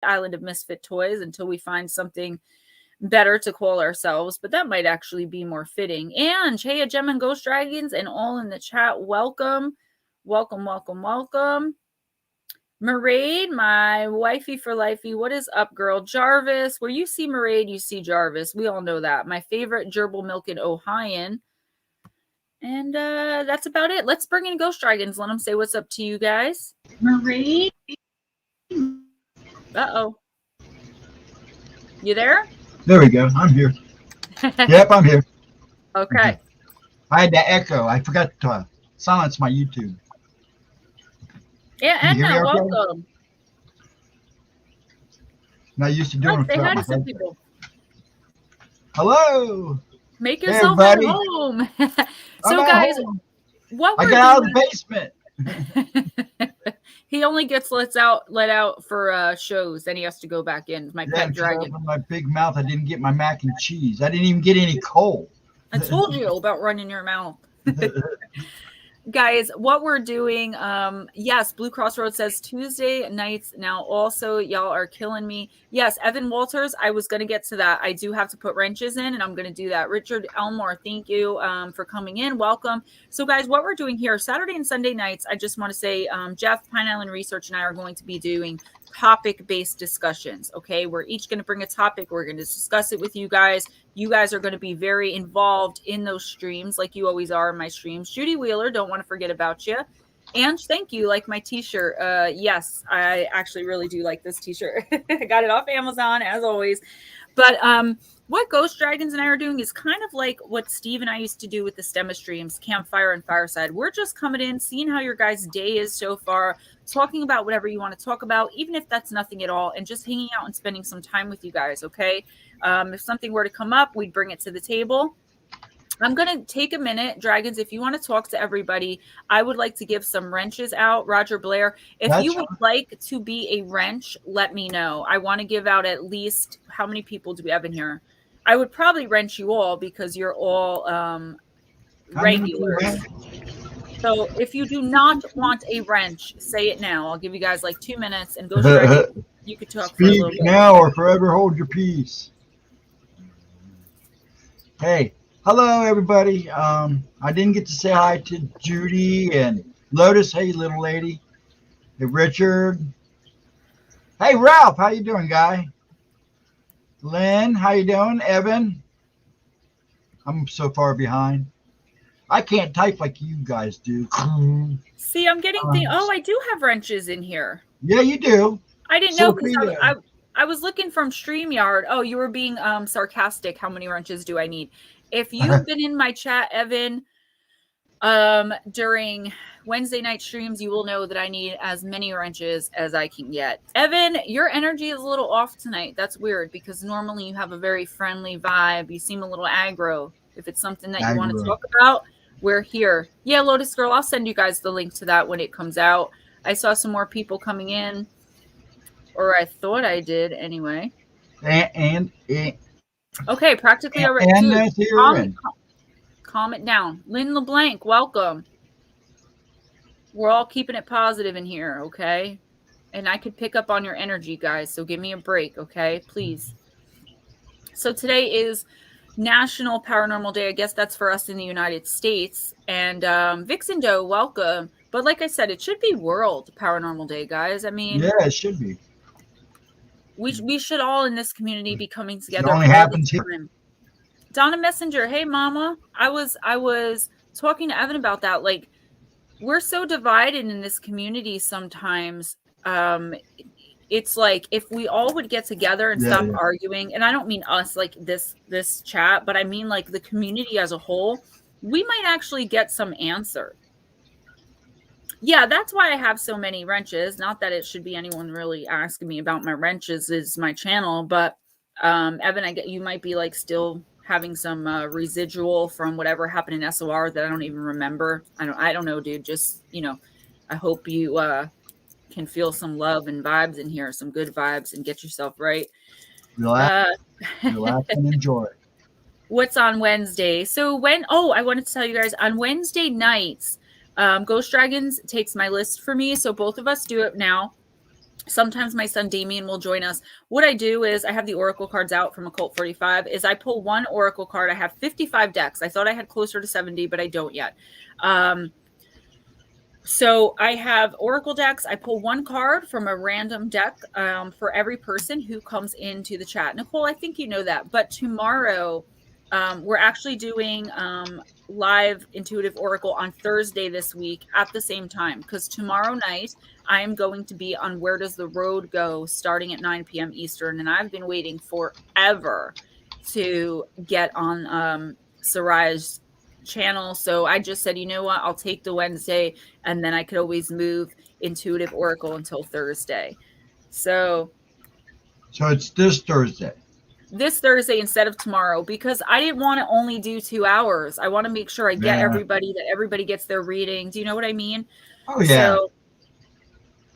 Island of Misfit Toys until we find something better to call ourselves, but that might actually be more fitting. And hey, Gemma and Ghost Dragons and all in the chat, welcome. Maraid, my wifey for lifey. What is up, girl? Jarvis, where you see Maraid, you see Jarvis. We all know that. My favorite gerbil milk in Ohio. And that's about it. Let's bring in Ghost Dragons. Let them say what's up to you guys. Maraid. Uh-oh. You there? There we go. I'm here. Yep, I'm here. Okay. I had that echo. I forgot to silence my YouTube. Yeah, Edna, welcome. Not used to doing it. Say hi to some people. Hello. Make yourself at home. So, guys, what I we're got doing... out of the basement. He only gets let out for shows. Then he has to go back in. My pet dragon. My big mouth. I didn't get my mac and cheese. I didn't even get any coal. I told you about running your mouth. Guys, what we're doing, yes, Blue Crossroads says Tuesday nights now also. Y'all are killing me. Yes, Evan Walters, I was going to get to that. I do have to put wrenches in, and I'm going to do that. Richard Elmore, thank you for coming in. Welcome. So, guys, what we're doing here, Saturday and Sunday nights, I just want to say Jeff, Pine Island Research, and I are going to be doing topic-based discussions, okay? We're each going to bring a topic. We're going to discuss it with you guys. You guys are going to be very involved in those streams like you always are in my streams. Judy Wheeler, don't want to forget about you. And thank you, like my t-shirt. Yes, I actually really do like this t-shirt. I got it off Amazon, as always. But what Ghost Dragons and I are doing is kind of like what Steve and I used to do with the Stemma streams, Campfire and Fireside. We're just coming in, seeing how your guys' day is so far, talking about whatever you want to talk about, even if that's nothing at all, and just hanging out and spending some time with you guys, okay? If something were to come up, we'd bring it to the table. I'm going to take a minute, Dragons, if you want to talk to everybody. I would like to give some wrenches out. Roger Blair, if you would like to be a wrench, let me know. I want to give out at least, how many people do we have in here? I would probably wrench you all because you're all regulars. So if you do not want a wrench, say it now. I'll give you guys like 2 minutes and go straight. You could talk for a little bit. Now or forever hold your peace. Hey, hello everybody. I didn't get to say hi to Judy and Lotus. Hey, little lady. Hey, Richard. Hey, Ralph. How you doing, guy? Lynn, how you doing? Evan. I'm so far behind. I can't type like you guys do. See, I'm getting things. Oh, I do have wrenches in here. Yeah, you do. I didn't know because I was looking from StreamYard. Oh, you were being sarcastic. How many wrenches do I need? If you've been in my chat, Evan, during Wednesday night streams, you will know that I need as many wrenches as I can get. Evan, your energy is a little off tonight. That's weird because normally you have a very friendly vibe. You seem a little aggro. If it's something that you want to talk about, we're here. Yeah, Lotus Girl, I'll send you guys the link to that when it comes out. I saw some more people coming in, or I thought I did anyway. Okay, practically already. Calm it down. Lynn LeBlanc, welcome. We're all keeping it positive in here, okay? And I could pick up on your energy, guys, so give me a break, okay? Please. So today is National Paranormal Day. I guess that's for us in the United States. And Vixen Doe, welcome. But like I said, it should be World Paranormal Day, guys. I mean, yeah, it should be. We should all in this community be coming together. It only happens here. Donna Messenger, hey mama. I was talking to Evan about that. Like, we're so divided in this community sometimes. It's like if we all would get together and stop arguing, and I don't mean us like this chat, but I mean like the community as a whole, we might actually get some answer. Yeah, that's why I have so many wrenches. Not that it should be anyone really asking me about my wrenches is my channel, but Evan, I get you might be like still having some residual from whatever happened in SOR that I don't even remember. I don't know, dude. Just, you know, I hope you can feel some love and vibes in here, some good vibes, and get yourself right. Relax and enjoy. What's on Wednesday? So I wanted to tell you guys on Wednesday nights, Ghost Dragons takes my list for me. So both of us do it now. Sometimes my son Damien will join us. What I do is I have the oracle cards out from Occult 45 is I pull one oracle card. I have 55 decks. I thought I had closer to 70, but I don't yet. So I have oracle decks. I pull one card from a random deck for every person who comes into the chat. Nicole, I think you know that. But tomorrow we're actually doing live intuitive oracle on Thursday this week at the same time, because tomorrow night I am going to be on Where Does the Road Go starting at 9 p.m. Eastern, and I've been waiting forever to get on Sarai's channel. So I just said, you know what, I'll take the Wednesday, and then I could always move intuitive oracle until Thursday. So it's this Thursday. This Thursday instead of tomorrow, because I didn't want to only do 2 hours. I want to make sure I get everybody, that everybody gets their reading. Do you know what I mean? Oh, yeah. So,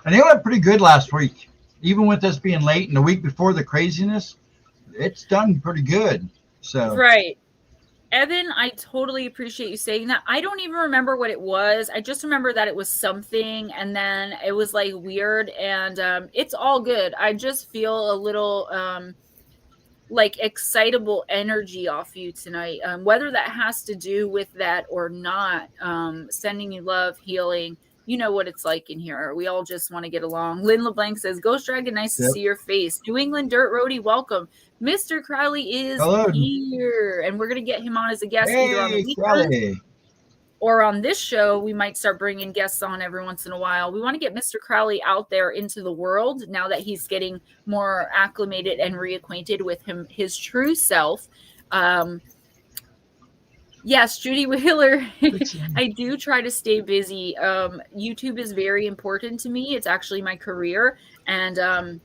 and they went pretty good last week. Even with us being late and the week before the craziness, it's done pretty good. So right. Evan, I totally appreciate you saying that. I don't even remember what it was. I just remember that it was something, and then it was like weird, and it's all good. I just feel a little like excitable energy off you tonight, whether that has to do with that or not. Sending you love, healing. You know what it's like in here. We all just want to get along. Lynn LeBlanc says, Ghost Dragon, nice to see your face. New England Dirt Roadie, welcome. Mr. Crowley is here, and we're going to get him on as a guest either on the weekend or on this show. We might start bringing guests on every once in a while. We want to get Mr. Crowley out there into the world now that he's getting more acclimated and reacquainted with his true self. Yes, Judy Wheeler. I do try to stay busy. YouTube is very important to me. It's actually my career, and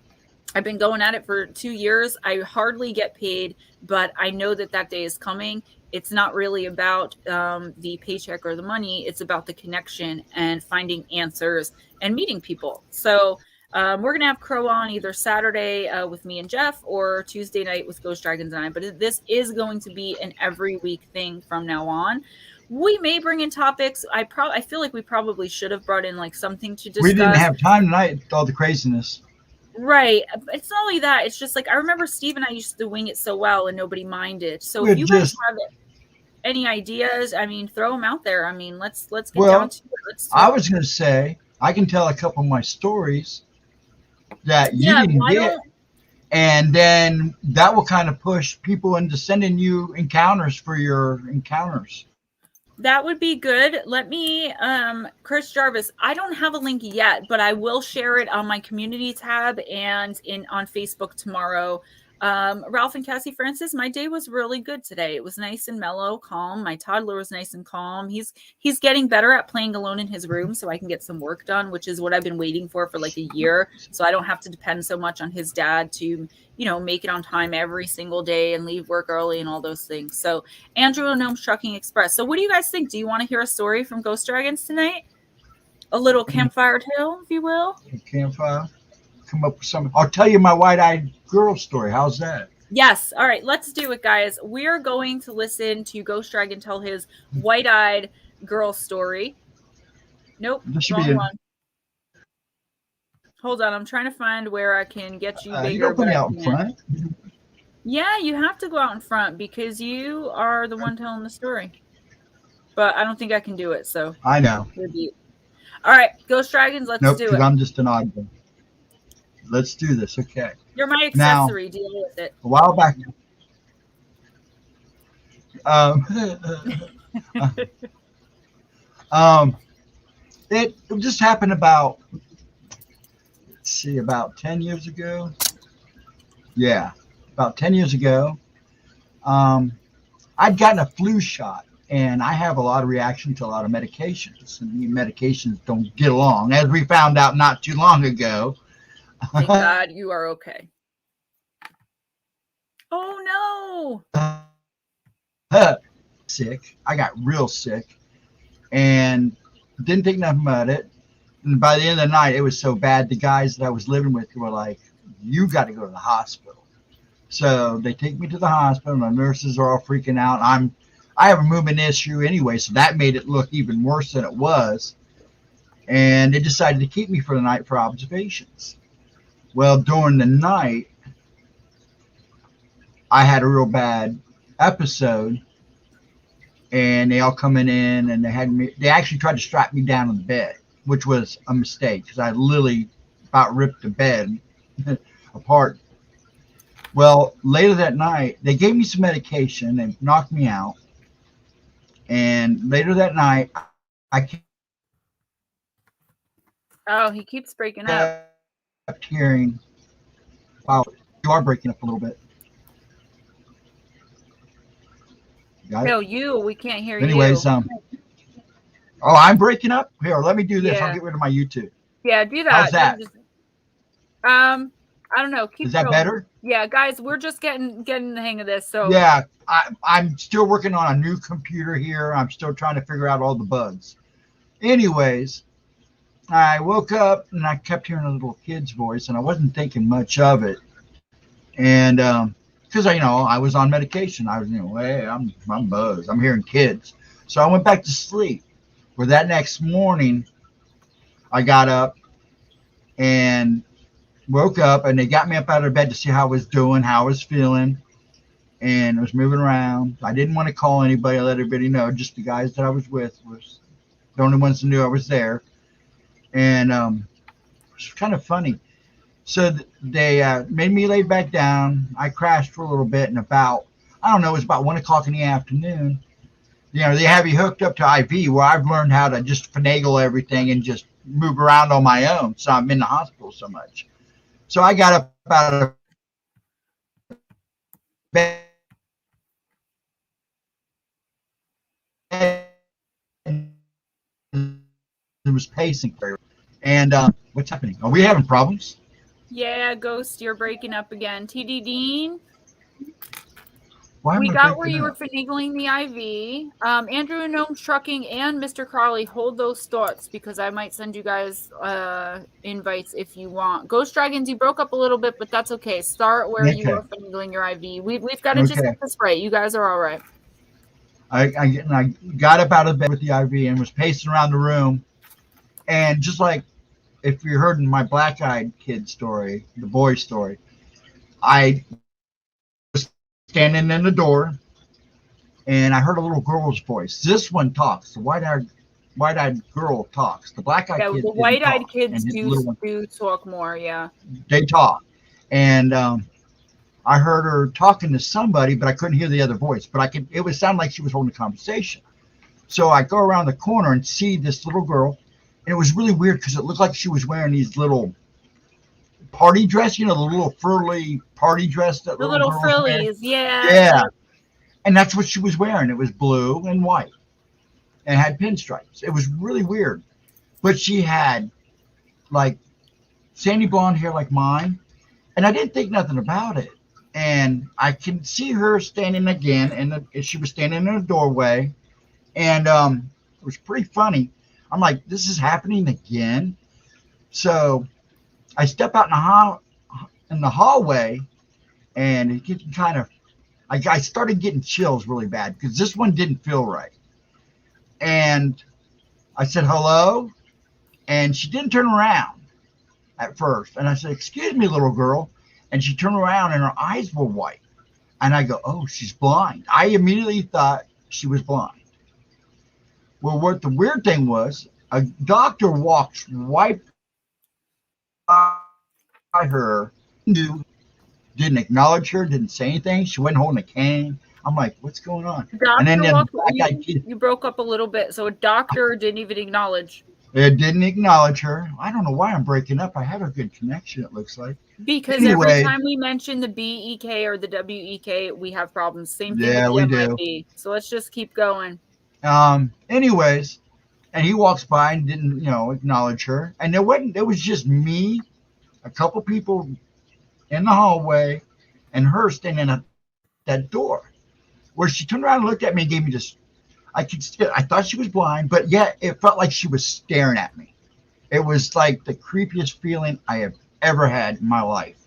I've been going at it for 2 years. I hardly get paid, but I know that day is coming. It's not really about the paycheck or the money. It's about the connection and finding answers and meeting people. So we're going to have Crow on either Saturday with me and Jeff, or Tuesday night with Ghost Dragons and I. But this is going to be an every week thing from now on. We may bring in topics. I feel like we probably should have brought in like something to discuss. We didn't have time tonight with all the craziness. Right. It's not only that. It's just like I remember Steve and I used to wing it so well and nobody minded. So if you guys have any ideas, I mean, throw them out there. I mean, let's get down to it. I was going to say, I can tell a couple of my stories that you didn't get. And then that will kind of push people into sending you encounters for your encounters. That would be good. Let me, Chris Jarvis, I don't have a link yet, but I will share it on my community tab and on Facebook tomorrow. Ralph and Cassie Francis, my day was really good today. It was nice and mellow, calm. My toddler was nice and calm. He's getting better at playing alone in his room so I can get some work done, which is what I've been waiting for like a year. So I don't have to depend so much on his dad to, make it on time every single day and leave work early and all those things. So Andrew Gnome's Trucking Express. So what do you guys think? Do you want to hear a story from Ghost Dragons tonight? A little campfire tale, if you will. A campfire. Come up with something. I'll tell you my white-eyed girl story. How's that? Yes. All right. Let's do it, guys. We are going to listen to Ghost Dragon tell his white-eyed girl story. Nope. Wrong one. Hold on. I'm trying to find where I can get you bigger. You don't put me out in front. Yeah, you have to go out in front because you are the one telling the story. But I don't think I can do it. So I know. All right. Ghost Dragons, let's do it. I'm just an oddball. Let's do this, okay? You're my accessory. Deal with it. A while back, it just happened about 10 years ago. Yeah, about 10 years ago. I'd gotten a flu shot, and I have a lot of reaction to a lot of medications, and the medications don't get along, as we found out not too long ago. Thank God you are okay. Oh no! Sick. I got real sick and didn't think nothing about it. And by the end of the night, it was so bad. The guys that I was living with were like, "You got to go to the hospital." So they take me to the hospital. And the nurses are all freaking out. I have a movement issue anyway, so that made it look even worse than it was. And they decided to keep me for the night for observations. Well, during the night, I had a real bad episode, and they all coming in, and they actually tried to strap me down on the bed, which was a mistake because I literally about ripped the bed apart. Well, later that night, they gave me some medication, they knocked me out, and later that night, I Oh, he keeps breaking up. kept hearing, wow, you are breaking up a little bit. Got it? No, we can't hear Anyways, you. oh, I'm breaking up? Here, let me do this. I'll Yeah. get rid of my YouTube. Yeah, do that. How's that? I don't know. Keep Is that going. better? Yeah, guys, we're just getting the hang of this. So Yeah, I'm still working on a new computer here. I'm still trying to figure out all the bugs. Anyways, I woke up and I kept hearing a little kid's voice, and I wasn't thinking much of it. And because I was on medication, I was hey, I'm buzzed. I'm hearing kids, so I went back to sleep. Where that next morning, I got up and woke up, and they got me up out of bed to see how I was doing, how I was feeling, and I was moving around. I didn't want to call anybody, let everybody know. Just the guys that I was with was the only ones that knew I was there, and it was kind of funny. So they made me lay back down. I crashed for a little bit, and I don't know, it was about 1 o'clock in the afternoon. They have you hooked up to IV, where I've learned how to just finagle everything and just move around on my own. So I'm in the hospital so much. So I got up out of bed and was pacing. And what's happening? Are we having problems? yeah, Ghost, you're breaking up again. TD Dean. Why am We I got where breaking you were up? finagling the IV. Andrew Gnome Trucking and Mr. Carly, hold those thoughts because I might send you guys invites if you want. Ghost Dragons, you broke up a little bit, but that's okay. Start where you Okay. were finagling your IV. We've got to just Okay. get this right. You guys are all right. I got up out of bed with the IV and was pacing around the room. And just like if you heard in my black-eyed kid story, the boy story, I was standing in the door and I heard a little girl's voice. This one talks. The white-eyed girl talks. The black-eyed Yeah, kid the didn't white-eyed talk. kids And the little one, do talk more. Yeah. they talk. And I heard her talking to somebody, but I couldn't hear the other voice. But it would sound like she was holding a conversation. So I go around the corner and see this little girl, and it was really weird because it looked like she was wearing these little party dress, the little frilly party dress that The little little girls wear. frillies. Yeah. Yeah, and that's what she was wearing. It was blue and white, and had pinstripes. It was really weird, but she had like sandy blonde hair like mine, and I didn't think nothing about it. And I can see her standing again, and she was standing in a doorway, and it was pretty funny. I'm like, this is happening again. So I step out in the hallway, and it gets kind of. I started getting chills really bad because this one didn't feel right. And I said hello, and she didn't turn around at first. And I said, "Excuse me, little girl," and she turned around, and her eyes were white. And I go, "Oh, she's blind." I immediately thought she was blind. Well, what the weird thing was, a doctor walks right by her, didn't acknowledge her, didn't say anything. She wasn't holding a cane. I'm like, what's going on? And then Doctor walked, black eyed kid, you broke up a little bit, so a doctor didn't even acknowledge. it didn't acknowledge her. I don't know why I'm breaking up. I have a good connection, it looks like. Because every time we mention the BEK or the WEK, we have problems. Same thing with the MIB. So let's just keep going. Anyways, and he walks by and didn't, acknowledge her. And it was just me, a couple people in the hallway, and her standing at that door. Where she turned around and looked at me and gave me this. I thought she was blind, but yet it felt like she was staring at me. It was like the creepiest feeling I have ever had in my life.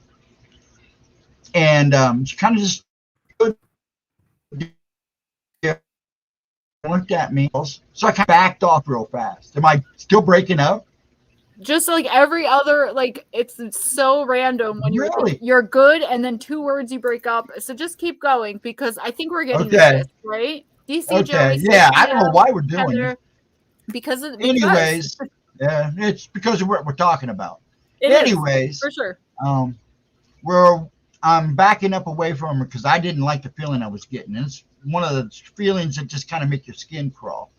And she kind of just looked at me. So I kind of backed off real fast. Am I still breaking up? Just like every other, like it's so random when you're Really? like, you're good, and then 2 words you break up. So just keep going because I think we're getting the Okay. gist, right? DC Okay. Joey says Yeah. I don't know DM why we're doing this. Heather because Anyways, yeah, it's because of what we're talking about. it is Anyways, for sure. um, we're I'm backing up away from her because I didn't like the feeling I was getting. And it's one of the feelings that just kind of make your skin crawl.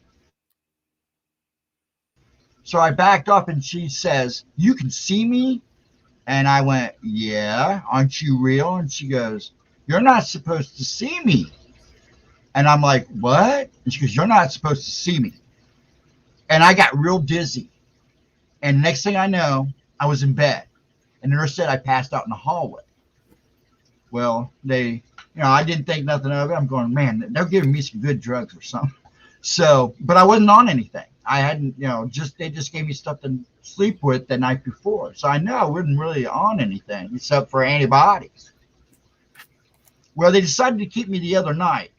So I backed up and she says, "You can see me?" And I went, "Yeah, aren't you real?" And she goes, "You're not supposed to see me." And I'm like, "What?" And she goes, "You're not supposed to see me." And I got real dizzy. And next thing I know, I was in bed. And the nurse said I passed out in the hallway. Well, I didn't think nothing of it. I'm going, man, they're giving me some good drugs or something. So, but I wasn't on anything. I hadn't, they just gave me stuff to sleep with the night before. So I know I wasn't really on anything except for antibiotics. Well, they decided to keep me another night,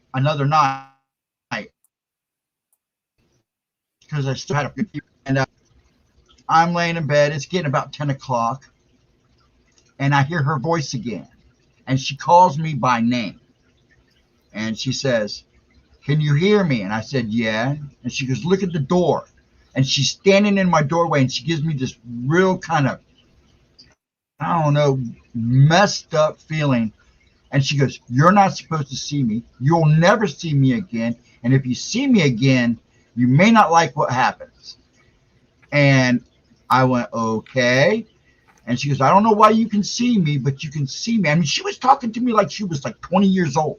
because I still had a good fever. And I'm laying in bed. It's getting about 10 o'clock. And I hear her voice again. And she calls me by name. And she says, "Can you hear me?" And I said, "Yeah." And she goes, "Look at the door." And she's standing in my doorway and she gives me this real kind of, I don't know, messed up feeling. And she goes, "You're not supposed to see me. You'll never see me again. And if you see me again, you may not like what happens." And I went, "Okay." And she goes, "I don't know why you can see me, but you can see me." I mean, she was talking to me like she was like 20 years old.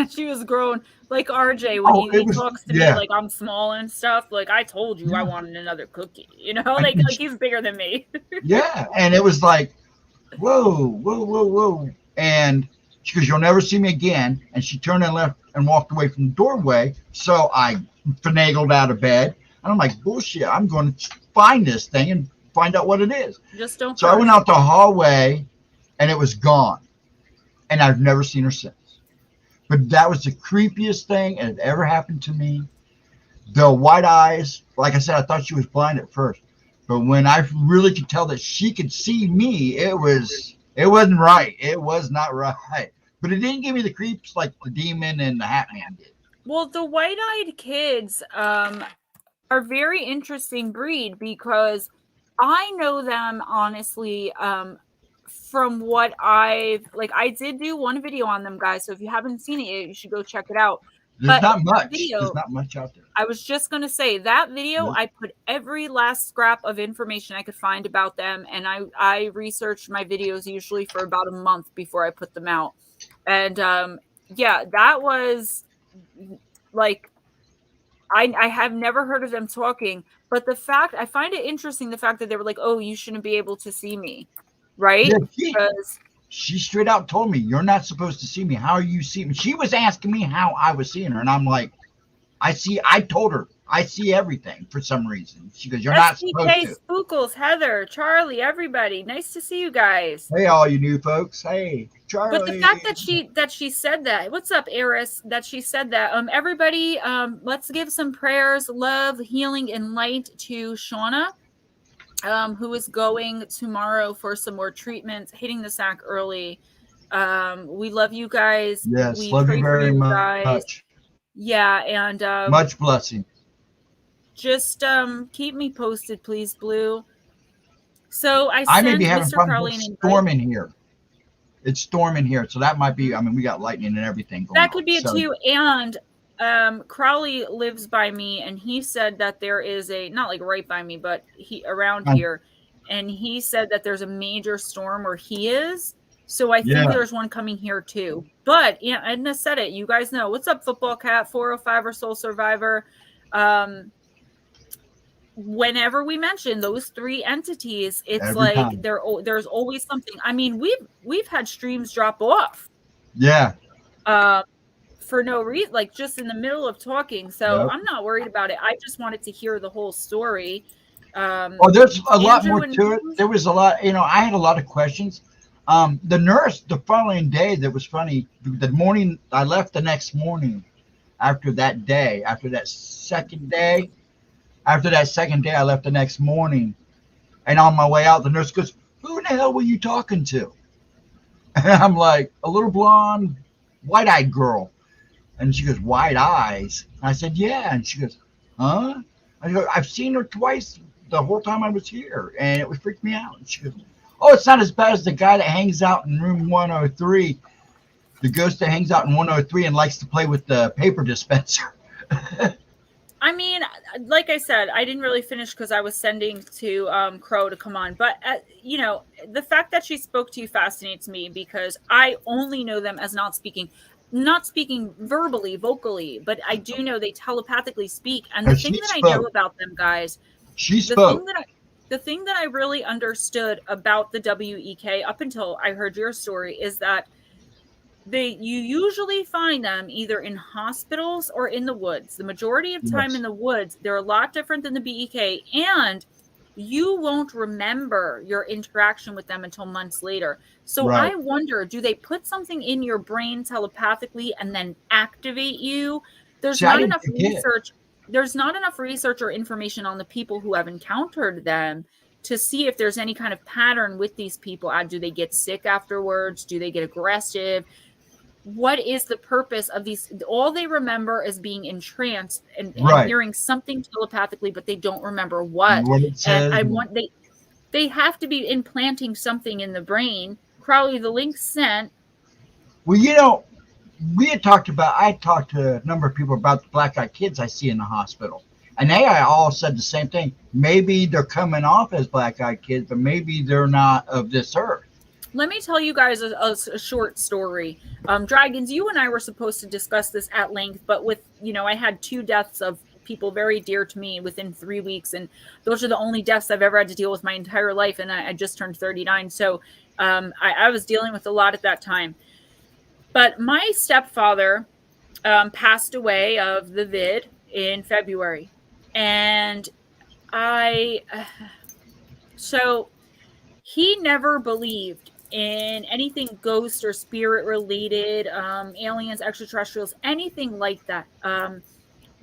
She was grown like RJ when he talks to me like I'm small and stuff. Like, I told you I wanted another cookie, like he's bigger than me. Yeah. And it was like, whoa, whoa, whoa, whoa. And she goes, "You'll never see me again." And she turned and left and walked away from the doorway. So I finagled out of bed. And I'm like, bullshit, I'm going to find this thing and find out what it is. Just don't. So I went out the hallway and it was gone. And I've never seen her since. But that was the creepiest thing that had ever happened to me. The white eyes, like I said, I thought she was blind at first. But when I really could tell that she could see me, it wasn't right. It was not right. But it didn't give me the creeps like the demon and the Hat Man did. Well, the white-eyed kids are a very interesting breed because I know them honestly from what I did do one video on them, guys. So if you haven't seen it yet, you should go check it out. There's not much. There's not much out there. I was just going to say that video, I put every last scrap of information I could find about them. And I researched my videos usually for about a month before I put them out. And yeah, that was like, I have never heard of them talking, but I find it interesting, the fact that they were like, "Oh, you shouldn't be able to see me." Right? Yeah, she straight out told me, "You're not supposed to see me. How are you seeing me?" She was asking me how I was seeing her. And I'm like, I told her, I see everything for some reason. She goes, "You're not supposed to." Spookles, Heather, Charlie, everybody. Nice to see you guys. Hey, all you new folks. Hey, Charlie. But the fact that she said that, what's up, Eris? That she said that. Everybody, let's give some prayers, love, healing, and light to Shauna, who is going tomorrow for some more treatments, hitting the sack early. We love you guys. Yes, we love you very much. Yeah, and much blessing. Just keep me posted, please, Blue. So I may be having Mr. problems with storming here. It's storming here, so that might be. I mean, we got lightning and everything going on. That could be it too. And Crowley lives by me, and he said that there is not like right by me, but around here, and he said that there's a major storm where he is. So I think there's one coming here too. But yeah, Edna said it. You guys know. What's up, Football Cat 405 or Soul Survivor? Whenever we mention those three entities, it's there's always something. I mean, we've had streams drop off. Yeah. For no reason, like just in the middle of talking. So I'm not worried about it. I just wanted to hear the whole story. Well, there's a lot more to it. There was a lot. I had a lot of questions. The nurse, the following day, that was funny. The morning I left, the next morning, after that day, after that second day, I left the next morning. And on my way out, the nurse goes, "Who in the hell were you talking to?" And I'm like, "A little blonde, white-eyed girl." And she goes, "White eyes?" And I said, "Yeah." And she goes, "Huh?" I go, "I've seen her twice the whole time I was here, and it was freaked me out." And she goes, "Oh, it's not as bad as the guy that hangs out in room 103, the ghost that hangs out in 103 and likes to play with the paper dispenser." I mean, like I said, I didn't really finish because I was sending to Crow to come on. But, you know, the fact that she spoke to you fascinates me because I only know them as not speaking verbally, vocally, but I do know they telepathically speak. And the And thing she that I know spoke. about them, guys, She the thing spoke. that I the thing that I really understood about the WEK up until I heard your story is that you usually find them either in hospitals or in the woods. The majority of time in Yes. the woods, they're a lot different than the BEK, and you won't remember your interaction with them until months later. So Right. I wonder, do they put something in your brain telepathically and then activate you? There's See, I not didn't enough forget. research. There's not enough research or information on the people who have encountered them to see if there's any kind of pattern with these people. Do they get sick afterwards? Do they get aggressive? What is the purpose of these? All they remember is being entranced and Right. hearing something telepathically, but they don't remember what. What it And says. I want they have to be implanting something in the brain. Crowley, the link sent. Well, I talked to a number of people about the black-eyed kids I see in the hospital. And they all said the same thing. Maybe they're coming off as black-eyed kids, but maybe they're not of this earth. Let me tell you guys a short story. Dragons, you and I were supposed to discuss this at length, but I had 2 deaths of people very dear to me within 3 weeks, and those are the only deaths I've ever had to deal with my entire life, and I just turned 39, so I was dealing with a lot at that time. But my stepfather passed away of the vid in February, and I so he never believed in anything ghost or spirit related, aliens, extraterrestrials, anything like that.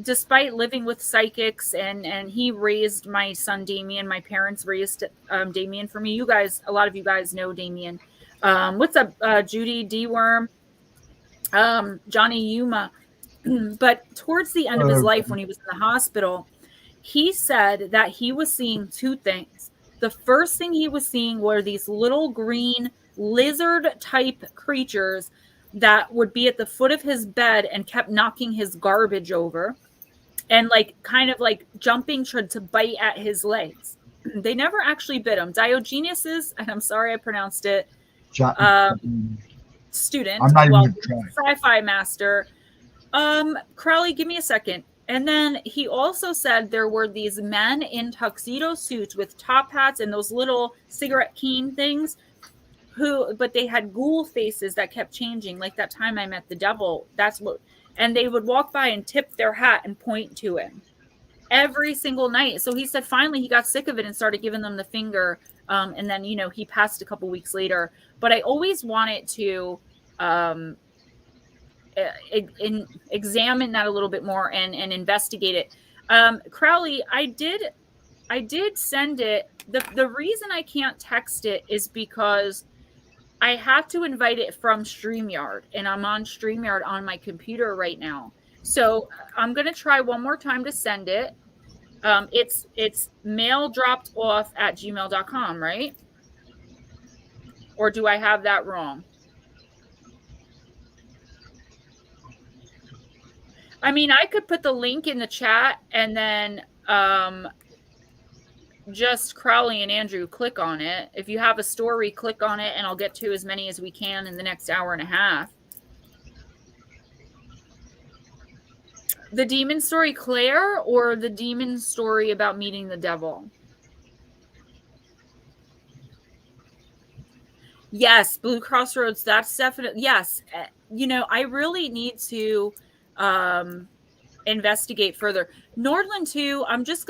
Despite living with psychics, and he raised my son Damien. My parents raised Damien for me. You guys, a lot of you guys know Damien. What's up, Judy D Worm, Johnny Yuma? But towards the end of his life, when he was in the hospital, he said that he was seeing 2 things. The first thing he was seeing were these little green lizard type creatures that would be at the foot of his bed and kept knocking his garbage over and kind of jumping to bite at his legs. They never actually bit him. Diogenes, and I'm sorry I pronounced it, student, I'm not even well, going to try. sci-fi master. Crowley, give me a second. And then he also said there were these men in tuxedo suits with top hats and those little cigarette cane things but they had ghoul faces that kept changing. Like that time I met the devil, and they would walk by and tip their hat and point to him every single night. So he said finally he got sick of it and started giving them the finger. And then, he passed a couple weeks later, but I always wanted to, examine that a little bit more and investigate it. Crowley, I did send it. The reason I can't text it is because I have to invite it from StreamYard, and I'm on StreamYard on my computer right now. So I'm going to try one more time to send it. It's mail dropped off at gmail.com, right? Or do I have that wrong? I mean, I could put the link in the chat and then just Crowley and Andrew click on it. If you have a story, click on it, and I'll get to as many as we can in the next hour and a half. The demon story, Claire, or the demon story about meeting the devil? Yes, Blue Crossroads. That's definitely, yes. I really need to investigate further. Nordland 2,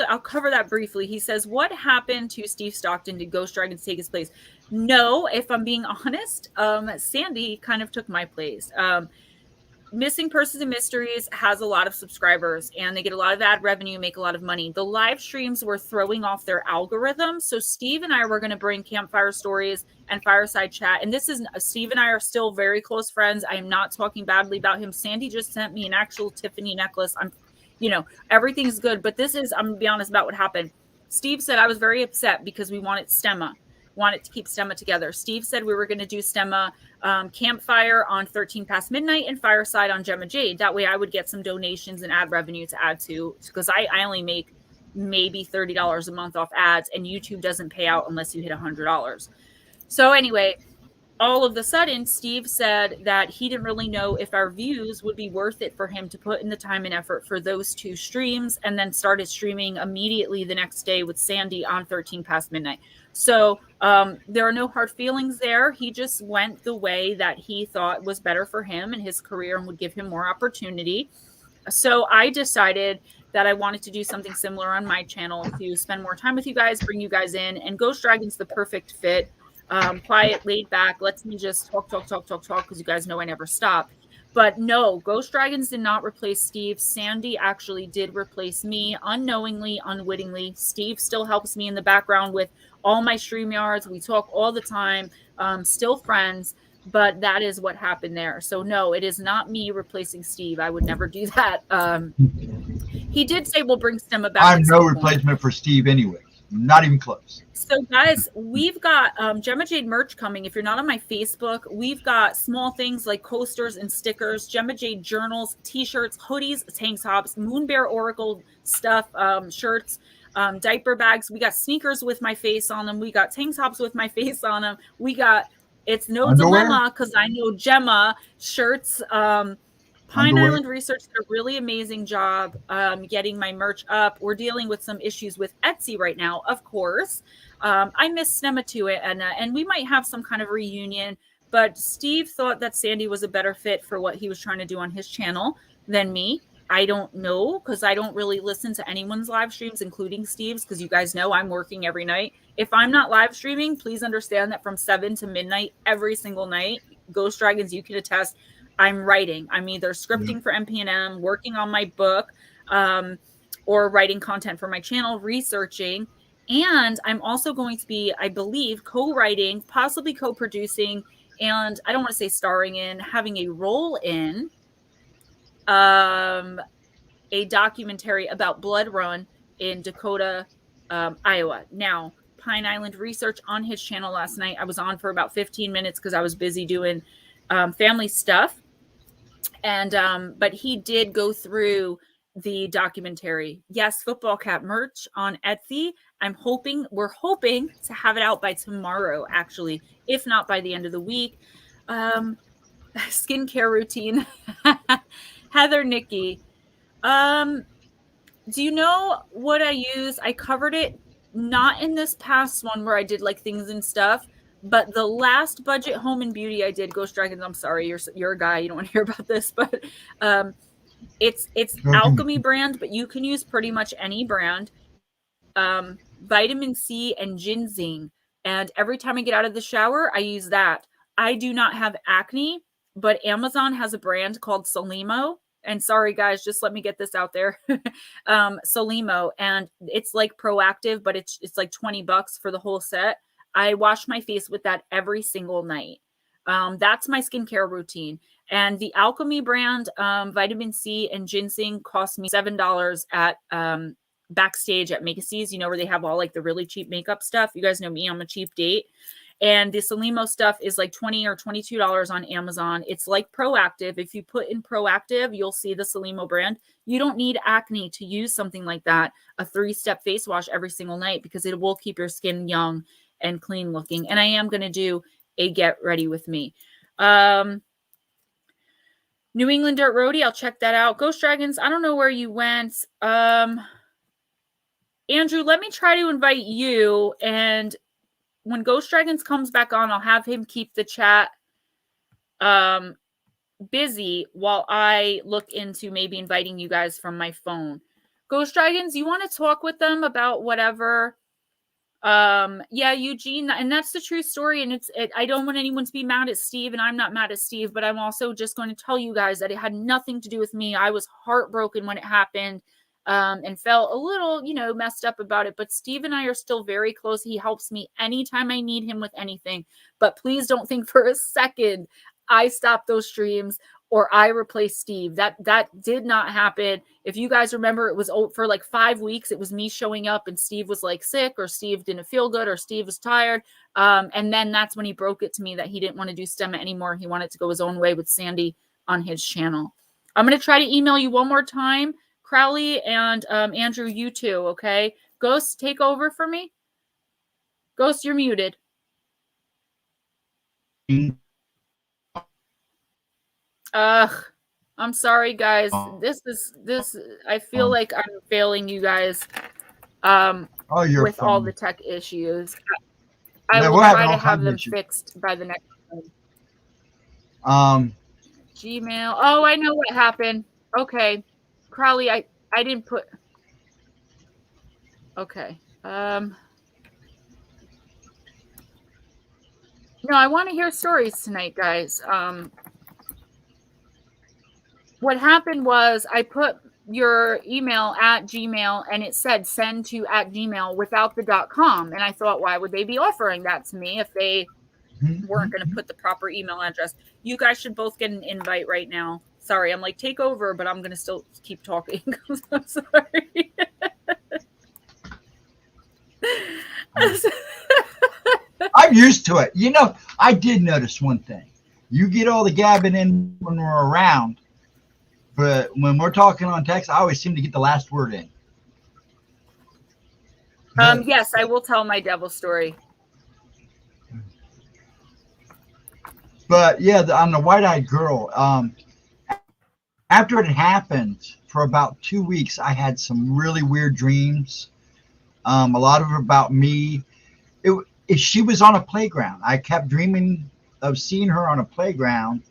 I'll cover that briefly. He says, what happened to Steve Stockton? Did Ghost Dragons take his place? No, if I'm being honest, Sandy kind of took my place. Missing Persons and Mysteries has a lot of subscribers and they get a lot of ad revenue, make a lot of money. The live streams were throwing off their algorithm. So Steve and I were going to bring Campfire Stories and Fireside Chat. And this is, Steve and I are still very close friends. I am not talking badly about him. Sandy just sent me an actual Tiffany necklace. Everything's good. But this is, I'm going to be honest about what happened. Steve said I was very upset because we wanted to keep Stemma together. Steve said we were going to do Stemma Campfire on 13 Past Midnight and Fireside on Gemma Jade. That way I would get some donations and ad revenue to add to, because I only make maybe $30 a month off ads, and YouTube doesn't pay out unless you hit $100. So anyway, all of a sudden, Steve said that he didn't really know if our views would be worth it for him to put in the time and effort for those 2 streams, and then started streaming immediately the next day with Sandy on 13 Past Midnight. So there are no hard feelings there. He just went the way that he thought was better for him and his career and would give him more opportunity. So I decided that I wanted to do something similar on my channel to spend more time with you guys, bring you guys in, and Ghost Dragon's the perfect fit. Quiet, laid back, lets me just talk, because you guys know I never stop. But no, Ghost Dragons did not replace Steve. Sandy actually did replace me unknowingly, unwittingly. Steve still helps me in the background with all my StreamYards. We talk all the time, still friends, but that is what happened there. So no, it is not me replacing Steve. I would never do that. He did say we'll bring Stemma back. I'm no replacement for Steve anyway. Not even close. So guys, we've got Gemma Jade merch coming. If you're not on my Facebook, we've got small things like coasters and stickers, Gemma Jade journals, t-shirts, hoodies, tank tops, Moon Bear Oracle stuff, shirts, diaper bags. We got sneakers with my face on them. We got tank tops with my face on them. We got It's No Underwear? Dilemma because I know Gemma shirts. Pine Island Research did a really amazing job getting my merch up. We're dealing with some issues with Etsy right now, of course. I miss Stemma to it, and we might have some kind of reunion. But Steve thought that Sandy was a better fit for what he was trying to do on his channel than me. I don't know, because I don't really listen to anyone's live streams, including Steve's, because you guys know I'm working every night. If I'm not live streaming, please understand that from 7 to midnight every single night, Ghost Dragons, you can attest, I'm writing. I'm either scripting for MPNM, working on my book, or writing content for my channel, researching. And I'm also going to be, I believe, co-writing, possibly co-producing, and I don't want to say starring in, having a role in a documentary about Blood Run in Dakota, Iowa. Now, Pine Island Research on his channel last night, I was on for about 15 minutes because I was busy doing family stuff. And but he did go through the documentary. Yes, Football Cap merch on Etsy. We're hoping to have it out by tomorrow, actually, if not by the end of the week. Skincare routine. Heather Nikki. Do you know what I use? I covered it not in this past one where I did like things and stuff, but the last budget home and beauty I did, Ghost Dragons, I'm sorry, you're a guy, you don't want to hear about this, but it's Alchemy brand, but you can use pretty much any brand. Vitamin C and ginseng. And every time I get out of the shower, I use that. I do not have acne, but Amazon has a brand called Solimo. And sorry, guys, just let me get this out there. Solimo. And it's like Proactive, but it's like $20 for the whole set. I wash my face with that every single night. That's my skincare routine. And the Alchemy brand, vitamin C and ginseng cost me $7 at Backstage at Macy's, where they have all like the really cheap makeup stuff. You guys know me, I'm a cheap date. And the Solimo stuff is like $20 or $22 on Amazon. It's like Proactive. If you put in Proactive, you'll see the Solimo brand. You don't need acne to use something like that, a 3-step face wash every single night, because it will keep your skin young and clean looking. And I am going to do a get ready with me. New England Dirt Roadie, I'll check that out. Ghost Dragons, I don't know where you went. Andrew, let me try to invite you, and when Ghost Dragons comes back on, I'll have him keep the chat busy while I look into maybe inviting you guys from my phone. Ghost Dragons, you want to talk with them about whatever Yeah, Eugene, and that's the true story. And I don't want anyone to be mad at Steve, and I'm not mad at Steve, but I'm also just going to tell you guys that it had nothing to do with me. I was heartbroken when it happened, and felt a little, messed up about it. But Steve and I are still very close. He helps me anytime I need him with anything. But please don't think for a second I stopped those streams or I replaced Steve. That did not happen. If you guys remember, it was for like 5 weeks. It was me showing up and Steve was like sick, or Steve didn't feel good, or Steve was tired. And then that's when he broke it to me that he didn't want to do Stemma anymore. He wanted to go his own way with Sandy on his channel. I'm going to try to email you one more time, Crowley, and Andrew, you too, okay? Ghost, take over for me. Ghost, you're muted. I'm sorry, guys. I feel like I'm failing you guys with all the tech issues. I will try to have them fixed by the next time. Gmail. Oh, I know what happened. Okay. Crowley, I didn't put. Okay. No, I want to hear stories tonight, guys. What happened was I put your email at Gmail and it said send to @Gmail without the .com. And I thought, why would they be offering that to me if they weren't going to put the proper email address? You guys should both get an invite right now. Sorry, I'm like, take over, but I'm going to still keep talking. I'm sorry. I'm used to it. I did notice one thing. You get all the gabbing in when we're around, but when we're talking on text, I always seem to get the last word in. Yes, I will tell my devil story. But yeah, on the white-eyed girl, after it happened, for about 2 weeks, I had some really weird dreams. A lot of it about me. She was on a playground. I kept dreaming of seeing her on a playground.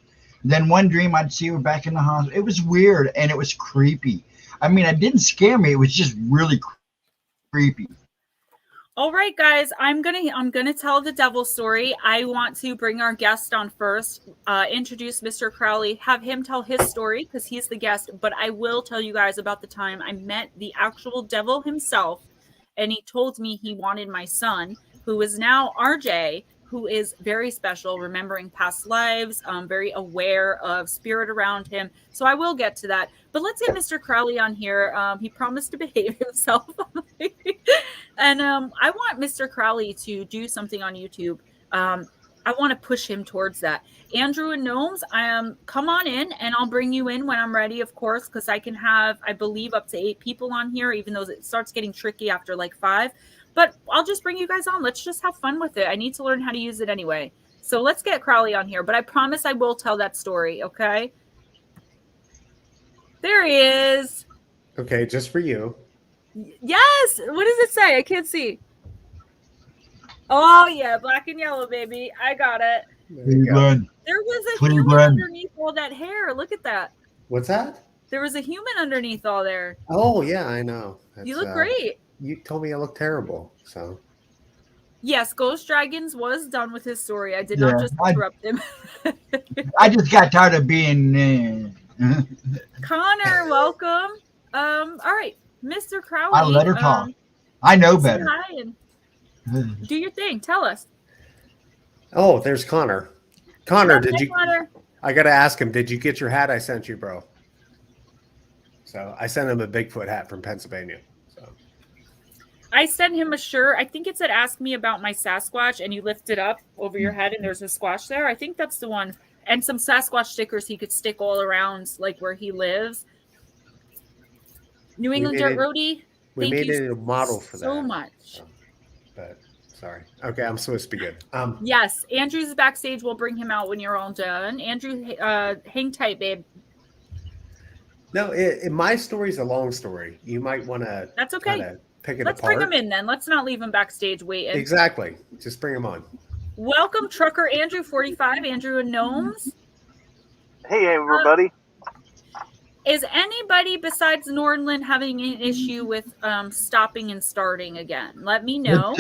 Then one dream I'd see her back in the hospital. It was weird and it was creepy. I mean, it didn't scare me. It was just really creepy. All right, guys, I'm gonna tell the devil story. I want to bring our guest on first, introduce Mr. Crowley, have him tell his story because he's the guest. But I will tell you guys about the time I met the actual devil himself, and he told me he wanted my son, who is now RJ, who is very special, remembering past lives, very aware of spirit around him. So I will get to that. But let's get Mr. Crowley on here. He promised to behave himself. And I want Mr. Crowley to do something on YouTube. I want to push him towards that. Andrew and Gnomes, come on in, and I'll bring you in when I'm ready, of course, because I can have, I believe, up to 8 people on here, even though it starts getting tricky after like 5. But I'll just bring you guys on. Let's just have fun with it. I need to learn how to use it anyway. So let's get Crowley on here. But I promise I will tell that story, okay? There he is. Okay, just for you. Yes. What does it say? I can't see. Oh, yeah. Black and yellow, baby. I got it. Cleveland. There was a human underneath all that hair. Look at that. What's that? There was a human underneath all there. Oh, yeah, I know. You look great. You told me I look terrible, so. Yes, Ghostdragonzw was done with his story. I did not just interrupt him. I just got tired of being Connor, welcome. All right, Mr. Crowley. I'll let her talk. I know better. Hi and do your thing. Tell us. Oh, there's Connor. Connor, did you? Connor. I got to ask him, did you get your hat I sent you, bro? So I sent him a Bigfoot hat from Pennsylvania. So I sent him a shirt. I think it said, ask me about my Sasquatch, and you lift it up over your head and there's a squash there. I think that's the one. And some Sasquatch stickers he could stick all around, like where he lives. New England Dirt Roadie. We made it a model for that. So much. But sorry. Okay, I'm supposed to be good. Yes, Andrew's backstage. We'll bring him out when you're all done. Andrew, hang tight, babe. No, my story's a long story. You might want to. That's okay. Pick it Let's apart. bring him in then. Let's not leave him backstage waiting. Exactly. Just bring him on. Welcome, Trucker Andrew 45, Andrew and Gnomes. Hey, everybody. Is anybody besides Nordland having an issue with stopping and starting again? Let me know.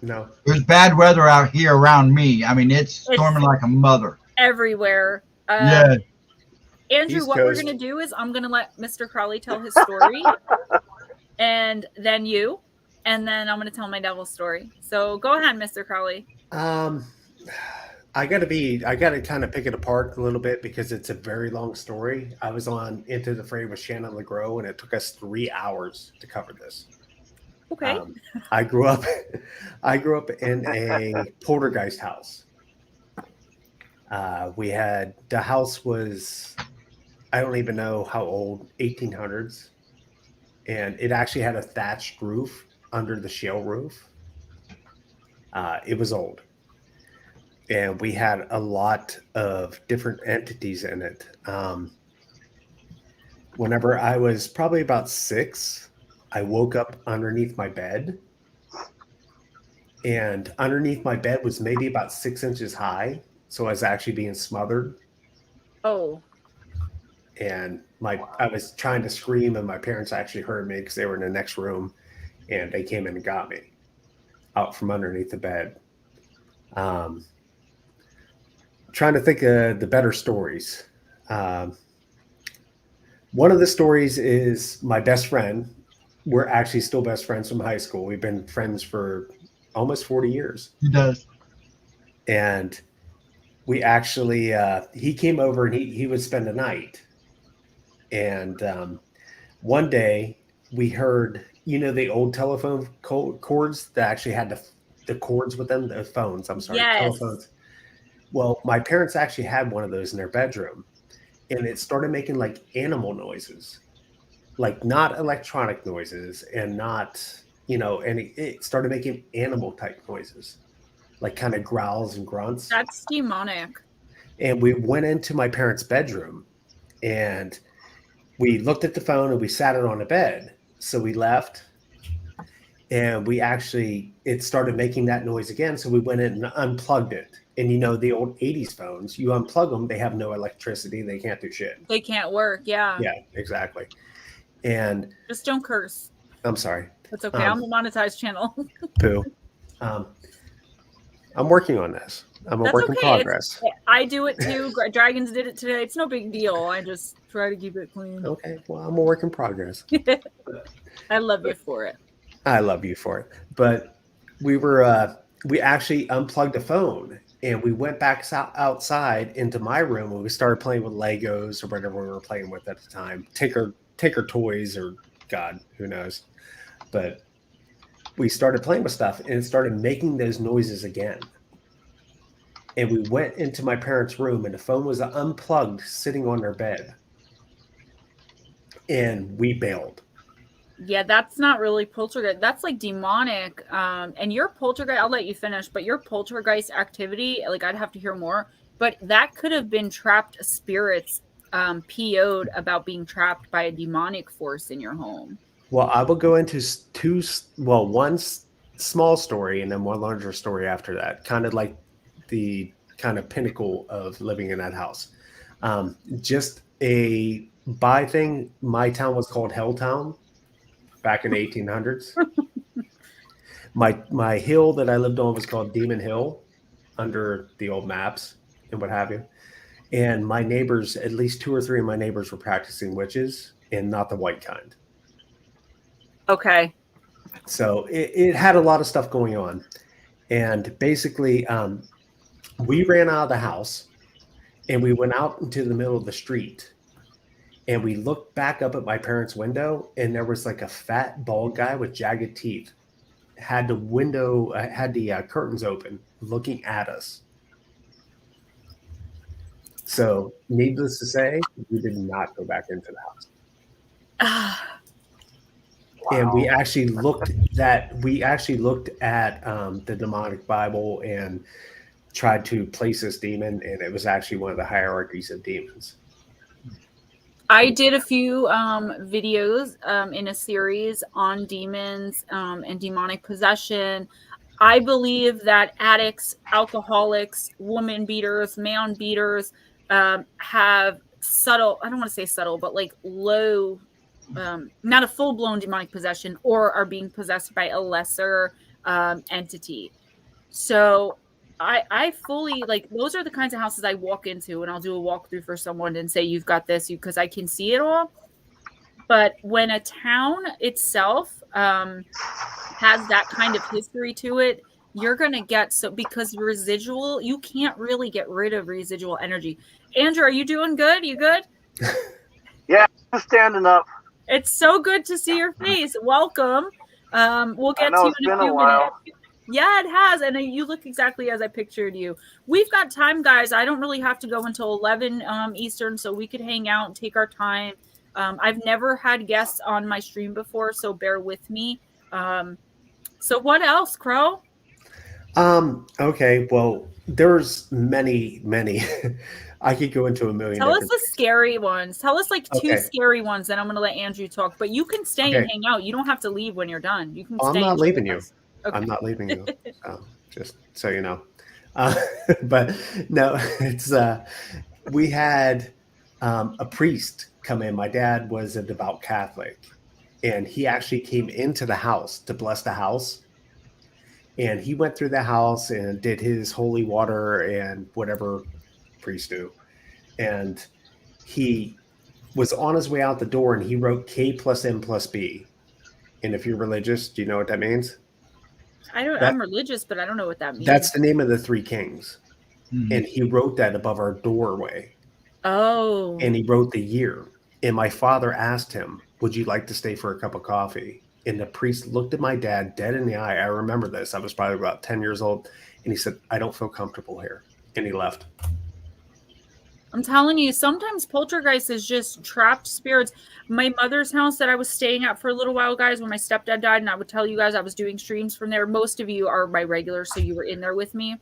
No. There's bad weather out here around me. I mean, it's storming like a mother. Everywhere. Yeah. Andrew, East what we're Coast. going to do is I'm going to let Mr. Crowley tell his story, and then you, and then I'm going to tell my devil story. So go ahead, Mr. Crowley. I got to kind of pick it apart a little bit because it's a very long story. I was on Into the Fray with Shannon LeGros, and it took us 3 hours to cover this. Okay. I grew up in a poltergeist house. The house was, I don't even know how old, 1800s. And it actually had a thatched roof under the shale roof. It was old. And we had a lot of different entities in it. Whenever I was probably about 6, I woke up underneath my bed. And underneath my bed was maybe about 6 inches high. So I was actually being smothered. Oh. And I was trying to scream, and my parents actually heard me because they were in the next room, and they came in and got me out from underneath the bed. Trying to think of the better stories. One of the stories is my best friend. We're actually still best friends from high school. We've been friends for almost 40 years. He does. And we actually, he came over and he would spend the night. And one day we heard, the old telephone cords that actually had the cords with them, the phones, I'm sorry, Yes. telephones. Well, my parents actually had one of those in their bedroom, and it started making like animal noises, like not electronic noises and not, and it started making animal type noises, like kind of growls and grunts. That's demonic. And we went into my parents' bedroom, and we looked at the phone, and we sat it on the bed. So we left, and it started making that noise again. So we went in and unplugged it. And the old 80s phones, you unplug them, they have no electricity. They can't do shit. They can't work. Yeah. Yeah, exactly. And just don't curse. I'm sorry. That's okay. I'm a monetized channel. Pooh. I'm working on this. I'm a work in progress. I do it too. Dragons did it today. It's no big deal. I just try to keep it clean. Okay. Well, I'm a work in progress. I love you for it. I love you for it. But we actually unplugged the phone, and we went back outside into my room, and we started playing with Legos or whatever we were playing with at the time. Tinker toys, or God, who knows. But we started playing with stuff, and it started making those noises again. And we went into my parents' room, and the phone was unplugged, sitting on their bed. And we bailed. Yeah, that's not really poltergeist. That's like demonic. And your poltergeist, I'll let you finish, but your poltergeist activity, like I'd have to hear more. But that could have been trapped spirits PO'd about being trapped by a demonic force in your home. Well, I will go into one small story and then one larger story after that. Kind of like the kind of pinnacle of living in that house. Just a by thing. My town was called Helltown back in the 1800s. My hill that I lived on was called Demon Hill under the old maps and what have you. And my neighbors, at least 2 or 3 of my neighbors were practicing witches, and not the white kind. Okay. So it had a lot of stuff going on. And basically, we ran out of the house, and we went out into the middle of the street. And we looked back up at my parents' window, and there was like a fat, bald guy with jagged teeth. Had the curtains open, looking at us. So, needless to say, we did not go back into the house. Wow. And we actually looked at the demonic Bible and tried to place this demon, and it was actually one of the hierarchies of demons. I did a few videos in a series on demons and demonic possession. I believe that addicts, alcoholics, woman beaters, man beaters have subtle, I don't want to say subtle, but like low, not a full-blown demonic possession, or are being possessed by a lesser entity. So I fully, like, those are the kinds of houses I walk into, and I'll do a walkthrough for someone and say, you've got this, because I can see it all. But when a town itself has that kind of history to it, you're going to get, so because residual, you can't really get rid of residual energy. Andrew, are you doing good? You good? Yeah, I'm standing up. It's so good to see your face. Welcome. We'll get to you in a few minutes. Yeah, it has. And you look exactly as I pictured you. We've got time, guys. I don't really have to go until 11 Eastern, so we could hang out and take our time. I've never had guests on my stream before, so bear with me. So what else, Crow? Okay, well, there's many. I could go into a million. Tell us the scary ones. Tell us like two Okay. scary ones, then I'm going to let Andrew talk. But you can stay and hang out. You don't have to leave when you're done. You can stay. I'm not leaving you. Okay. I'm not leaving you. Just so you know. But no, it's we had a priest come in. My dad was a devout Catholic, and he actually came into the house to bless the house. And he went through the house and did his holy water and whatever priests do. And he was on his way out the door, and he wrote K plus M plus B. And if you're religious, do you know what that means? I'm religious, but I don't know what that means. That's the name of the three kings. Mm-hmm. And he wrote that above our doorway. Oh. And he wrote the year. And my father asked him, would you like to stay for a cup of coffee? And the priest looked at my dad dead in the eye. I remember this. I was probably about 10 years old. And he said, I don't feel comfortable here. And he left. I'm telling you, sometimes poltergeist is just trapped spirits. My mother's house that I was staying at for a little while, guys, when my stepdad died, and I would tell you guys I was doing streams from there. Most of you are my regulars, so you were in there with me.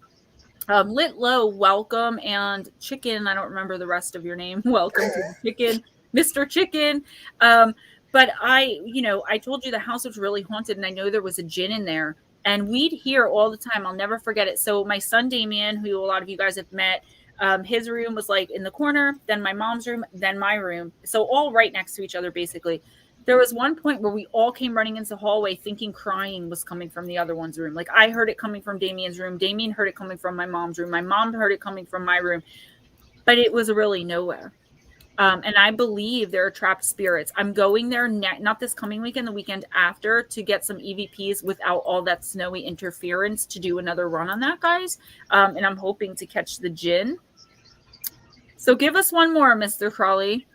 Lit Low, welcome. And Chicken, I don't remember the rest of your name. Welcome to the Chicken, Mr. Chicken. But I told you the house was really haunted, and I know there was a djinn in there. And we'd hear all the time. I'll never forget it. So my son, Damien, who a lot of you guys have met, his room was like in the corner, then my mom's room, then my room. So all right next to each other, basically. There was one point where we all came running into the hallway thinking crying was coming from the other one's room. Like, I heard it coming from Damien's room. Damien heard it coming from my mom's room. My mom heard it coming from my room. But it was really nowhere. And I believe there are trapped spirits. I'm going there not this coming weekend, the weekend after, to get some EVPs without all that snowy interference to do another run on that, guys. And I'm hoping to catch the djinn. So give us one more, Mr. Crawley.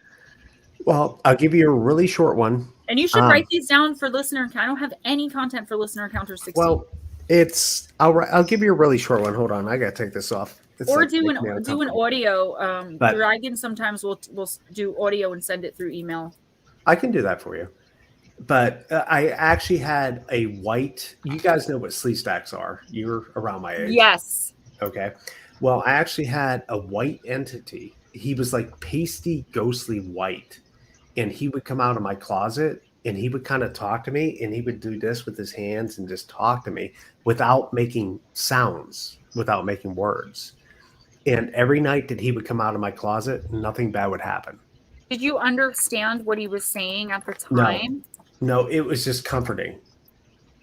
Well, I'll give you a really short one. And you should write these down for listener encounter. I don't have any content for listener encounter 16. Well, I'll give you a really short one. Hold on, I gotta take this off. Or do an audio. Dragon sometimes will do audio and send it through email. I can do that for you. But I actually had a white. You guys know what sleeve stacks are. You're around my age. Yes. Okay. Well, I actually had a white entity. He was like pasty, ghostly white, and he would come out of my closet and he would kind of talk to me, and he would do this with his hands and just talk to me without making sounds, without making words. And every night that he would come out of my closet, nothing bad would happen. Did you understand what he was saying at the time? No, it was just comforting.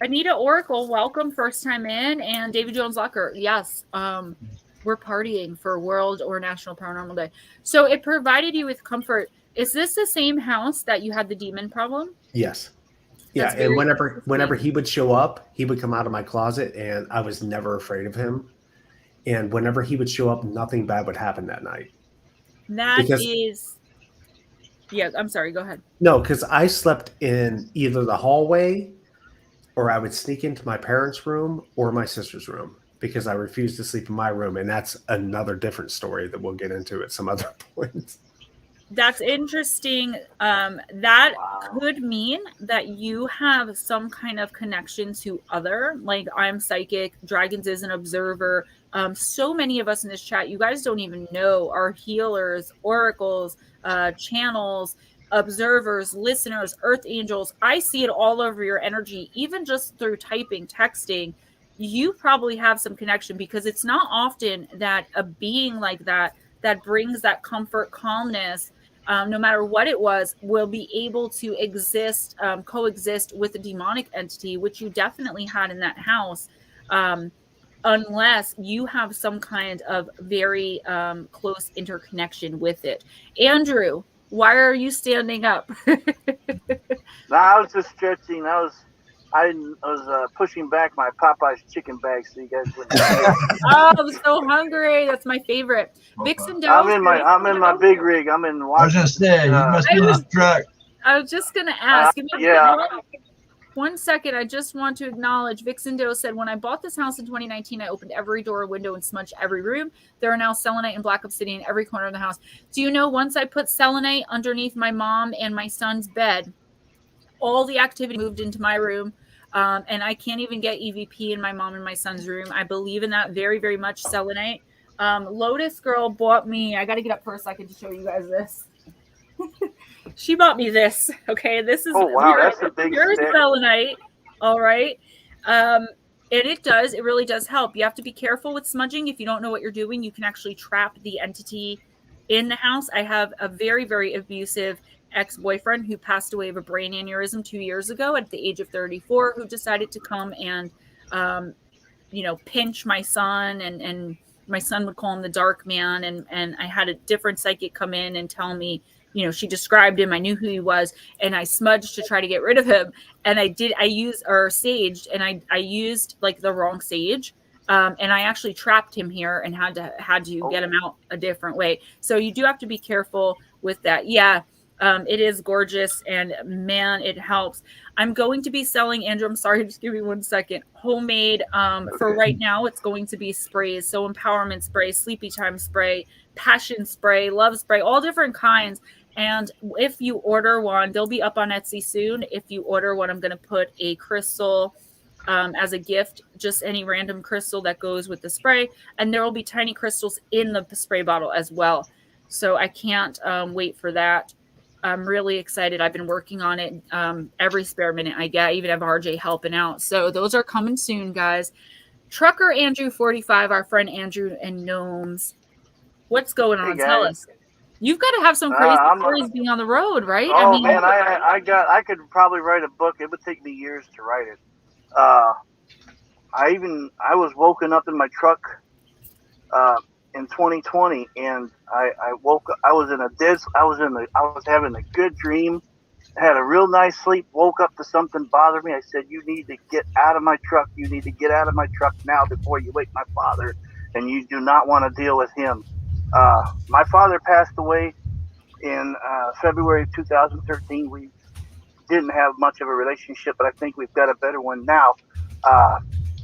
Anita Oracle, welcome, first time in. And David Jones Locker, yes, we're partying for World or National Paranormal Day. So it provided you with comfort. Is this the same house that you had the demon problem? Yes. Yeah, and whenever he would show up, he would come out of my closet, and I was never afraid of him. And whenever he would show up, nothing bad would happen that night. Yeah, I'm sorry. Go ahead. No, because I slept in either the hallway, or I would sneak into my parents' room or my sister's room, because I refused to sleep in my room. And that's another different story that we'll get into at some other point. That's interesting. That could mean that you have some kind of connection to other, like I'm psychic, Dragons is an observer. So many of us in this chat, you guys don't even know, are healers, oracles, channels, observers, listeners, earth angels. I see it all over your energy, even just through typing, texting. You probably have some connection, because it's not often that a being like that brings that comfort, calmness, no matter what it was, will be able to exist, coexist with a demonic entity, which you definitely had in that house, unless you have some kind of very close interconnection with it. Andrew, why are you standing up? No, I was just stretching. I was pushing back my Popeye's chicken bag so you guys wouldn't see it. Oh, I'm so hungry. That's my favorite. Vixen Doe. I'm in my big rig. I'm in I was Washington. gonna say you must be in the truck. I was just gonna ask. Yeah. 1 second. I just want to acknowledge Vixen Doe said, when I bought this house in 2019, I opened every door, window, and smudged every room. There are now selenite and black obsidian in every corner of the house. Do you know, once I put selenite underneath my mom and my son's bed, all the activity moved into my room. And I can't even get EVP in my mom and my son's room. I believe in that very, very much, selenite. Lotus Girl bought me, I got to get up for a second to show you guys this. She bought me this. Okay, this is that's a big stick. selenite. All right. And it really does help. You have to be careful with smudging. If you don't know what you're doing, you can actually trap the entity in the house. I have a very, very abusive ex-boyfriend who passed away of a brain aneurysm 2 years ago at the age of 34, who decided to come and pinch my son, and my son would call him the dark man, and I had a different psychic come in and tell me, she described him, I knew who he was, and I smudged to try to get rid of him. And I saged, and I used like the wrong sage. And I actually trapped him here and had to get him out a different way. So you do have to be careful with that. Yeah. It is gorgeous, and man, it helps. I'm going to be selling, Andrew, I'm sorry, just give me 1 second. Homemade, for right now, it's going to be sprays. So empowerment spray, sleepy time spray, passion spray, love spray, all different kinds. And if you order one, they'll be up on Etsy soon. If you order one, I'm going to put a crystal as a gift, just any random crystal that goes with the spray. And there will be tiny crystals in the spray bottle as well. So I can't wait for that. I'm really excited. I've been working on it every spare minute I get. I even have RJ helping out. So those are coming soon, guys. Trucker Andrew 45, our friend Andrew and Gnomes. What's going on? Tell us. You've got to have some crazy stories being on the road, right? Oh, man, I could probably write a book. It would take me years to write it. I was woken up in my truck in 2020, and I woke up. I was having a good dream. I had a real nice sleep. Woke up to something bothered me. I said, "You need to get out of my truck. You need to get out of my truck now before you wake my father. And you do not want to deal with him." My father passed away in February of 2013. We didn't have much of a relationship, but I think we've got a better one now.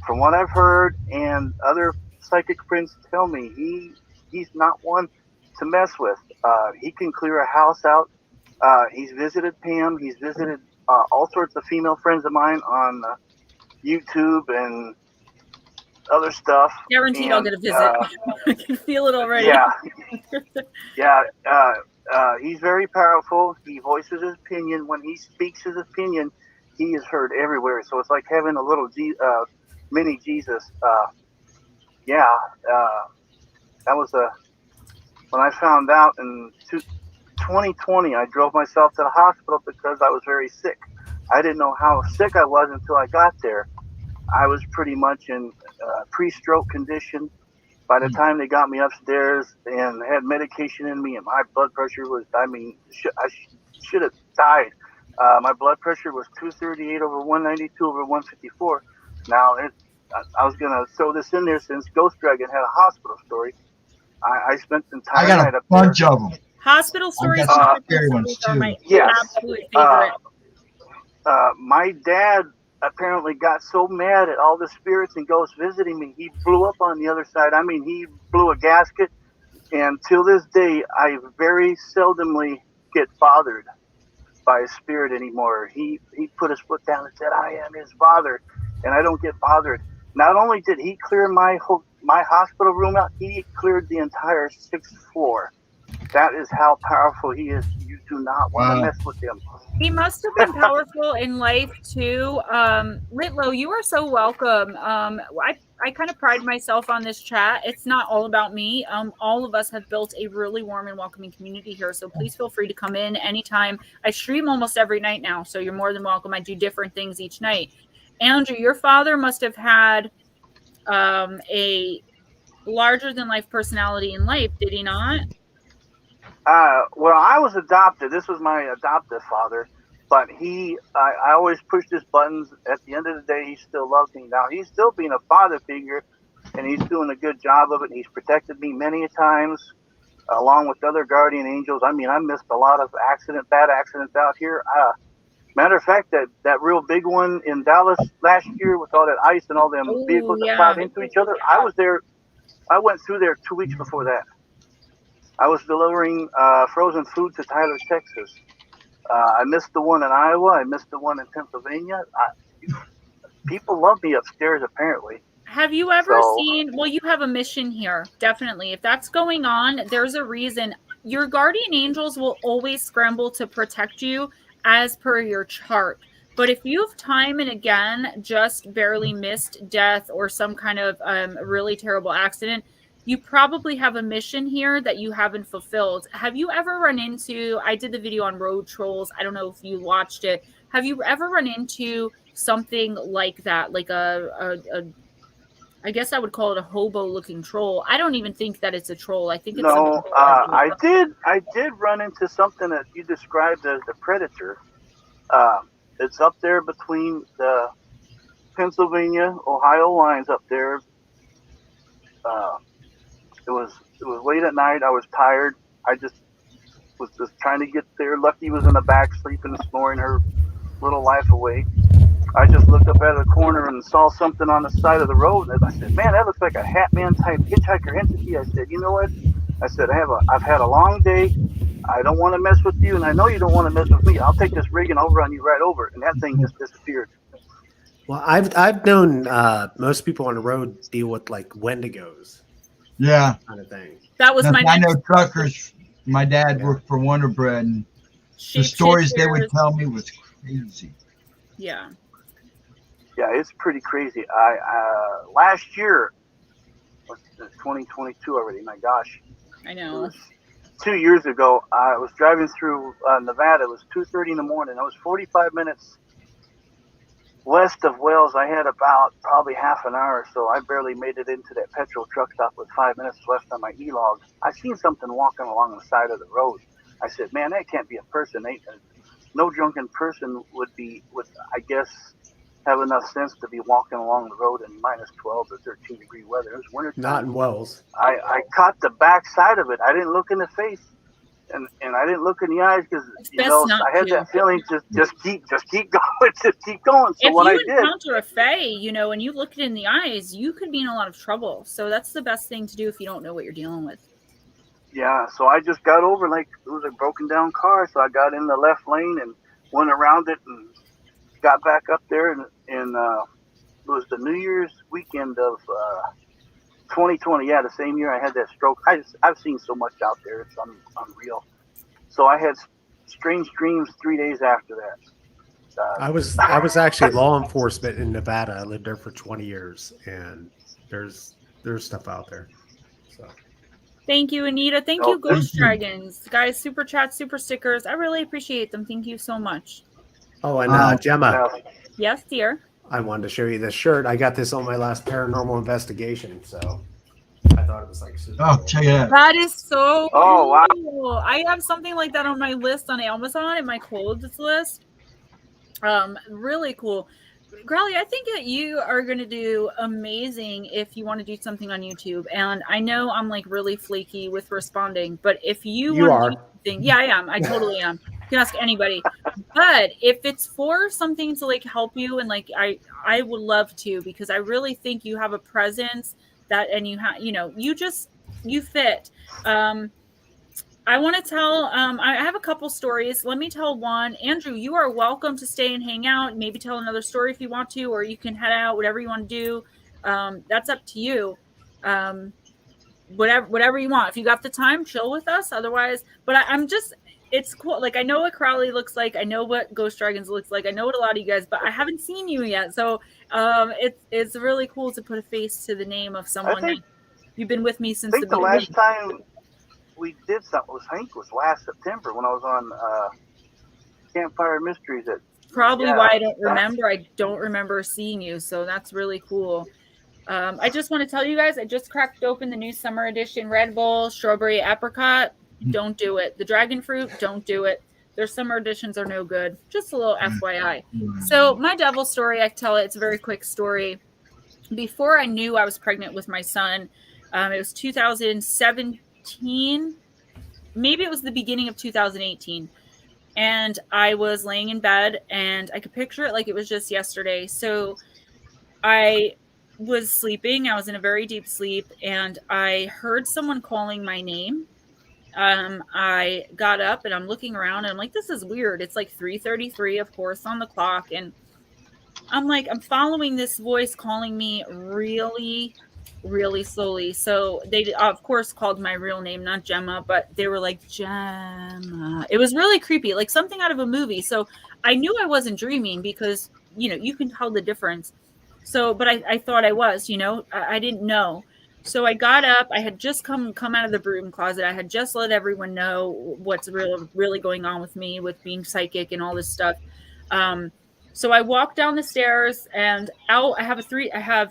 From what I've heard and other psychic friends tell me, he's not one to mess with. He can clear a house out. He's visited Pam. He's visited all sorts of female friends of mine on YouTube and other stuff. Guaranteed I'll get a visit. I can feel it already. Yeah. He's very powerful. He voices his opinion. When he speaks his opinion, he is heard everywhere. So it's like having a little mini Jesus. That was when I found out in 2020, I drove myself to the hospital because I was very sick. I didn't know how sick I was until I got there. I was pretty much in pre-stroke condition. By the time they got me upstairs and had medication in me, and my blood pressure was, I should have died. My blood pressure was 238 over 192 over 154. Now, I was going to throw this in there since Ghost Dragon had a hospital story. I spent the entire night up there. I got a bunch of them. Hospital stories are my absolute favorite. My dad apparently got so mad at all the spirits and ghosts visiting me, he blew up on the other side. I mean, he blew a gasket, and till this day, I very seldomly get bothered by a spirit anymore. He put his foot down and said, "I am his father," and I don't get bothered. Not only did he clear my hospital room out, he cleared the entire 6th floor. That is how powerful he is. You do not want to Wow. mess with him. He must have been powerful in life too. Ritlo, you are so welcome. I kind of pride myself on this chat. It's not all about me. All of us have built a really warm and welcoming community here. So please feel free to come in anytime. I stream almost every night now, so you're more than welcome. I do different things each night. Andrew, your father must have had a larger than life personality in life, did he not? Well, I was adopted. This was my adoptive father, but I always pushed his buttons. At the end of the day, he still loves me. Now, he's still being a father figure, and he's doing a good job of it. He's protected me many times, along with other guardian angels. I mean, I missed a lot of bad accidents out here. Matter of fact, that real big one in Dallas last year with all that ice and all them vehicles that plowed into each other, I was there. I went through there 2 weeks before that. I was delivering frozen food to Tyler, Texas. I missed the one in Iowa. I missed the one in Pennsylvania. People love me upstairs, apparently. Have you ever seen, well, you have a mission here, definitely. If that's going on, there's a reason. Your guardian angels will always scramble to protect you as per your chart. But if you've time and again just barely missed death or some kind of really terrible accident, you probably have a mission here that you haven't fulfilled. Have you ever run into, I did the video on road trolls. I don't know if you watched it. Have you ever run into something like that? Like I guess I would call it a hobo looking troll. I don't even think that it's a troll. I think it's I did run into something that you described as the predator. It's up there between the Pennsylvania, Ohio lines up there. It was late at night. I was tired. I just was trying to get there. Lucky was in the back sleeping, snoring her little life away. I just looked up out of the corner and saw something on the side of the road. And I said, "Man, that looks like a Hat Man type hitchhiker entity." I said, "You know what?" I said, "I've had a long day. I don't want to mess with you, and I know you don't want to mess with me. I'll take this rig and I'll run you right over." And that thing just disappeared. Well, I've known most people on the road deal with like Wendigos. Yeah. Kind of thing. That was my I know next. truckers. My dad worked for Wonder Bread, and the stories they would tell me was crazy. Yeah. Yeah, it's pretty crazy. Last year, what's 2022 already? My gosh. I know. 2 years ago, I was driving through Nevada. It was 2:30 in the morning. I was 45 minutes west of Wales. I had about probably half an hour or so. I barely made it into that petrol truck stop with 5 minutes left on my e-log. I seen something walking along the side of the road. I said, "Man, that can't be a person. No drunken person would I guess, have enough sense to be walking along the road in minus 12 or 13 degree weather." It was winter time. Not in Wells. I caught the back side of it. I didn't look in the face. And I didn't look in the eyes because I had that feeling just keep going, just keep going. So if what you I did, encounter a fae, and you look it in the eyes, you could be in a lot of trouble. So that's the best thing to do if you don't know what you're dealing with. Yeah, so I just got over like it was a broken down car. So I got in the left lane and went around it and got back up there. And it was the New Year's weekend of 2020. Yeah, the same year I had that stroke. I've seen so much out there. It's unreal. So I had strange dreams 3 days after that. I was actually law enforcement in Nevada. I lived there for 20 years, and there's stuff out there. So. Thank you, Anita. Thank you, Ghost Dragons. Guys, super chats, super stickers. I really appreciate them. Thank you so much. Oh, and Gemma. Yes, dear. I wanted to show you this shirt. I got this on my last paranormal investigation, so I thought it was like super cool. Check it out. That is so cool. Wow. I have something like that on my list on Amazon in my clothes list. Really cool. Growly, I think that you are going to do amazing if you want to do something on YouTube. And I know I'm like really flaky with responding, but if you want to do something, yeah, I am. I totally am. You can ask anybody. But if it's for something to like help you, and like I would love to, because I really think you have a presence that, and you have, you fit. I want to tell, I have a couple stories. Let me tell one. Andrew, you are welcome to stay and hang out, maybe tell another story if you want to, or you can head out, whatever you want to do. That's up to you. whatever you want. If you got the time, chill with us. Otherwise, but I'm just, it's cool. Like, I know what Crowley looks like. I know what Ghostdragonzw looks like. I know what a lot of you guys, but I haven't seen you yet. So it's really cool to put a face to the name of someone that you've been with me since I think the last time we did something was last September when I was on Campfire Mysteries. Probably why I don't remember. I don't remember seeing you. So that's really cool. I just want to tell you guys, I just cracked open the new summer edition Red Bull Strawberry Apricot. Don't do it. The Dragon Fruit, don't do it. Their summer editions are no good. Just a little FYI. So my devil story, I tell it. It's a very quick story. Before I knew I was pregnant with my son, it was 2017. Maybe it was the beginning of 2018. And I was laying in bed, and I could picture it like it was just yesterday. So I was sleeping. I was in a very deep sleep, and I heard someone calling my name. I got up, and I'm looking around, and I'm like, this is weird. It's like 3:33, of course, on the clock. And I'm like, I'm following this voice calling me really, really slowly. So they, of course, called my real name, not Gemma, but they were like, Gemma. It was really creepy, like something out of a movie. So I knew I wasn't dreaming because, you can tell the difference. So, but I thought I was, I didn't know. So I got up. I had just come out of the broom closet. I had just let everyone know what's really going on with me, with being psychic and all this stuff. So I walked down the stairs and out.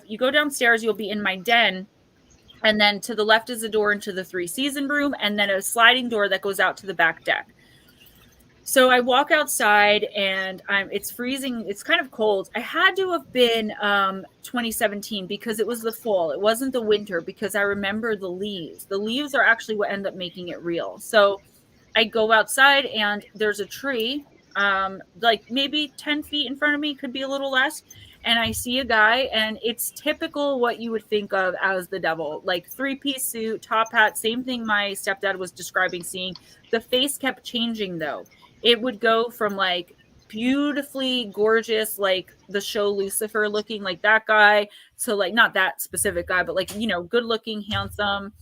You go downstairs, you'll be in my den. And then to the left is a door into the 3-season room, and then a sliding door that goes out to the back deck. So I walk outside, and it's freezing. It's kind of cold. I had to have been 2017 because it was the fall. It wasn't the winter, because I remember the leaves. The leaves are actually what end up making it real. So I go outside, and there's a tree, like maybe 10 feet in front of me, could be a little less. And I see a guy, and it's typical what you would think of as the devil, like 3-piece suit, top hat, same thing my stepdad was describing seeing. The face kept changing, though. It would go from like beautifully gorgeous, like the show Lucifer looking, like that guy, to like not that specific guy, but like, good looking, handsome.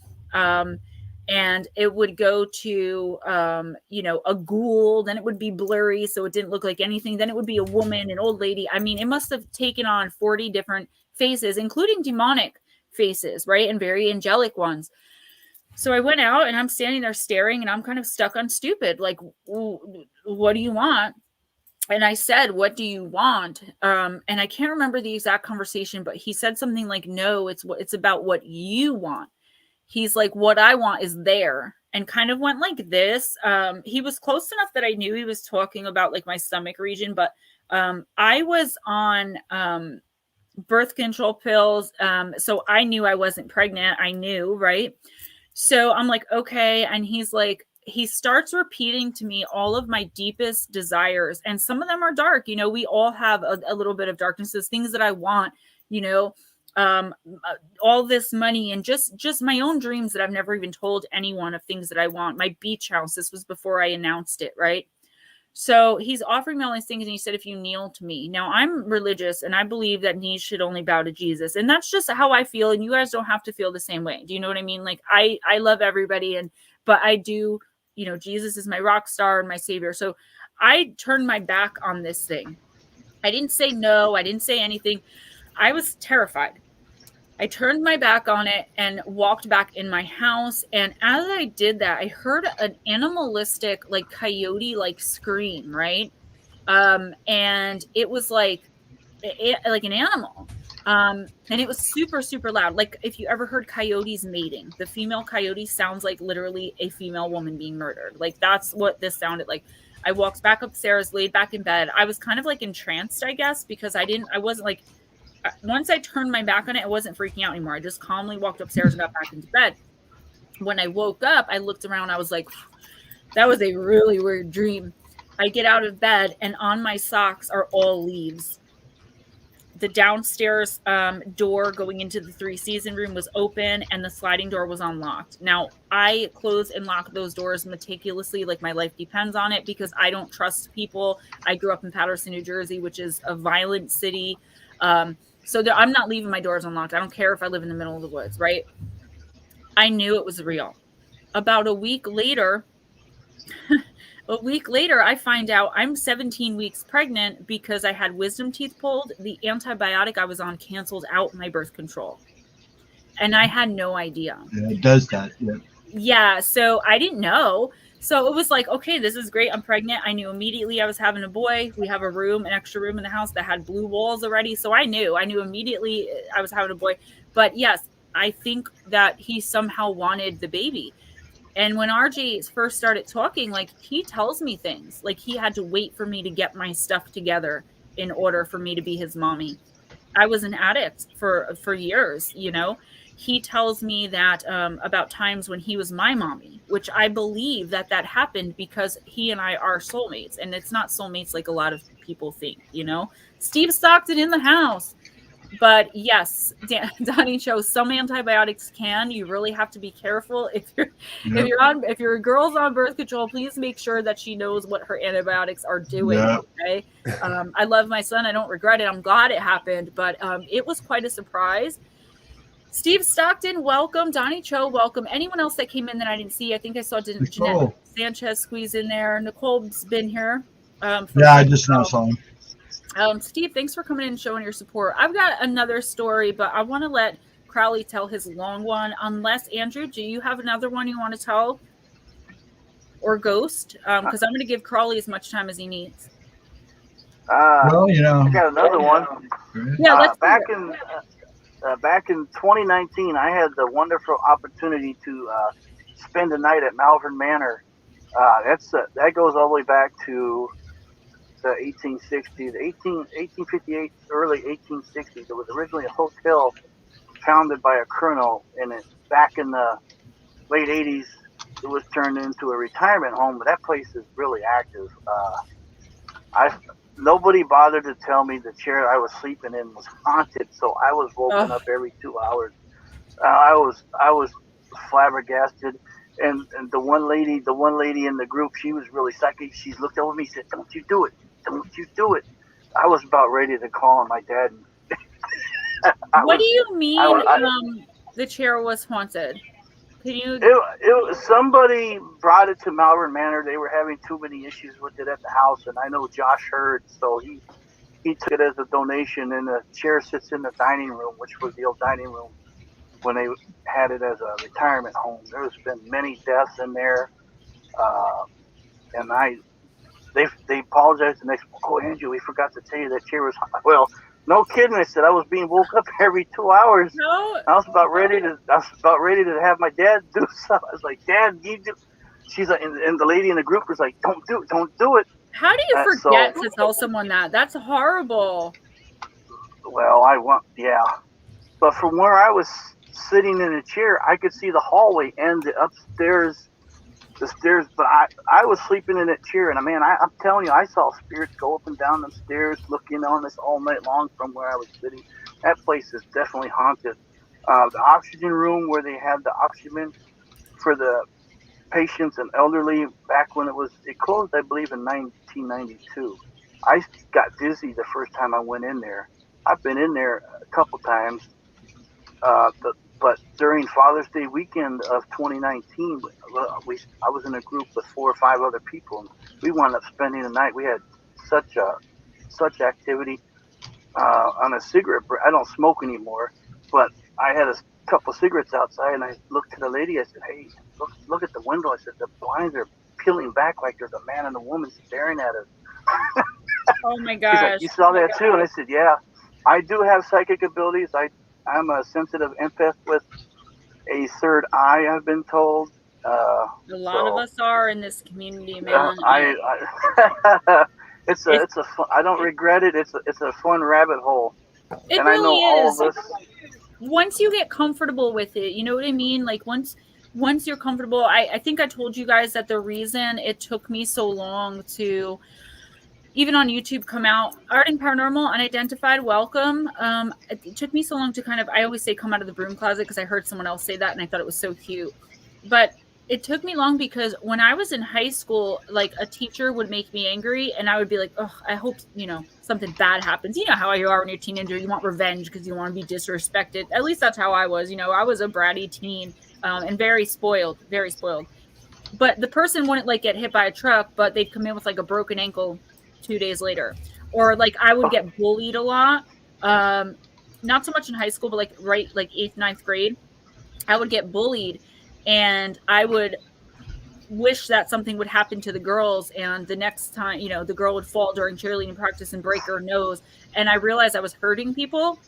And it would go to, a ghoul. Then it would be blurry, so it didn't look like anything. Then it would be a woman, an old lady. I mean, it must have taken on 40 different faces, including demonic faces, right? And very angelic ones. So I went out, and I'm standing there staring, and I'm kind of stuck on stupid. Like, what do you want? And I said, what do you want? And I can't remember the exact conversation, but he said something like, no, it's about what you want. He's like, what I want is there, and kind of went like this. He was close enough that I knew he was talking about like my stomach region, but I was on birth control pills. So I knew I wasn't pregnant. I knew, right? So I'm like, okay. And he's like, he starts repeating to me all of my deepest desires. And some of them are dark. We all have a little bit of darkness. Those things that I want, all this money, and just my own dreams that I've never even told anyone of things that I want. My beach house. This was before I announced it. Right. So he's offering me all these things, and he said, if you kneel to me. Now, I'm religious, and I believe that knees should only bow to Jesus. And that's just how I feel, and you guys don't have to feel the same way. Do you know what I mean? Like, I love everybody, but I do, Jesus is my rock star and my savior. So I turned my back on this thing. I didn't say no. I didn't say anything. I was terrified. I turned my back on it and walked back in my house. And as I did that, I heard an animalistic, like coyote-like scream, right? And it was like an animal. And it was super, super loud. Like if you ever heard coyotes mating, the female coyote sounds like literally a female woman being murdered. Like that's what this sounded like. I walked back upstairs, laid back in bed. I was kind of like entranced, I guess, because I wasn't like, once I turned my back on it, I wasn't freaking out anymore. I just calmly walked upstairs and got back into bed. When I woke up, I looked around. I was like, that was a really weird dream. I get out of bed, and on my socks are all leaves. The downstairs door going into the 3-season room was open, and the sliding door was unlocked. Now, I close and lock those doors meticulously, like my life depends on it, because I don't trust people. I grew up in Paterson, New Jersey, which is a violent city. So I'm not leaving my doors unlocked. I don't care if I live in the middle of the woods, right? I knew it was real. About a week later, I find out I'm 17 weeks pregnant because I had wisdom teeth pulled. The antibiotic I was on canceled out my birth control. And I had no idea. Yeah, it does that. Yeah. Yeah, so I didn't know. So it was like, okay, this is great. I'm pregnant. I knew immediately I was having a boy. We have an extra room in the house that had blue walls already. So I knew immediately I was having a boy. But yes, I think that he somehow wanted the baby. And when RJ first started talking, like, he tells me things like he had to wait for me to get my stuff together in order for me to be his mommy. I was an addict for years, you know. He tells me that about times when he was my mommy, which I believe that happened because he and I are soulmates, and it's not soulmates like a lot of people think, you know. Steve Stockton in the house. But yes, Donnie Cho, some antibiotics can. You really have to be careful if your girl's on birth control. Please make sure that she knows what her antibiotics are doing. Yep. Okay. I love my son. I don't regret it. I'm glad it happened, but it was quite a surprise. Steve Stockton, welcome. Donnie Cho, welcome. Anyone else that came in that I didn't see? I think I saw Jeanette Sanchez squeeze in there. Nicole's been here. Yeah, I just now saw him. Steve, thanks for coming in and showing your support. I've got another story, but I want to let Crowley tell his long one. Unless, Andrew, do you have another one you want to tell? Or Ghost? Because I'm going to give Crowley as much time as he needs. Well, you know, I got another one. Yeah, let's back in 2019, I had the wonderful opportunity to spend the night at Malvern Manor. That goes all the way back to the 1860s, 1858, early 1860s. It was originally a hotel founded by a colonel, and back in the late 80s, it was turned into a retirement home. But that place is really active. Nobody bothered to tell me the chair I was sleeping in was haunted, so I was woken up every 2 hours. I was flabbergasted. And the one lady in the group, she was really psychic. She looked over me and said, "Don't you do it. Don't you do it." I was about ready to call on my dad. What do you mean the chair was haunted? Can you? Somebody brought it to Malvern Manor. They were having too many issues with it at the house, and I know Josh heard, so he took it as a donation, and the chair sits in the dining room, which was the old dining room when they had it as a retirement home. There's been many deaths in there, and they apologized, and they said, "Oh, Andrew, we forgot to tell you that chair was hot." Well, no kidding. I said I was being woke up every 2 hours. No. I was about ready to have my dad do something. I was like, "Dad, you do." She's like, and the lady in the group was like, "Don't do it." How do you forget to tell someone that? That's horrible. Well, but from where I was sitting in a chair, I could see the hallway and the upstairs. The stairs, but I was sleeping in that chair, and man, I'm telling you, I saw spirits go up and down the stairs, looking on us all night long from where I was sitting. That place is definitely haunted. The oxygen room where they had the oxygen for the patients and elderly, back when it closed, I believe, in 1992. I got dizzy the first time I went in there. I've been in there a couple times. But during Father's Day weekend of 2019, I was in a group with 4 or 5 other people, and we wound up spending the night. We had such activity on a cigarette break. I don't smoke anymore, but I had a couple cigarettes outside, and I looked to the lady. I said, "Hey, look at the window." I said, "The blinds are peeling back like there's a man and a woman staring at us." Oh my gosh! She's like, "You saw that too?" And I said, "Yeah, I do have psychic abilities. I'm a sensitive empath with a third eye, I've been told. A lot of us are in this community, man. It's a fun, I don't regret it. It's a fun rabbit hole. It and really I know is. All this. Once you get comfortable with it, you know what I mean? Like once you're comfortable, I think I told you guys that the reason it took me so long to even on YouTube come out, Art and Paranormal, Unidentified, welcome. It took me so long to I always say come out of the broom closet because I heard someone else say that and I thought it was so cute. But it took me long because when I was in high school, like a teacher would make me angry and I would be like, oh, I hope, something bad happens. You know how you are when you're a teenager, you want revenge because you want to be disrespected. At least that's how I was. I was a bratty teen and very spoiled, very spoiled. But the person wouldn't like get hit by a truck, but they'd come in with like a broken ankle 2 days later. Or like I would get bullied a lot. Not so much in high school, but like right like 8th, 9th grade, I would get bullied and I would wish that something would happen to the girls, and the next time, you know, the girl would fall during cheerleading practice and break her nose, and I realized I was hurting people.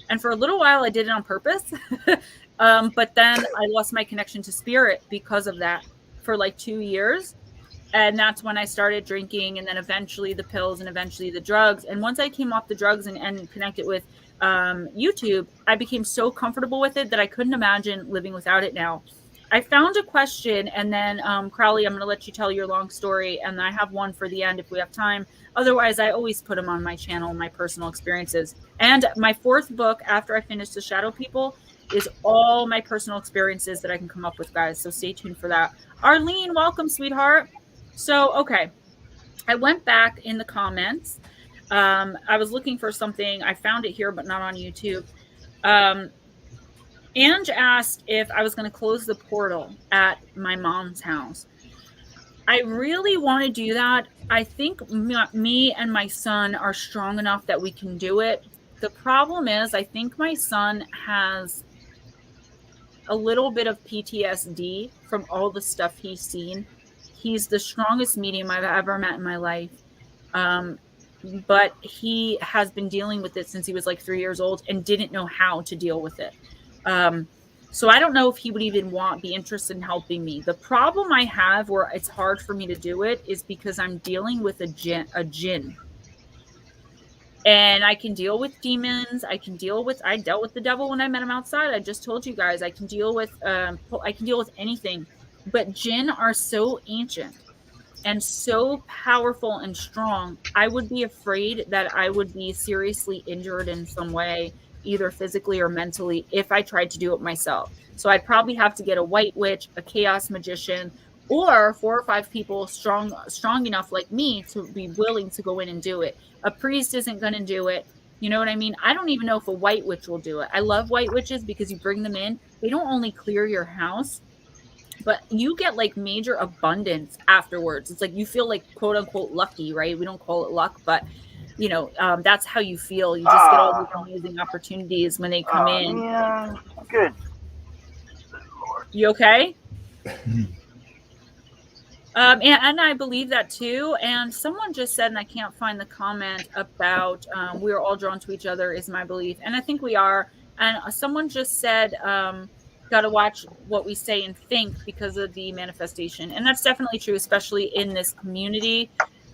And for a little while I did it on purpose. But then I lost my connection to spirit because of that for like 2 years. And that's when I started drinking, and then eventually the pills, and eventually the drugs. And once I came off the drugs and connected with YouTube, I became so comfortable with it that I couldn't imagine living without it now. I found a question, and then Crowley, I'm going to let you tell your long story, and I have one for the end if we have time. Otherwise, I always put them on my channel, my personal experiences. And my 4th book, after I finish The Shadow People, is all my personal experiences that I can come up with, guys. So stay tuned for that. Arlene, welcome, sweetheart. So, okay, I went back in the comments. I was looking for something. I found it here, but not on YouTube. Ange asked if I was going to close the portal at my mom's house. I really want to do that. I think me and my son are strong enough that we can do it. The problem is, I think my son has a little bit of PTSD from all the stuff he's seen. He's the strongest medium I've ever met in my life. But he has been dealing with it since he was like 3 years old and didn't know how to deal with it. So I don't know if he would even be interested in helping me. The problem I have where it's hard for me to do it is because I'm dealing with a jinn. And I can deal with demons. I dealt with the devil when I met him outside. I just told you guys, I can deal with anything. But jinn are so ancient and so powerful and strong. I would be afraid that I would be seriously injured in some way, either physically or mentally, if I tried to do it myself. So I'd probably have to get a white witch, a chaos magician, or 4 or 5 people strong enough like me to be willing to go in and do it. A priest isn't going to do it. You know what I mean? I don't even know if a white witch will do it. I love white witches because you bring them in. They don't only clear your house, but you get like major abundance afterwards. It's like you feel like quote unquote lucky, right? We don't call it luck, but you know, that's how you feel. You just get all these amazing opportunities when they come in. Yeah, good. You okay? And I believe that too. And someone just said, and I can't find the comment about we're all drawn to each other is my belief. And I think we are. And someone just said, got to watch what we say and think because of the manifestation. And that's definitely true, especially in this community.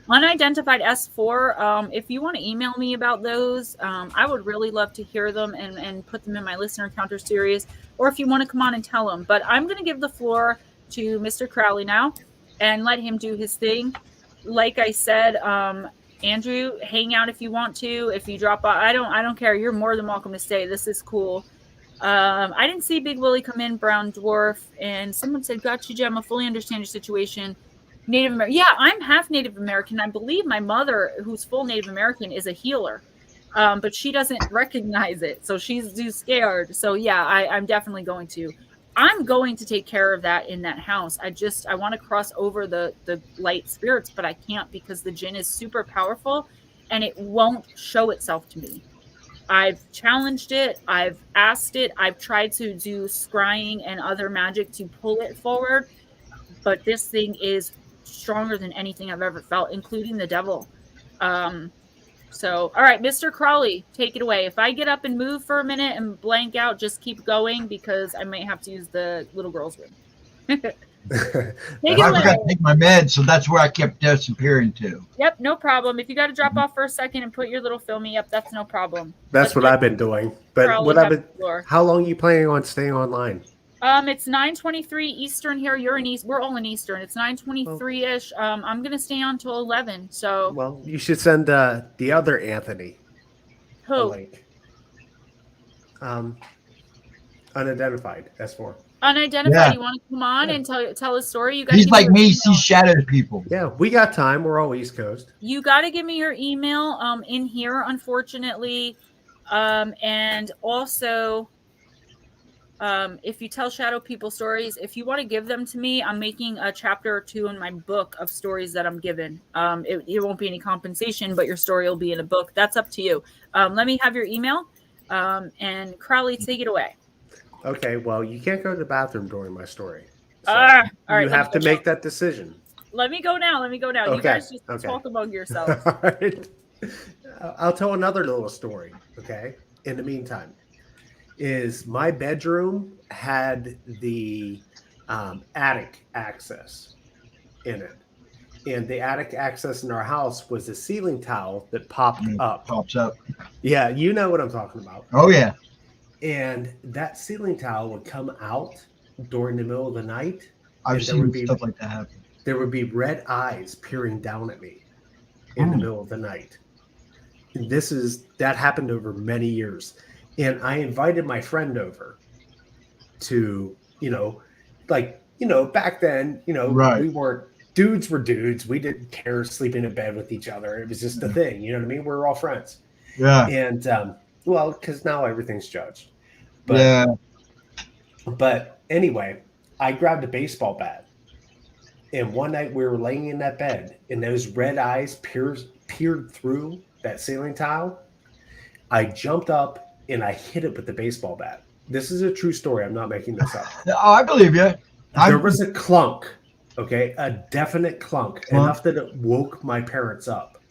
Unidentified S4, if you want to email me about those, I would really love to hear them and put them in my listener encounter series, or if you want to come on and tell them. But I'm going to give the floor to Mr. Crowley now and let him do his thing. Like I said, Andrew, hang out if you want to. If you drop out, I don't care. You're more than welcome to stay. This is cool. I didn't see Big Willie come in, Brown Dwarf, and someone said, got you, Gemma, fully understand your situation. Native American. Yeah, I'm half Native American. I believe my mother, who's full Native American, is a healer, but she doesn't recognize it, so she's too scared. So yeah, I'm definitely going to. I'm going to take care of that in that house. I want to cross over the light spirits, but I can't because the jinn is super powerful, and it won't show itself to me. I've challenged it. I've asked it. I've tried to do scrying and other magic to pull it forward, but this thing is stronger than anything I've ever felt, including the devil. So, all right, Mr. Crowley, take it away. If I get up and move for a minute and blank out, just keep going because I might have to use the little girl's room. Take it I away. forgot to take my meds, so that's where I kept disappearing to. Yep, no problem. If you got to drop off for a second and put your little filmy up, that's no problem. That's what I've been doing. But how long are you planning on staying online? It's 9:23 Eastern here. You're in East. We're all in Eastern. It's 9:23-ish. I'm gonna stay on till 11. So. Well, you should send the other Anthony Who? a link. Unidentified S4. Unidentified. Yeah. You want to come on and tell a story? You got. He's like me. Sees shadow people. Yeah, we got time. We're all East Coast. You got to give me your email. In here, unfortunately, and also. If you tell shadow people stories, if you want to give them to me, I'm making a chapter or 2 in my book of stories that I'm given. It won't be any compensation, but your story will be in a book. That's up to you. Let me have your email. And Crowley, take it away. Okay, well, you can't go to the bathroom during my story. So All right. you have to make that decision. Let me go now. You guys just talk among yourselves. All right. I'll tell another little story, okay? In the meantime, is my bedroom had the attic access in it. And the attic access in our house was a ceiling towel that popped up. Pops up. Yeah, you know what I'm talking about. Oh, yeah. And that ceiling towel would come out during the middle of the night. I've seen stuff like that happen. There would be red eyes peering down at me in the middle of the night. And that happened over many years. And I invited my friend over to, back then, right. We weren't, dudes were dudes. We didn't care sleeping in bed with each other. It was just a thing. You know what I mean? We were all friends. Yeah. And, because now everything's judged. But anyway, I grabbed a baseball bat. And one night we were laying in that bed and those red eyes peered through that ceiling tile. I jumped up and I hit it with the baseball bat. This is a true story. I'm not making this up. Oh, I believe you. There was a clunk, okay? A definite clunk, enough that it woke my parents up.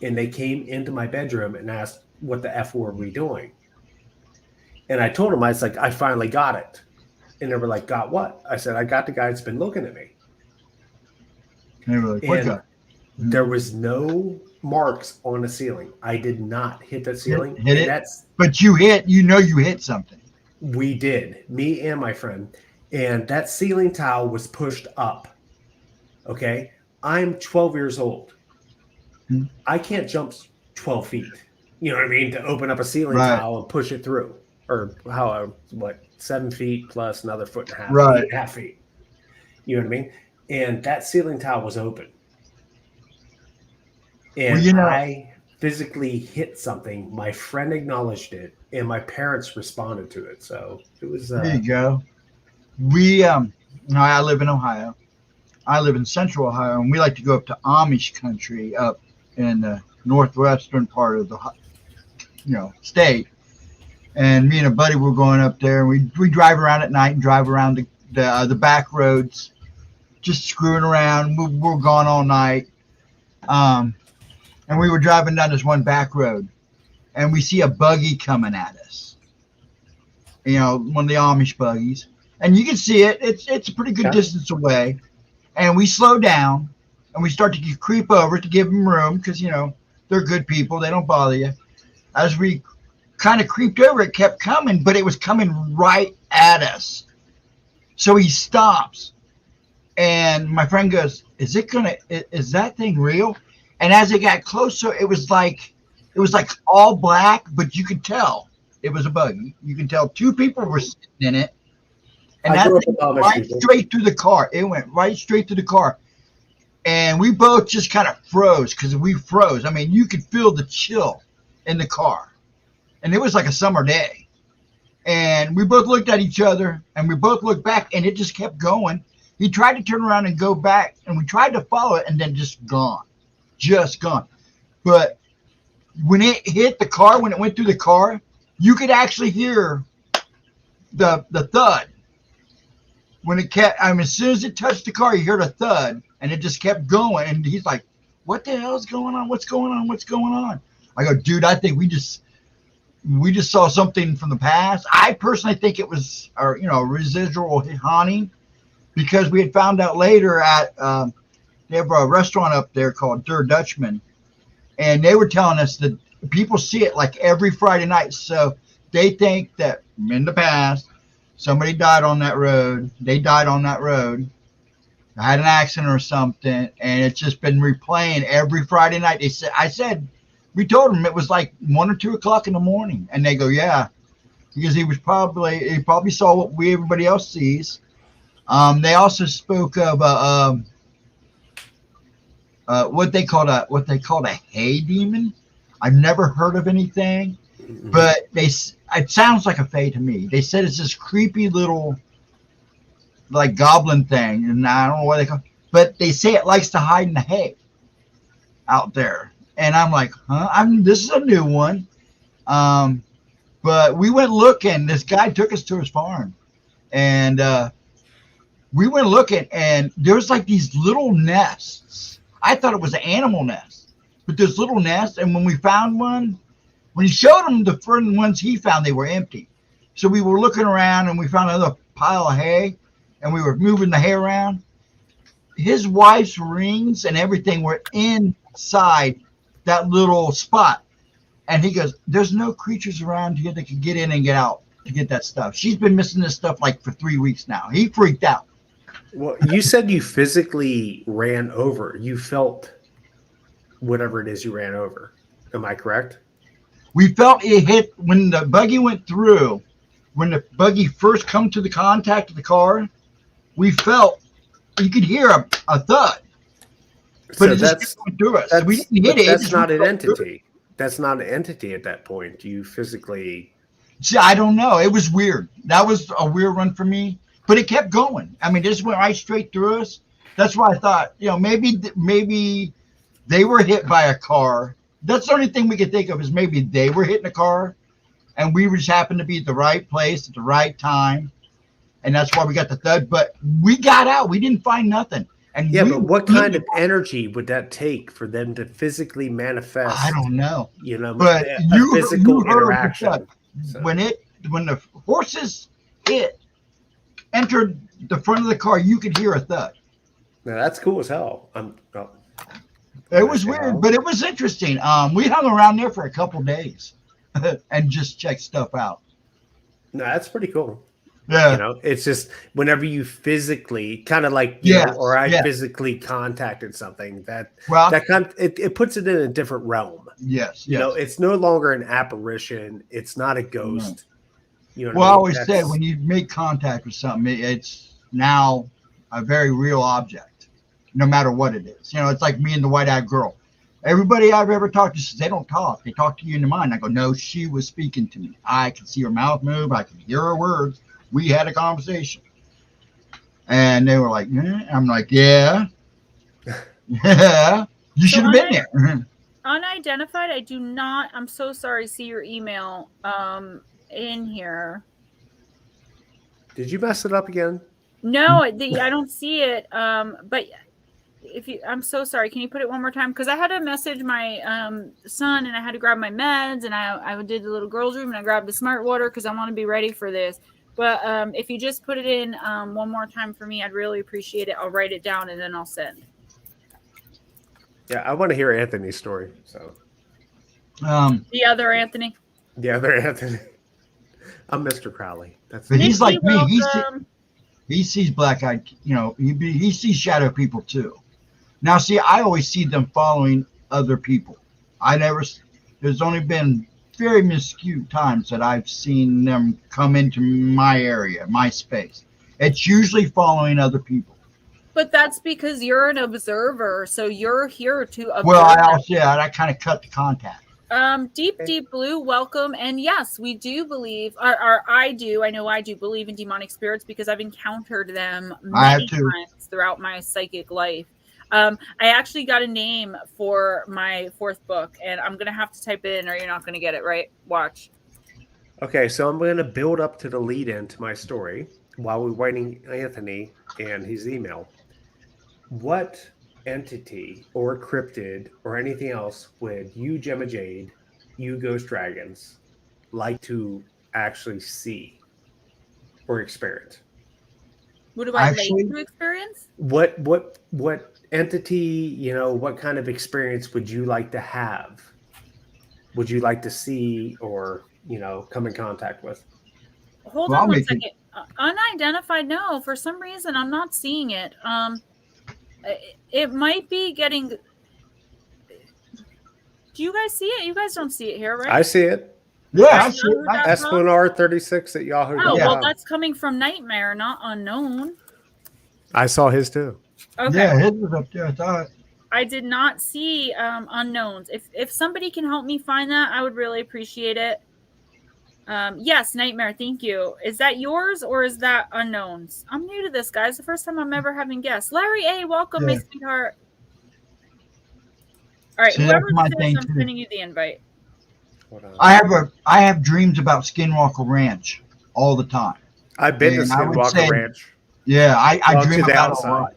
And they came into my bedroom and asked, what the F were we doing? And I told them, I was like, I finally got it. And they were like, got what? I said, I got the guy that's been looking at me. And they were like, what guy? There was no marks on the ceiling. I did not hit the ceiling. Hit it? But you hit something. We did, me and my friend. And that ceiling tile was pushed up. Okay? I'm 12 years old. I can't jump 12 feet. You know what I mean? To open up a ceiling tile and push it through. Or 7 feet plus another foot and a half. Right. 8.5 feet. You know what I mean? And that ceiling tile was open. And I physically hit something. My friend acknowledged it, and my parents responded to it. So it was. There you go. I live in Ohio. I live in Central Ohio, and we like to go up to Amish country up in the northwestern part of the, state. And me and a buddy were going up there, and we drive around at night and drive around the back roads, just screwing around. We're gone all night. And we were driving down this one back road, and we see a buggy coming at us. One of the Amish buggies, and you can see it. It's a pretty good distance away, and we slow down, and we start to creep over to give them room because they're good people. They don't bother you. As we kind of creeped over, it kept coming, but it was coming right at us. So he stops, and my friend goes, "Is that thing real?" And as it got closer, it was like all black, but you could tell it was a buggy. You can tell two people were sitting in it, and that thing went right straight through the car. It went right straight through the car, and we both just kind of froze because we froze. I mean, you could feel the chill in the car, and it was like a summer day. And we both looked at each other, and we both looked back, and it just kept going. He tried to turn around and go back, and we tried to follow it, and then just gone. But when it hit the car, when it went through the car, you could actually hear the thud. When it kept, as soon as it touched the car, you heard a thud, and it just kept going. And he's like, "What the hell is going on? What's going on? What's going on?" I go, "Dude, I think we just saw something from the past." I personally think it was, residual haunting, because we had found out later at they have a restaurant up there called Der Dutchman, and they were telling us that people see it like every Friday night. So they think that in the past, somebody died on that road. They died on that road, had an accident or something, and it's just been replaying every Friday night. We told them it was like 1 or 2 o'clock in the morning, and they go, "Yeah," because he probably saw what everybody else sees. They also spoke of what they called a hay demon. I've never heard of anything. But it sounds like a fae to me. They said it's this creepy little like goblin thing, and I don't know what they call it, but they say it likes to hide in the hay out there. And I'm like, huh? This is a new one. But we went looking. This guy took us to his farm, and we went looking, and there's like these little nests. I thought it was an animal nest, but there's little nests. And when we found one, when he showed them the first ones he found, they were empty. So we were looking around, and we found another pile of hay, and we were moving the hay around. His wife's rings and everything were inside that little spot. And he goes, there's no creatures around here that can get in and get out to get that stuff. She's been missing this stuff like for 3 weeks now. He freaked out. Well, you said you physically ran over. You felt whatever it is you ran over. Am I correct? We felt it hit when the buggy went through. When the buggy first come to the contact of the car, we felt, you could hear a thud. But So it just kept going through us. So we didn't hit it. That's not an entity. That's not an entity at that point. You physically... See, I don't know. It was weird. That was a weird run for me. But it kept going. I mean, it just went right straight through us. That's why I thought, maybe they were hit by a car. That's the only thing we could think of is maybe they were hitting a car, and we just happened to be at the right place at the right time, and that's why we got the thud. But we got out. We didn't find nothing. And yeah, but what kind of energy would that take for them to physically manifest? I don't know. But a physical interaction. So. When the horses entered the front of the car, you could hear a thud. Now that's cool as hell. It was weird, but it was interesting. We hung around there for a couple days and just checked stuff out. No, that's pretty cool. Yeah. It's just whenever you physically kind of like, physically contacted something it puts it in a different realm. Yes. It's no longer an apparition. It's not a ghost. I always say when you make contact with something, it's now a very real object, no matter what it is. It's like me and the white-eyed girl. Everybody I've ever talked to says they don't talk. They talk to you in the mind. I go, no, she was speaking to me. I can see her mouth move. I can hear her words. We had a conversation. And they were like, I'm like, yeah. Yeah. You should have been there. Unidentified, I do not, I'm so sorry, see your email in here. Did you mess it up again? No, I don't see it. But I'm so sorry. Can you put it one more time? Because I had to message my son, and I had to grab my meds, and I did the little girls' room, and I grabbed the smart water because I want to be ready for this. But if you just put it in one more time for me, I'd really appreciate it. I'll write it down and then I'll send. Yeah, I want to hear Anthony's story. So, the other Anthony. The other Anthony. I'm Mr. Crowley. But he's like me. He sees black-eyed. He sees shadow people too. Now, see, I always see them following other people. There's only been very minuscule times that I've seen them come into my area, my space. It's usually following other people. But that's because you're an observer, so you're here to observe. Well, I kind of cut the contact. Deep Blue, welcome. And yes, we do believe, I know I do believe in demonic spirits because I've encountered them many times throughout my psychic life. I actually got a name for my 4th book, and I'm going to have to type it in or you're not going to get it right. Watch. Okay, so I'm going to build up to the lead in to my story while we're waiting Anthony and his email. What entity or cryptid or anything else would you, Gemma Jade, you Ghost Dragons, like to actually see or experience? What do I like to experience? What entity, what kind of experience would you like to have? Would you like to see or, come in contact with? Hold on one second. Unidentified, no. For some reason, I'm not seeing it. It might be getting... Do you guys see it? You guys don't see it here, right? I see it. Yeah, I see it. Esplanor36 at Yahoo. Oh, well, that's coming from Nightmare, not Unknown. I saw his too. Okay. Yeah, his was up there, I thought. I did not see unknowns. If somebody can help me find that, I would really appreciate it. Yes, Nightmare, thank you. Is that yours or is that unknowns? I'm new to this, guys. The first time I'm ever having guests. Larry A, welcome, my sweetheart. All right, See, that's whoever's my this, thing I'm too. sending you the invite. Hold on. I have dreams about Skinwalker Ranch all the time. I've been to And I would Skinwalker say- Ranch. Yeah, I Well, dream to the about it a outside. lot.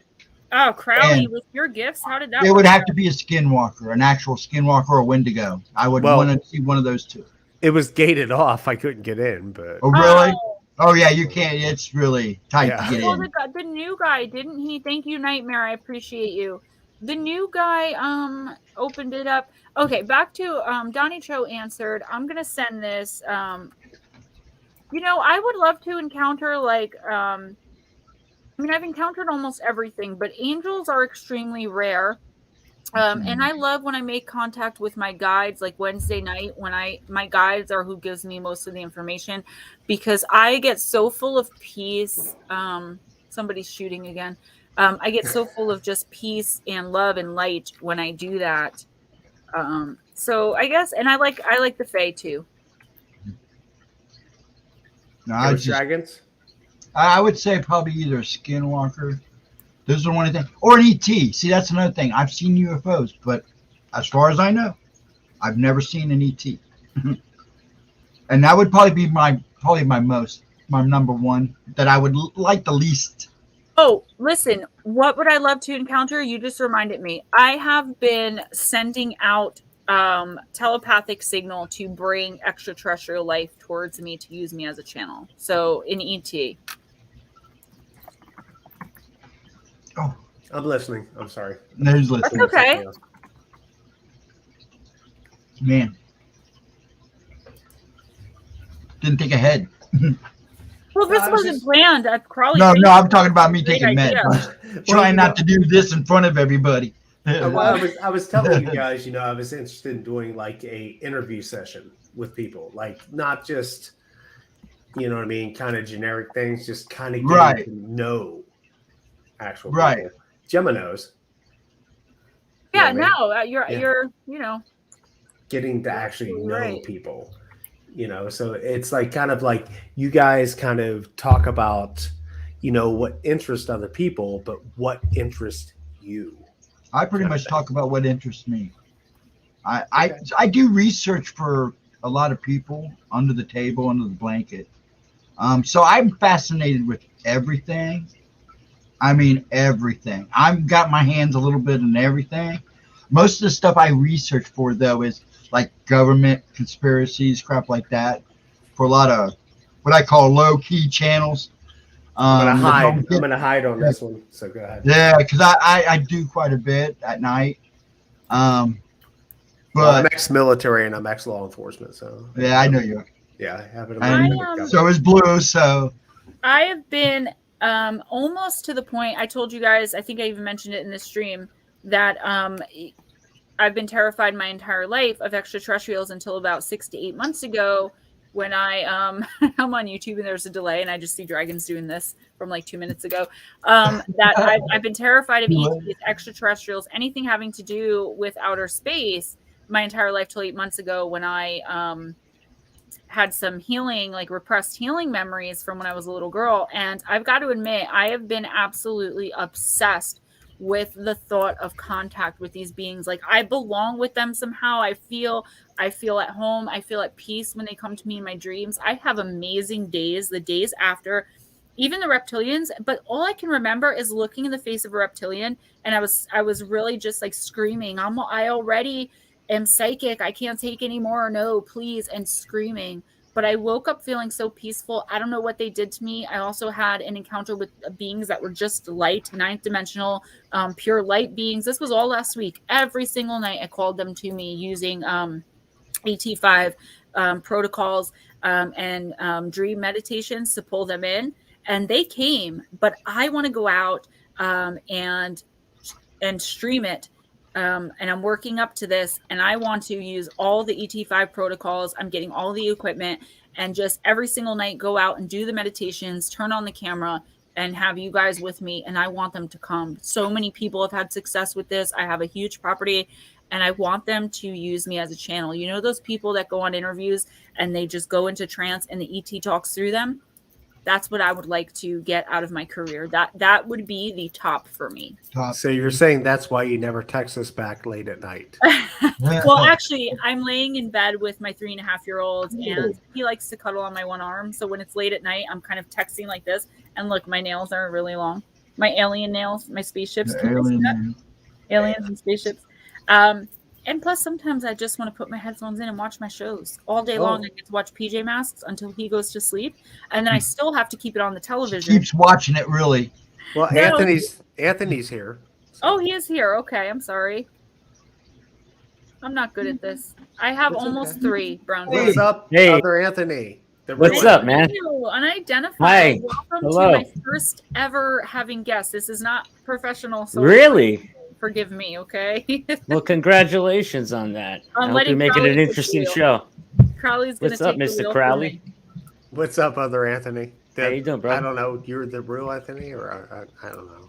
Oh, Crowley, And with your gifts, how did that it work would have out? to be a Skinwalker, an actual Skinwalker or Wendigo. I would Well- want to see one of those two. It was gated off. I couldn't get in, but Oh, really? Oh, Oh, yeah, you can't. It's really tight Yeah. to get well, in. the new guy, didn't he? Thank you, Nightmare. I appreciate you. The new guy opened it up. Okay, back to Donnie Cho answered. I'm gonna send this. You know, I would love to encounter like I mean, I've encountered almost everything, but angels are extremely rare. And I love when I make contact with my guides, like Wednesday night, when my guides are who gives me most of the information, because I get so full of peace. Somebody's shooting again. I get so full of just peace and love and light when I do that. So I guess, and I like the Fae too. No, Ghost Dragons. I would say probably either a Skinwalker. Those are one of the things. Or an ET. See, that's another thing. I've seen UFOs, but as far as I know, I've never seen an ET. And that would probably be my number one that I would like the least. Oh, listen, what would I love to encounter? You just reminded me. I have been sending out telepathic signal to bring extraterrestrial life towards me to use me as a channel. So in ET. Oh, I'm listening. I'm sorry. no, who's listening? That's okay. Man. Didn't think ahead. Well, this I was wasn't just- planned. Probably No, I'm talking about me Great taking meds. idea. I'm trying not to do this in front of everybody. Well, I was telling you guys, you know, I was interested in doing like a interview session with people, like not just, you know what I mean, kind of generic things, just kind of getting Right. to know actual Right. people. Gemma knows. Yeah, You know what I mean? no, you're, you know, Getting to actually Absolutely know right. people, you know, so it's like kind of like you guys kind of talk about, you know, what interests other people, but what interests you. I pretty much talk about what interests me. I do research for a lot of people under the table, under the blanket. So I'm fascinated with everything. I mean, everything. I've got my hands a little bit in everything. Most of the stuff I research for, though, is like government conspiracies, crap like that, for a lot of what I call low-key channels. I'm that don't gonna get- I'm gonna hide on this one. So go ahead. Yeah, because I do quite a bit at night. Well, But I'm ex-military and I'm ex-law enforcement, so yeah, I know you. yeah, I have it. So is Blue. So I have been almost to the point. I told you guys, I think I even mentioned it in this stream, that I've been terrified my entire life of extraterrestrials until about 6 to 8 months ago, when I I'm on YouTube and there's a delay and I just see dragons doing this from like 2 minutes ago. That I've been terrified of ETs, extraterrestrials, anything having to do with outer space my entire life till 8 months ago, when I had some healing, like repressed healing memories from when I was a little girl. And I've got to admit, I have been absolutely obsessed with the thought of contact with these beings. Like I belong with them somehow. I feel at home. I feel at peace when they come to me in my dreams. I have amazing days, the days after, even the reptilians. But all I can remember is looking in the face of a reptilian, and I was really just like screaming, I already am psychic. I can't take anymore. No, please. And screaming. But I woke up feeling so peaceful. I don't know what they did to me. I also had an encounter with beings that were just light, ninth dimensional, pure light beings. This was all last week. Every single night I called them to me using AT5 protocols and dream meditations to pull them in. And they came, but I want to go out and stream it. And I'm working up to this, and I want to use all the ET5 protocols. I'm getting all the equipment, and just every single night go out and do the meditations, turn on the camera, and have you guys with me, and I want them to come. So many people have had success with this. I have a huge property and I want them to use me as a channel. You know those people that go on interviews and they just go into trance and the ET talks through them? That's what I would like to get out of my career. That would be the top for me. Top. So you're saying that's why you never text us back late at night? Well, actually, I'm laying in bed with my 3.5-year-old, and he likes to cuddle on my one arm. So when it's late at night, I'm kind of texting like this. And look, my nails are really long. My alien nails, my spaceships. Aliens and spaceships. And plus, sometimes I just want to put my headphones in and watch my shows all day long. I get to watch PJ Masks until he goes to sleep, and then I still have to keep it on the television. She keeps watching it, really. Well, No. Anthony's here. So. Oh, he is here. Okay, I'm sorry. I'm not good at this. I have That's almost okay. 3 brown. What's up, Hey. other Anthony? What's up, man? Thank you. Unidentified. Hi. Welcome Hello. to my first ever having guests. This is not professional. So Really? forgive me, okay? Well, congratulations on that. I hope letting you make it Crowley an take interesting the wheel. show. Crowley's going to What's up, take the Mr. wheel Crowley? for me. What's up, other Anthony? How you doing, bro? I don't know. You're the real Anthony, or I don't know.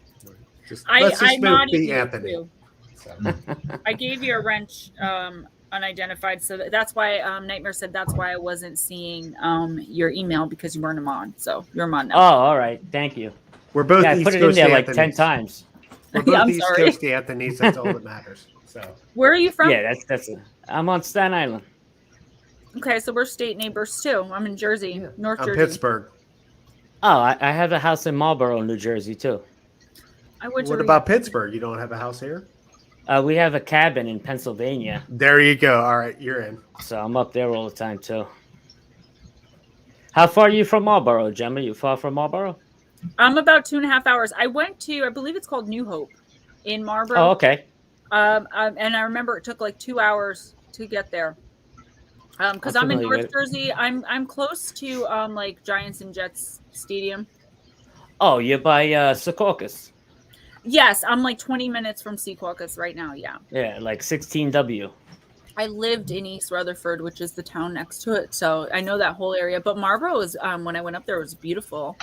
Let's I just move nodded the you Anthony. too. So. I gave you a wrench, unidentified. So that's why Nightmare said that's why I wasn't seeing your email, because you weren't a mod. So you're a mod Oh, now. all right. Thank you. We're both Yeah, I East put it in Coast there like Anthonys. 10 times. We're both I'm East sorry. Coast Anthonys. That's all that matters. So Where are you from? Yeah, that's it. I'm on Staten Island. Okay, so we're state neighbors too. I'm in Jersey, yeah. North I'm Jersey. Pittsburgh. Oh, I have a house in Marlboro, New Jersey, too. I went to What about Pittsburgh? You don't have a house here? We have a cabin in Pennsylvania, There you go. All right, you're in. so I'm up there all the time, too. How far are you from Marlboro, Gemma? You far from Marlboro? I'm about 2.5 hours. I went to, I believe it's called New Hope in Marlboro. Oh, okay. And I remember it took like 2 hours to get there. Because I'm in familiar North with it. Jersey. I'm close to like Giants and Jets Stadium. Oh, you're by Secaucus. Yes, I'm like 20 minutes from Secaucus right now. Yeah. Yeah, like 16W. I lived in East Rutherford, which is the town next to it. So I know that whole area. But Marlboro is, when I went up there, it was beautiful.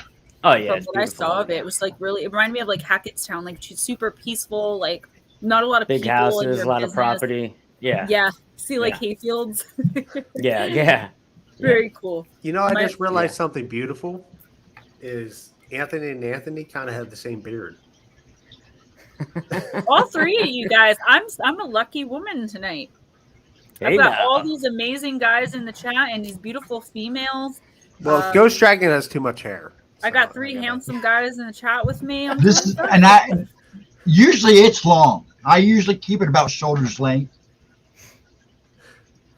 Oh, yeah. From it's what I beautiful. saw of it, it was like really, it reminded me of like Hackettstown, like super peaceful, like not a lot of Big people in houses, your a lot of business. property. Yeah. Yeah. See like Yeah. hayfields. Yeah. Very cool. You know, I My- just realized something beautiful is Anthony and Anthony kind of have the same beard. All 3 of you guys, I'm a lucky woman tonight. I've Hey, got now. all these amazing guys in the chat and these beautiful females. Well, Ghost Dragon has too much hair. I got so 3 gotta- handsome guys in the chat with me. I'm This so is, excited. and I usually it's long. I usually keep it about shoulder's length.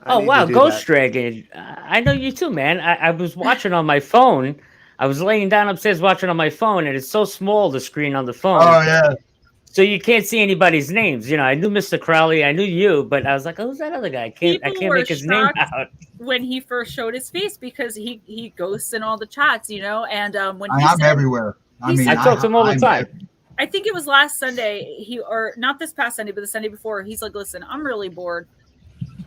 I Oh, need wow. to do Ghost that. Dragon. I know you too, man. I was watching on my phone. I was laying down upstairs watching on my phone, and it's so small, the screen on the phone. Oh yeah, So you can't see anybody's names. You know, I knew Mr. Crowley. I knew you, but I was like, oh, who's that other guy? I People can't were make his name shocked. out. When he first showed his face, because he ghosts in all the chats, you know, and when he I'm said, everywhere. I he mean, said- I talk to him all the I'm time. I think it was last Sunday, or not this past Sunday, but the Sunday before, he's like, listen, I'm really bored.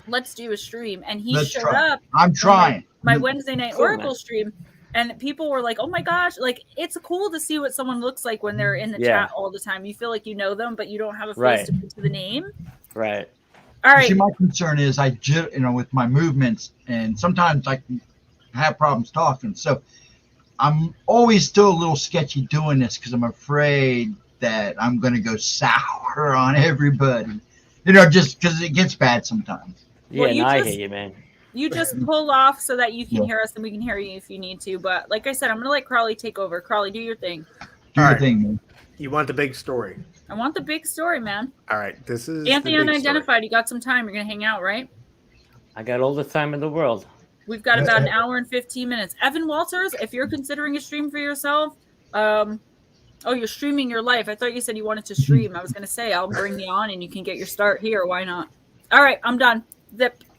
Let's do a stream. And he Let's showed try. up I'm trying. my Wednesday night Cool, Oracle man. stream, and people were like, oh my gosh, like it's cool to see what someone looks like when they're in the Yeah. chat all the time. You feel like you know them, but you don't have a face Right. to put to the name. Right. All right. See, my concern is with my movements, and sometimes I can have problems talking. So I'm always still a little sketchy doing this because I'm afraid that I'm going to go sour on everybody. You know, just because it gets bad sometimes. Yeah, Well, you no, I just- hear you, man. You just pull off so that you can Yeah. hear us and we can hear you if you need to. But like I said, I'm going to let Crowley take over. Crowley, do your thing. Do All your right. thing, man. You want the big story? I want the big story, man. All right, this is Anthony the big Unidentified, you got some time. You're going to hang out, right? I got all the time in the world. We've got about an hour and 15 minutes. Evan Walters, if you're considering a stream for yourself, oh, you're streaming your life. I thought you said you wanted to stream. I was going to say, I'll bring you on and you can get your start here. Why not? All right, I'm done. Zip. story.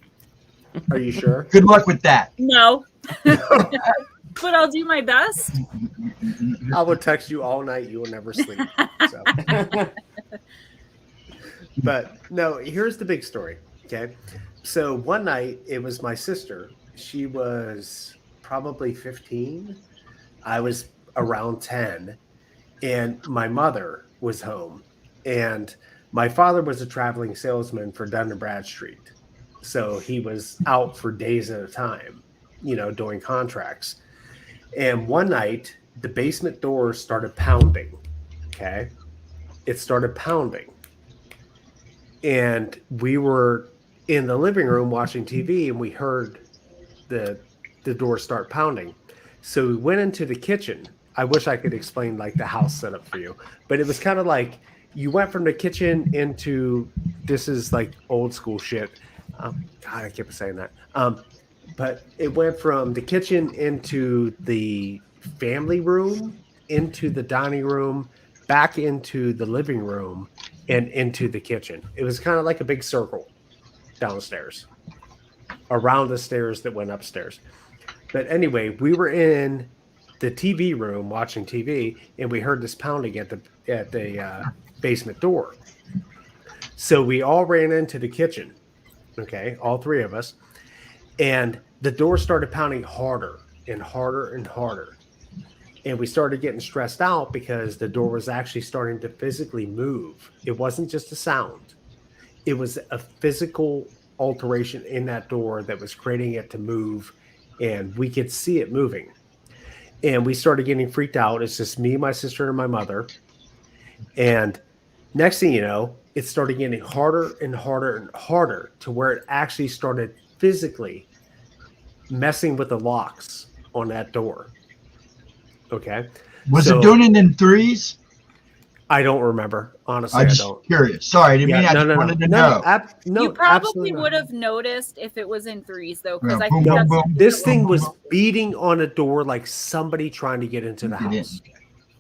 Are you sure? Good luck with that. No. But I'll do my best. I will text you all night. You will never sleep. So. But no, here's the big story. Okay. So one night it was my sister. She was probably 15. I was around 10. and my mother was home, and my father was a traveling salesman for Dun and Bradstreet, so he was out for days at a time, doing contracts. And one night, the basement door started pounding. Okay, it started pounding, and we were in the living room watching TV, and we heard the door start pounding. So we went into the kitchen. I wish I could explain like the house setup for you, but it was kind of like you went from the kitchen into, this is like old school shit. God, I keep saying that. But it went from the kitchen into the family room, into the dining room, back into the living room, and into the kitchen. It was kind of like a big circle downstairs, around the stairs that went upstairs. But anyway, we were in the TV room watching TV, and we heard this pounding at the basement door. So we all ran into the kitchen. Okay, all three of us, and the door started pounding harder and harder and harder. And we started getting stressed out because the door was actually starting to physically move. It wasn't just a sound. It was a physical alteration in that door that was creating it to move, and we could see it moving. And we started getting freaked out. It's just me, my sister, and my mother. And next thing you know, it started getting harder and harder and harder to where it actually started physically messing with the locks on that door. Okay. Was it doing it in threes? I don't remember. Honestly, I'm just I don't. curious. Sorry, I didn't mean. I just wanted to know. You probably would have noticed if it was in threes, though, because I think that's this thing was beating on a door like somebody trying to get into the house.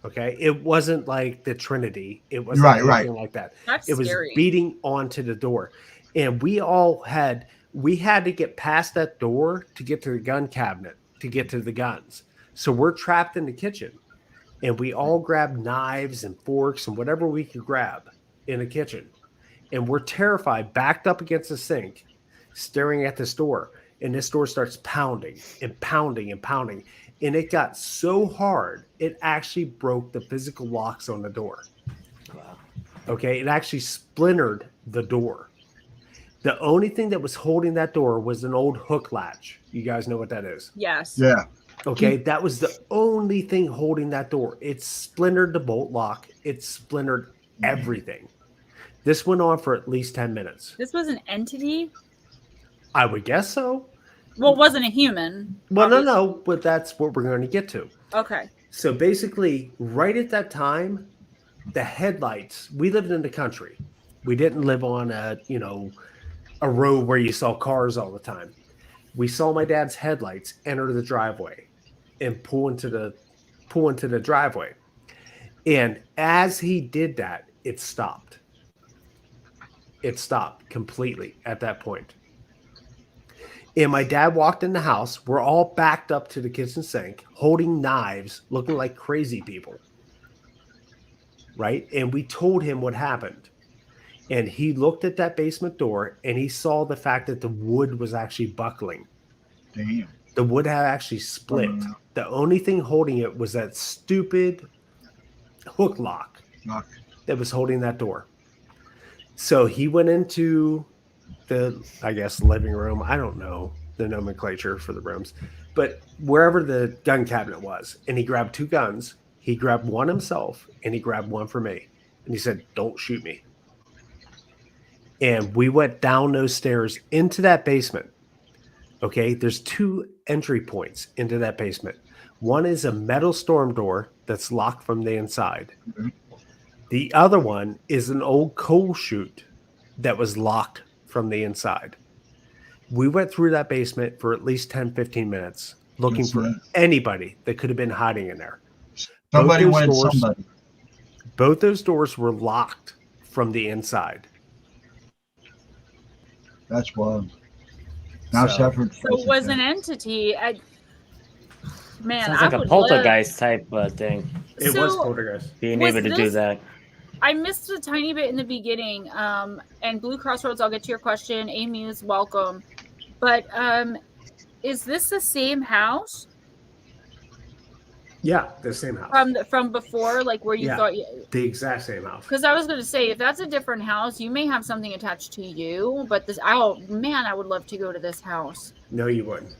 Okay, it wasn't like the Trinity. It wasn't anything like that. It was beating onto the door, and we had to get past that door to get to the gun cabinet to get to the guns. So we're trapped in the kitchen. And we all grabbed knives and forks and whatever we could grab in the kitchen. And we're terrified, backed up against the sink, staring at this door. And this door starts pounding and pounding and pounding. And it got so hard, it actually broke the physical locks on the door. Wow. Okay, it actually splintered the door. The only thing that was holding that door was an old hook latch. You guys know what that is? Yes. Yeah. Okay, that was the only thing holding that door. It splintered the bolt lock. It splintered everything. This went on for at least 10 minutes. This was an entity? I would guess so. Well, it wasn't a human. Well, no, but that's what we're going to get to. Okay. So basically, right at that time, the headlights, we lived in the country. We didn't live on a road where you saw cars all the time. We saw my dad's headlights enter the driveway and pull into the driveway. And as he did that, it stopped. It stopped completely at that point. And my dad walked in the house. We're all backed up to the kitchen sink, holding knives, looking like crazy people. Right? And we told him what happened. And he looked at that basement door and he saw the fact that the wood was actually buckling. Damn. The wood had actually split. The only thing holding it was that stupid hook lock that was holding that door. So he went into the, I guess, living room. I don't know the nomenclature for the rooms, but wherever the gun cabinet was, and he grabbed two guns. He grabbed one himself and he grabbed one for me. And he said, "Don't shoot me." And we went down those stairs into that basement. Okay, there's two entry points into that basement. One is a metal storm door that's locked from the inside. Mm-hmm. The other one is an old coal chute that was locked from the inside. We went through that basement for at least 10, 15 minutes looking for anybody that could have been hiding in there. Somebody wanted somebody. Both those doors were locked from the inside. That's wild. Now so it was an entity. Man, sounds like a poltergeist type thing. It was poltergeist. Being able to do that. I missed a tiny bit in the beginning. And Blue Crossroads, I'll get to your question. Amy's welcome. But is this the same house? Yeah, the same house. From before, like where you Yeah. thought The exact same house. Because I was going to say, if that's a different house, you may have something attached to you. But this, oh man, I would love to go to this house. No, you wouldn't.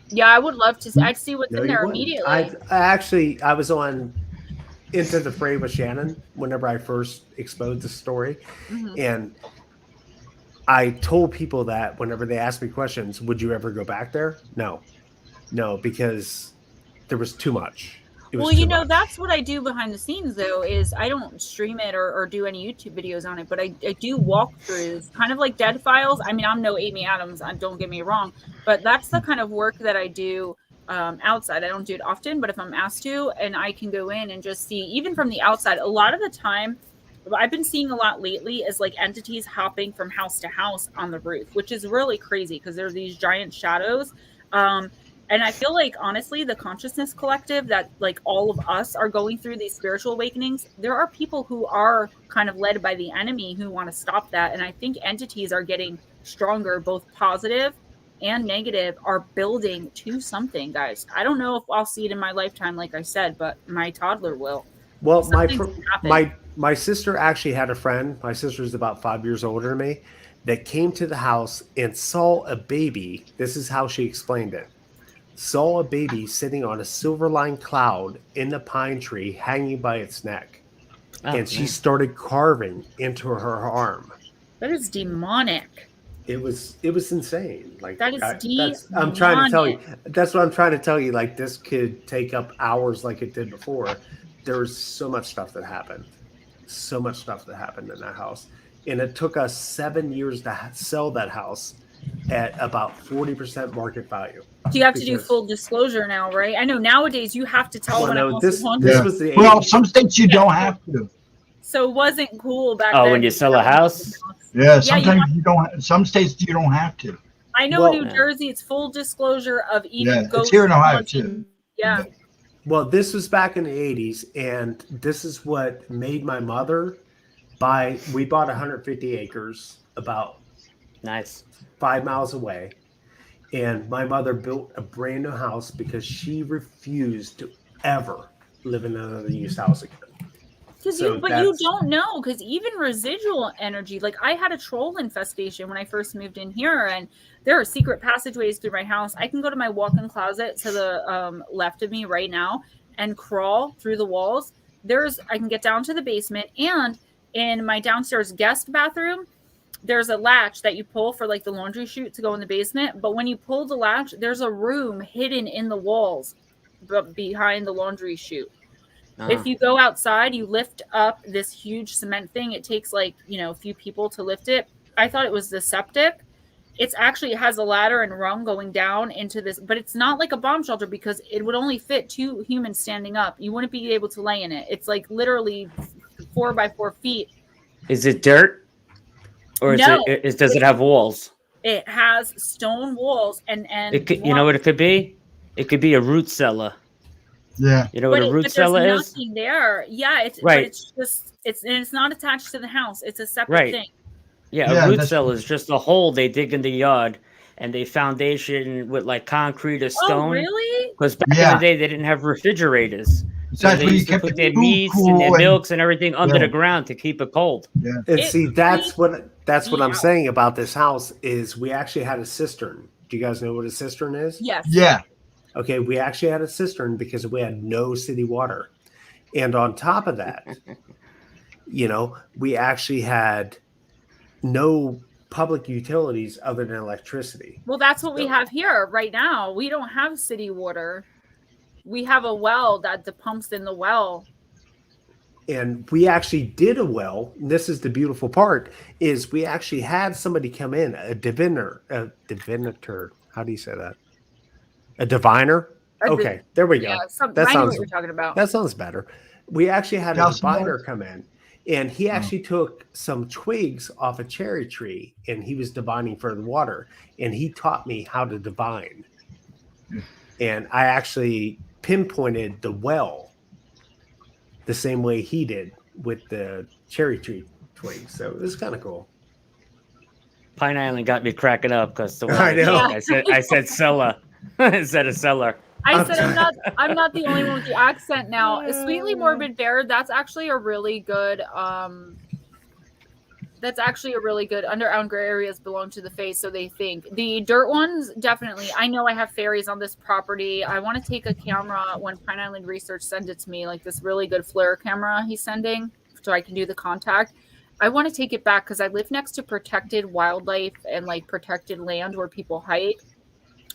Yeah, I would love to. I'd see what's No, in you there wouldn't. immediately. I was on Into the Fray with Shannon whenever I first exposed the story, and I told people that whenever they asked me questions, would you ever go back there? No, because there was too much. Well, you know, that's what I do behind the scenes, though, is I don't stream it or do any YouTube videos on it, but I do walkthroughs, kind of like Dead Files. I mean, I'm no Amy Adams, don't get me wrong, but that's the kind of work that I do outside. I don't do it often, but if I'm asked to, and I can go in and just see, even from the outside, a lot of the time, what I've been seeing a lot lately is like entities hopping from house to house on the roof, which is really crazy because there's these giant shadows. And I feel like, honestly, the consciousness collective that like all of us are going through these spiritual awakenings, there are people who are kind of led by the enemy who want to stop that. And I think entities are getting stronger, both positive and negative, are building to something, guys. I don't know if I'll see it in my lifetime, like I said, but my toddler will. Well, my sister actually had a friend. My sister's about 5 years older than me, that came to the house and saw a baby. This is how she explained it. Saw a baby sitting on a silver-lined cloud in the pine tree hanging by its neck. And she started carving into her arm. That is demonic. It was insane. Like that is demonic. I'm trying to tell you. That's what I'm trying to tell you. Like this could take up hours like it did before. There's so much stuff that happened. So much stuff that happened in that house. And it took us 7 years to sell that house at about 40% market value. So you have to do full disclosure now, right? I know nowadays you have to tell when a house is haunted. This was the 80s. Well, some states you don't have to. So it wasn't cool back then. Oh, when you sell a house? Yeah, sometimes you don't. Some states you don't have to. I know in New Jersey it's full disclosure of even it's here in Ohio too. Yeah. Well, this was back in the 80s, and this is what made my mother buy. We bought 150 acres about 5 miles away, and my mother built a brand new house because she refused to ever live in another used house again. But you don't know, because even residual energy, like I had a troll infestation when I first moved in here, and there are secret passageways through my house. I can go to my walk-in closet to the left of me right now and crawl through the walls. I can get down to the basement, and in my downstairs guest bathroom, there's a latch that you pull for like the laundry chute to go in the basement. But when you pull the latch, there's a room hidden in the walls behind the laundry chute. If you go outside, you lift up this huge cement thing. It takes like, a few people to lift it. I thought it was the septic. It has a ladder and rung going down into this, but it's not like a bomb shelter because it would only fit 2 humans standing up. You wouldn't be able to lay in it. It's like literally 4 by 4 feet. Is it dirt? Or does it have walls? It has stone walls and you know what it could be? It could be a root cellar. Yeah. You know what a root cellar is? There's nothing there. Yeah, it's right. But it's not attached to the house. It's a separate thing. Yeah, a root cellar is just a hole they dig in the yard and they foundation with like concrete or stone. Oh, really? Because back in the day they didn't have refrigerators. So they used to put their meats and their milks and everything under the ground to keep it cold. Yeah. And see, that's what I'm saying about this house is we actually had a cistern. Do you guys know what a cistern is? Yes. Yeah. Okay, we actually had a cistern because we had no city water. And on top of that, we actually had no public utilities other than electricity. Well, that's what we have here right now. We don't have city water. We have a well that pumps in the well. And we actually did a well. And this is the beautiful part, is we actually had somebody come in, a diviner. How do you say that? A diviner? Okay, there we go. Yeah, I know what you're talking about. That sounds better. We actually had a diviner come in, and he actually took some twigs off a cherry tree, and he was divining for the water, and he taught me how to divine. And I actually pinpointed the well the same way he did with the cherry tree twigs. So it was kind of cool. Pine Island got me cracking up because I know. I said cellar instead of cellar. I said I'm not the only one with the accent now. Sweetly Morbid Bear, that's actually a really good underground gray areas belong to the face, so they think. The dirt ones, definitely. I know I have fairies on this property. I want to take a camera when Pine Island Research sends it to me, like this really good flare camera he's sending, so I can do the contact. I want to take it back because I live next to protected wildlife and like protected land where people hike.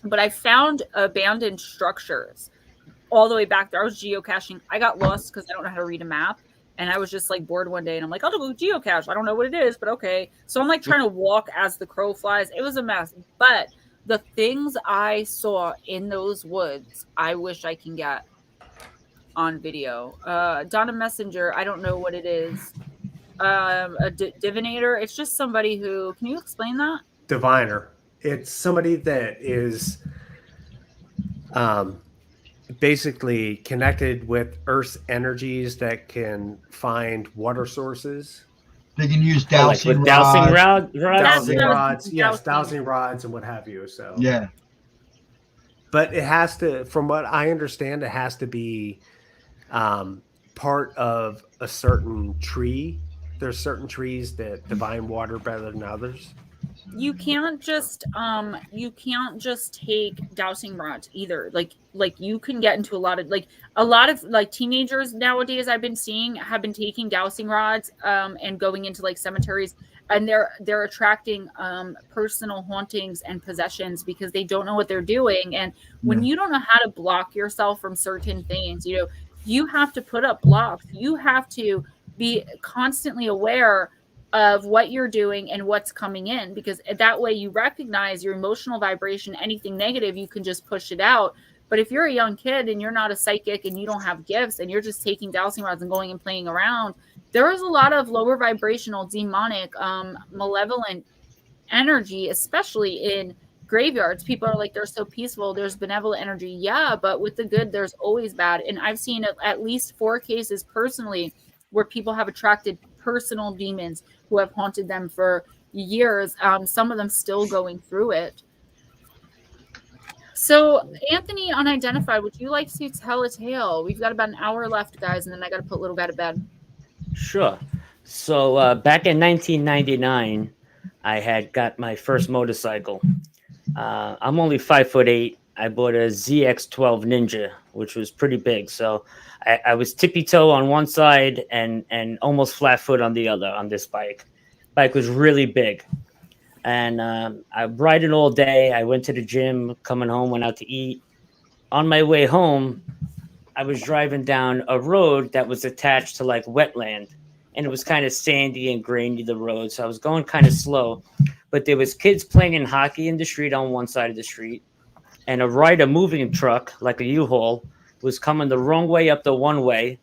But I found abandoned structures all the way back there. I was geocaching. I got lost because I don't know how to read a map. And I was just like bored one day and I'm like, I'll go geocache. I don't know what it is, but okay. So I'm like trying to walk as the crow flies. It was a mess. But the things I saw in those woods, I wish I can get on video. Donna Messenger, I don't know what it is. A divinator. It's just somebody who, can you explain that? Diviner. It's somebody that is basically connected with Earth's energies that can find water sources. They can use dowsing rods. Dowsing rods. Yes, dowsing rods and what have you. So yeah. But it has to, from what I understand, it has to be part of a certain tree. There's certain trees that divine water better than others. You can't just take dowsing rods either. Like you can get into a lot of teenagers nowadays I've been seeing have been taking dowsing rods and going into like cemeteries, and they're attracting personal hauntings and possessions because they don't know what they're doing. And when you don't know how to block yourself from certain things, you have to put up blocks. You have to be constantly aware of what you're doing and what's coming in, because that way you recognize your emotional vibration. Anything negative, you can just push it out. But if you're a young kid and you're not a psychic and you don't have gifts and you're just taking dowsing rods and going and playing around, there is a lot of lower vibrational, demonic, malevolent energy, especially in graveyards. People are like, they're so peaceful, there's benevolent energy. Yeah, but with the good, there's always bad. And I've seen at least 4 cases personally where people have attracted personal demons who have haunted them for years. Some of them still going through it. So, Anthony Unidentified, would you like to tell a tale? We've got about an hour left, guys, and then I got to put little guy to bed. Sure. So, back in 1999, I had got my first motorcycle. I'm only 5'8". I bought a ZX12 Ninja, which was pretty big. So I was tippy-toe on one side and almost flat foot on the other on this bike. Bike was really big. And I ride it all day. I went to the gym, coming home, went out to eat. On my way home, I was driving down a road that was attached to like wetland. And it was kind of sandy and grainy, the road. So I was going kind of slow. But there was kids playing hockey in the street on one side of the street. And a moving truck, like a U-Haul, was coming the wrong way up the one way.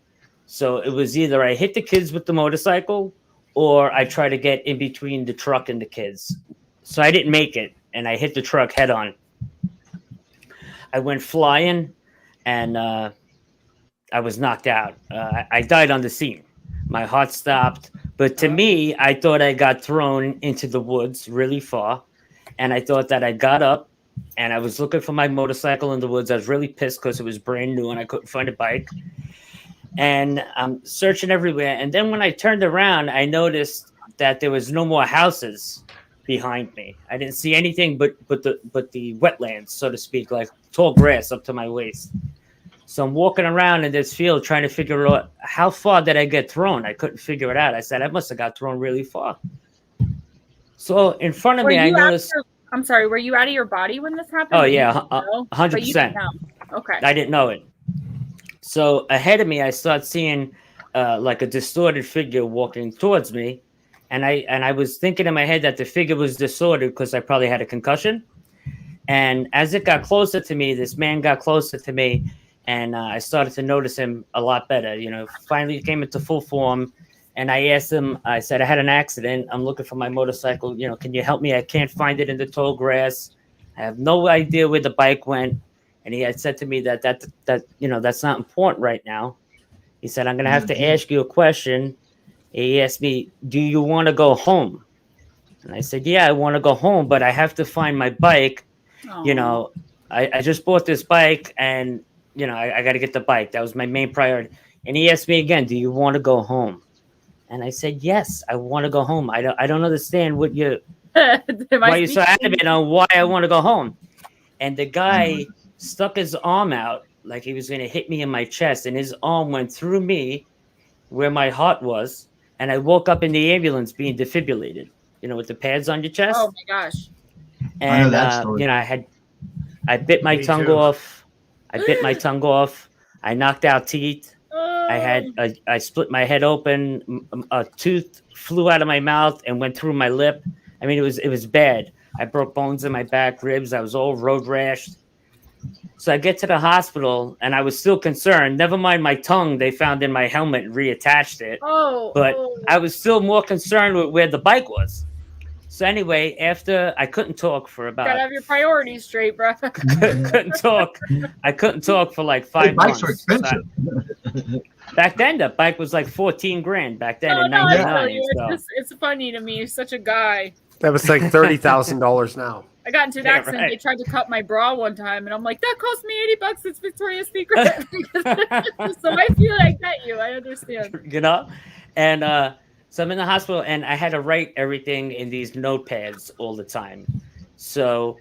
So it was either I hit the kids with the motorcycle or I try to get in between the truck and the kids. So I didn't make it, and I hit the truck head on. I went flying, and I was knocked out. I died on the scene. My heart stopped. But to me, I thought I got thrown into the woods really far, and I thought that I got up, and I was looking for my motorcycle in the woods. I was really pissed because it was brand new and I couldn't find a bike. And I'm searching everywhere. And then when I turned around, I noticed that there was no more houses behind me. I didn't see anything but the wetlands, so to speak, like tall grass up to my waist. So I'm walking around in this field trying to figure out how far did I get thrown. I couldn't figure it out. I said, I must have got thrown really far. So in front of me, I noticed... I'm sorry, were you out of your body when this happened? Oh, yeah, 100%. Okay. I didn't know it. So ahead of me, I start seeing like a distorted figure walking towards me. And I was thinking in my head that the figure was distorted because I probably had a concussion. And as it got closer to me, this man got closer to me. And I started to notice him a lot better. Finally came into full form. And I asked him, I said, I had an accident. I'm looking for my motorcycle. Can you help me? I can't find it in the tall grass. I have no idea where the bike went. And he had said to me that that's not important right now. He said, I'm going to have to ask you a question. He asked me, do you want to go home? And I said, yeah, I want to go home, but I have to find my bike. I just bought this bike, and I got to get the bike. That was my main priority. And he asked me again, do you want to go home? And I said, yes, I want to go home. I don't understand why you're so adamant on why I want to go home. And the guy stuck his arm out like he was going to hit me in my chest, and his arm went through me where my heart was, and I woke up in the ambulance being defibrillated, with the pads on your chest. Oh my gosh. And I know that story. I bit my Me tongue too. off. I bit my tongue off. I knocked out teeth. I split my head open. A tooth flew out of my mouth and went through my lip. I mean, it was bad. I broke bones in my back, ribs. I was all road rashed. So I get to the hospital, and I was still concerned. Never mind my tongue they found in my helmet and reattached it. But I was still more concerned with where the bike was. So anyway, after I couldn't talk for about... Gotta have your priorities straight, bro. couldn't talk. I couldn't talk for like 5 months. Bikes are expensive. Back then, the bike was like 14 grand back then in I feel 99. you. So. It's funny to me. You're such a guy. That was like $30,000 now. I got into an accident. right. They tried to cut my bra one time, and I'm like, that cost me $80. It's Victoria's Secret. So I feel like that you. I understand. And so I'm in the hospital, and I had to write everything in these notepads all the time. So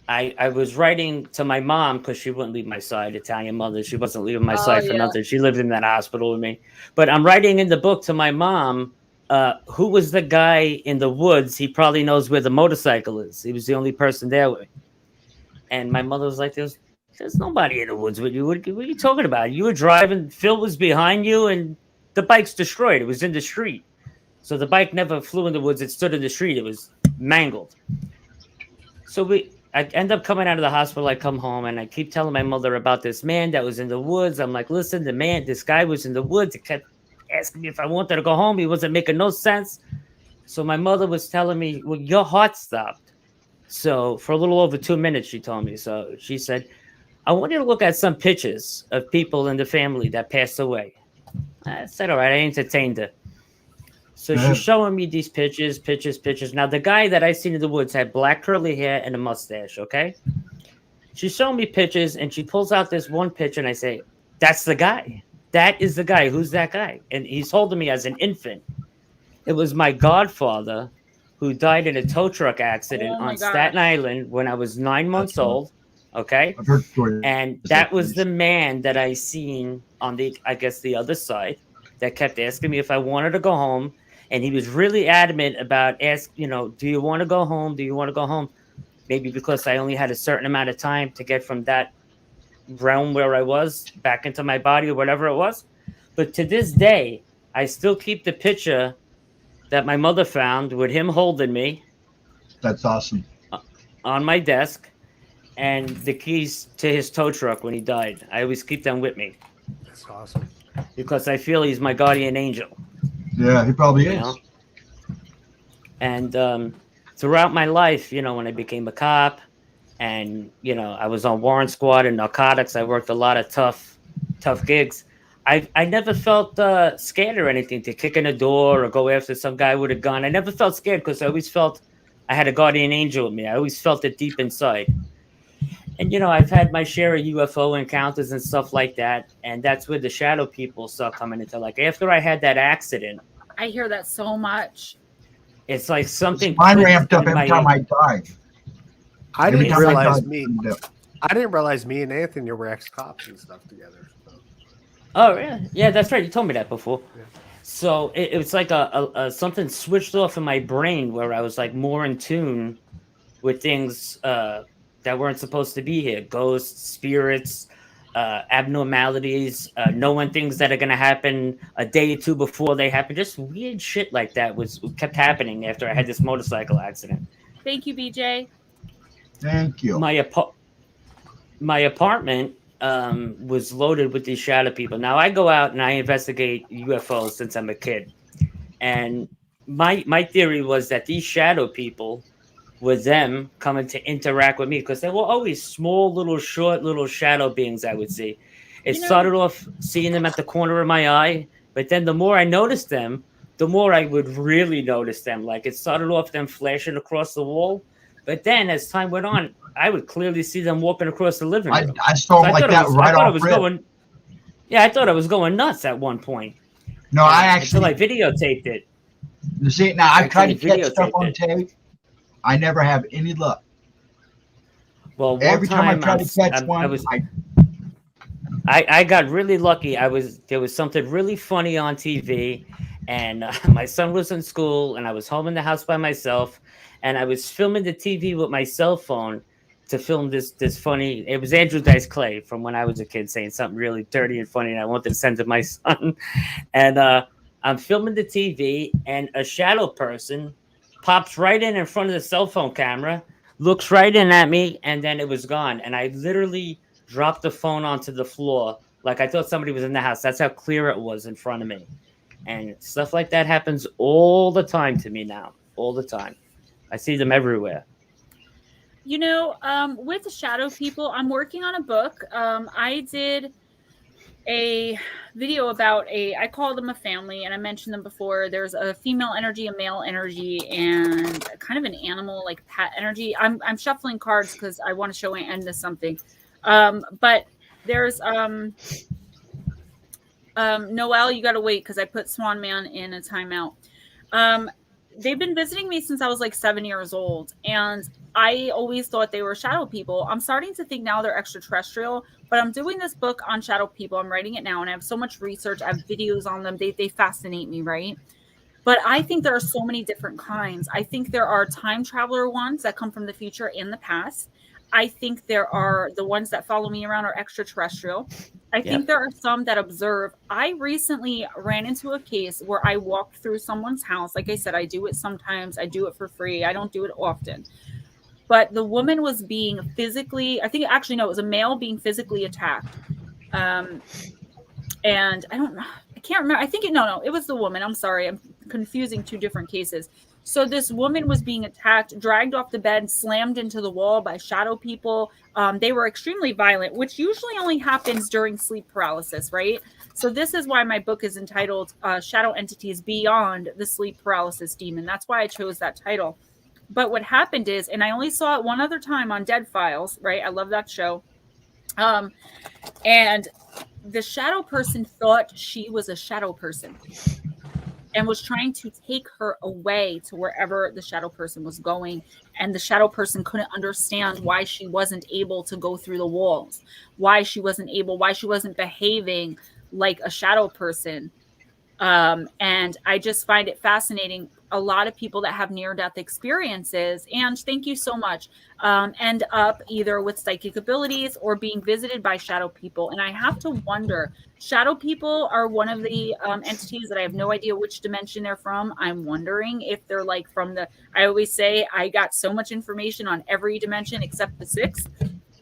I was writing to my mom because she wouldn't leave my side, Italian mother. She wasn't leaving my side for nothing. She lived in that hospital with me. But I'm writing in the book to my mom, who was the guy in the woods? He probably knows where the motorcycle is. He was the only person there with me. And my mother was like, there's nobody in the woods with you. What are you talking about? You were driving, Phil was behind you, and the bike's destroyed. It was in the street. So the bike never flew in the woods. It stood in the street. It was mangled. So I end up coming out of the hospital. I come home, and I keep telling my mother about this man that was in the woods. I'm like, listen, this guy was in the woods. He kept asking me if I wanted to go home. He wasn't making no sense. So my mother was telling me, well, your heart stopped. So for a little over 2 minutes, she told me. So she said, I want you to look at some pictures of people in the family that passed away. I said, all right, I entertained her. So she's showing me these pictures. Now, the guy that I seen in the woods had black curly hair and a mustache, okay? She's showing me pictures, and she pulls out this one picture, and I say, that's the guy. That is the guy. Who's that guy? And he's holding me as an infant. It was my godfather who died in a tow truck accident on Staten Island when I was 9 months old, okay? I've heard stories. And that was the man that I seen on the other side that kept asking me if I wanted to go home. And he was really adamant about do you want to go home? Do you want to go home? Maybe because I only had a certain amount of time to get from that realm where I was back into my body or whatever it was. But to this day, I still keep the picture that my mother found with him holding me. That's awesome. On my desk, and the keys to his tow truck when he died. I always keep them with me. That's awesome. Because I feel he's my guardian angel. Yeah, he probably is. And throughout my life, when I became a cop and, I was on warrant squad and narcotics, I worked a lot of tough gigs. I never felt scared or anything to kick in a door or go after some guy with a gun. I never felt scared because I always felt I had a guardian angel with me. I always felt it deep inside. And, I've had my share of UFO encounters and stuff like that. And that's where the shadow people start coming into. Like, after I had that accident. I hear that so much. It's like something. Mine ramped up every time I died. I didn't realize me and Anthony were ex-cops and stuff together. So. Oh, yeah. Yeah, that's right. You told me that before. Yeah. So it was like a something switched off in my brain where I was like more in tune with things that weren't supposed to be here. Ghosts, spirits, abnormalities, knowing things that are going to happen a day or two before they happen. Just weird shit like that kept happening after I had this motorcycle accident. Thank you, BJ. Thank you. My apartment was loaded with these shadow people. Now, I go out and I investigate UFOs since I'm a kid. And my theory was that these shadow people were them coming to interact with me because they were always small, short shadow beings I would see. It started off seeing them at the corner of my eye, but then the more I noticed them, the more I would really notice them. Like, it started off them flashing across the wall, but then as time went on, I would clearly see them walking across the living room. I saw them like that right off rip. Yeah, I thought I was going nuts at one point. No, I actually until I videotaped it. You see, now I've tried to catch stuff on tape. I never have any luck. Well, every time I try to catch one, I got really lucky. There was something really funny on TV, and my son was in school, and I was home in the house by myself, and I was filming the TV with my cell phone to film this funny. It was Andrew Dice Clay from when I was a kid saying something really dirty and funny, and I wanted to send to my son. And I'm filming the TV, and a shadow person pops right in front of the cell phone camera, looks right in at me, and then it was gone. And I literally dropped the phone onto the floor like I thought somebody was in the house. That's how clear it was in front of me. And stuff like that happens all the time to me now. All the time. I see them everywhere. You know, with the shadow people, I'm working on a book. I did a video about I call them a family, and I mentioned them before. There's a female energy, a male energy, and kind of an animal like pet energy. I'm shuffling cards because I want to show an end to something. But there's Noelle, you got to wait because I put Swan Man in a timeout. They've been visiting me since I was like 7 years old, and I always thought they were shadow people. I'm starting to think now they're extraterrestrial, but I'm doing this book on shadow people. I'm writing it now, and I have so much research. I have videos on them. They fascinate me, right? But I think there are so many different kinds. I think there are time traveler ones that come from the future and the past. I think there are the ones that follow me around are extraterrestrial. I think there are some that observe. I recently ran into a case where I walked through someone's house. Like I said, I do it sometimes. I do it for free. I don't do it often. But the woman was being physically, it was a male being physically attacked. And I can't remember. I think it was the woman. I'm sorry. I'm confusing two different cases. So this woman was being attacked, dragged off the bed, slammed into the wall by shadow people. They were extremely violent, which usually only happens during sleep paralysis, right? So this is why my book is entitled Shadow Entities Beyond the Sleep Paralysis Demon. That's why I chose that title. But what happened is, and I only saw it one other time on Dead Files, right? I love that show. And the shadow person thought she was a shadow person and was trying to take her away to wherever the shadow person was going. And the shadow person couldn't understand why she wasn't able to go through the walls, why she wasn't behaving like a shadow person. And I just find it fascinating. A lot of people that have near-death experiences, and thank you so much, end up either with psychic abilities or being visited by shadow people. And I have to wonder, shadow people are one of the entities that I have no idea which dimension they're from. I'm wondering if they're like I always say I got so much information on every dimension except the sixth.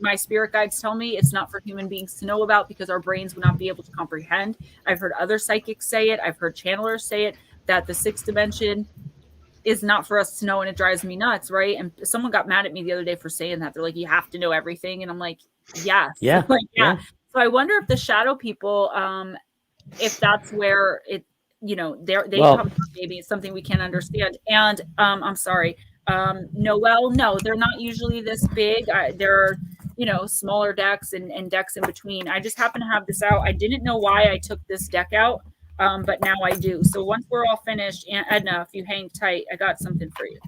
My spirit guides tell me it's not for human beings to know about because our brains would not be able to comprehend. I've heard other psychics say it. I've heard channelers say it, that the sixth dimension is not for us to know, and it drives me nuts, right? And someone got mad at me the other day for saying that. They're like, you have to know everything. And I'm like, yes. Yeah. Yeah. So I wonder if the shadow people, if that's where it, they come from, maybe it's something we can't understand. And I'm sorry. Noelle, no, they're not usually this big. They're, smaller decks and decks in between. I just happen to have this out. I didn't know why I took this deck out, but now I do. So once we're all finished, and Edna, if you hang tight, I got something for you.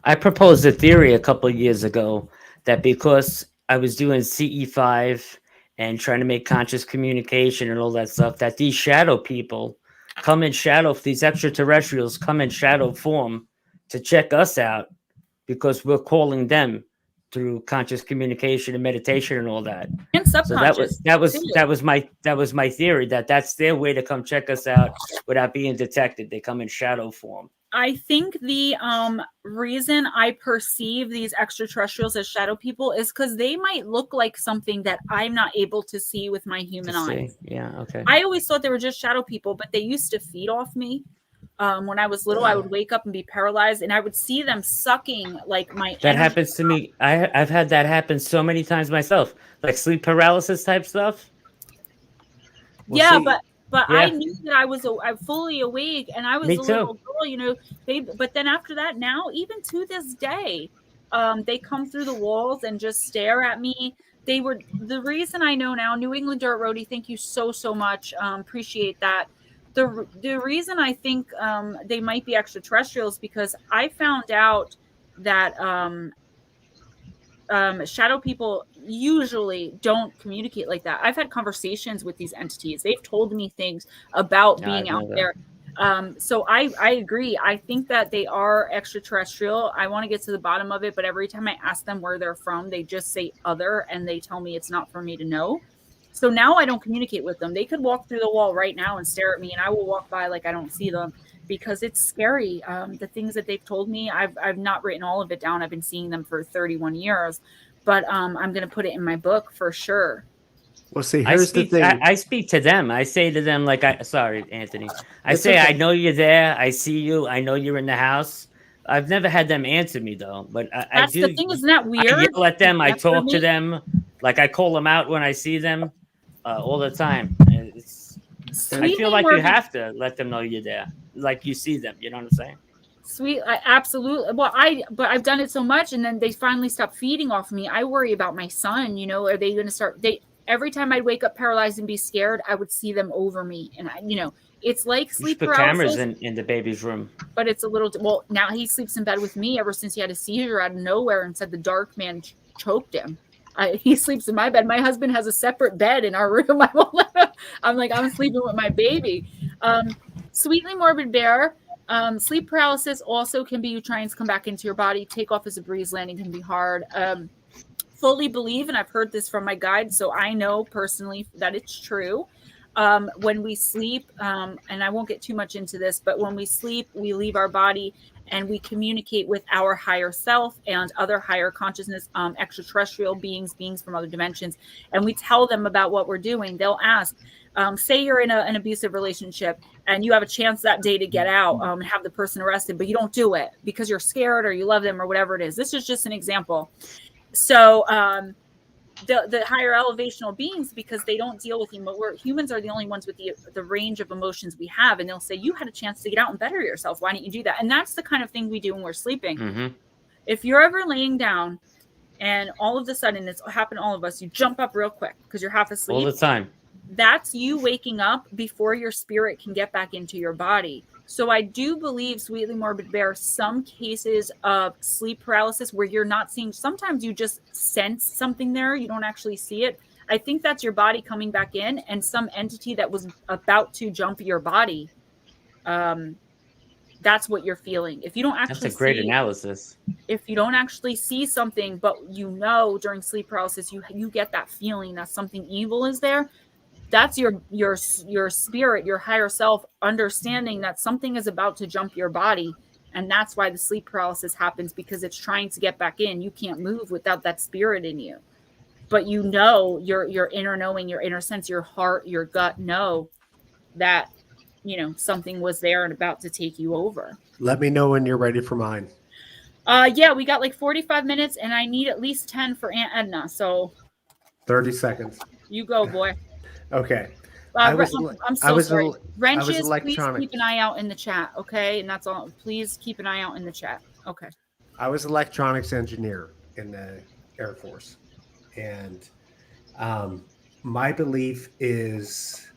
I proposed a theory a couple of years ago that because I was doing CE5 and trying to make conscious communication and all that stuff, that these shadow people come in shadow, these extraterrestrials come in shadow form to check us out because we're calling them through conscious communication and meditation and all that. And subconscious. So that was my theory, that's their way to come check us out without being detected. They come in shadow form. I think the reason I perceive these extraterrestrials as shadow people is because they might look like something that I'm not able to see with my human eyes. Yeah, okay. I always thought they were just shadow people, but they used to feed off me. When I was little, I would wake up and be paralyzed, and I would see them sucking like my. That happens to me. I've had that happen so many times myself, like sleep paralysis type stuff. But I knew that I'm fully awake, and I was a little girl, but then after that, now even to this day, They come through the walls and just stare at me. They were the reason I know now. New England Dirt Roadie, thank you so much. Appreciate that. The reason I think they might be extraterrestrials because I found out that shadow people usually don't communicate like that. I've had conversations with these entities. They've told me things about being out there. So I agree. I think that they are extraterrestrial. I want to get to the bottom of it, but every time I ask them where they're from, they just say other, and they tell me it's not for me to know. So now I don't communicate with them. They could walk through the wall right now and stare at me, and I will walk by like I don't see them because it's scary. The things that they've told me, I've not written all of it down. I've been seeing them for 31 years, but I'm going to put it in my book for sure. Well, see, here's the thing. I speak to them. I say to them, like, sorry, Anthony. I say, okay. I know you're there. I see you. I know you're in the house. I've never had them answer me, though. But I do. The thing, isn't that weird? I yell at them. I talk to them. Like, I call them out when I see them all the time. I feel like you have to let them know you're there. Like, you see them. You know what I'm saying? Sweet, absolutely. Well, but I've done it so much, and then they finally stop feeding off me. I worry about my son. You know, are they going to start? Every time I'd wake up paralyzed and be scared, I would see them over me. And, it's like sleep paralysis. Put cameras in the baby's room. But it's a little, well, now he sleeps in bed with me ever since he had a seizure out of nowhere and said the dark man choked him. He sleeps in my bed. My husband has a separate bed in our room. I'm like, I'm sleeping with my baby. Sweetly Morbid Bear. Sleep paralysis also can be you trying to come back into your body. Takeoff as a breeze, landing can be hard. Fully believe, and I've heard this from my guide, so I know personally that it's true. When we sleep, and I won't get too much into this, but when we sleep, we leave our body and we communicate with our higher self and other higher consciousness, extraterrestrial beings from other dimensions, and we tell them about what we're doing. They'll ask, say you're in an abusive relationship and you have a chance that day to get out and have the person arrested, but you don't do it because you're scared or you love them or whatever it is. This is just an example. So the higher elevational beings, because they don't deal with humans are the only ones with the range of emotions we have, and they'll say, you had a chance to get out and better yourself. Why don't you do that? And that's the kind of thing we do when we're sleeping. Mm-hmm. If you're ever laying down and all of a sudden, it's happened to all of us, you jump up real quick because you're half asleep. All the time. That's you waking up before your spirit can get back into your body. So I do believe, Sweetly Morbid Bear, some cases of sleep paralysis where you're not seeing, sometimes you just sense something there. You don't actually see it. I think that's your body coming back in and some entity that was about to jump your body. That's what you're feeling. If you don't actually That's a great analysis. If you don't actually see something, but during sleep paralysis, you get that feeling that something evil is there. That's your spirit, your higher self, understanding that something is about to jump your body. And that's why the sleep paralysis happens, because it's trying to get back in. You can't move without that spirit in you. But your inner knowing, your inner sense, your heart, your gut know that, something was there and about to take you over. Let me know when you're ready for mine. Yeah, we got like 45 minutes and I need at least 10 for Aunt Edna. So 30 seconds. You go, boy. Okay. I'm so sorry. Wrenches, please keep an eye out in the chat, okay? And that's all. Please keep an eye out in the chat. Okay. I was an electronics engineer in the Air Force. And my belief is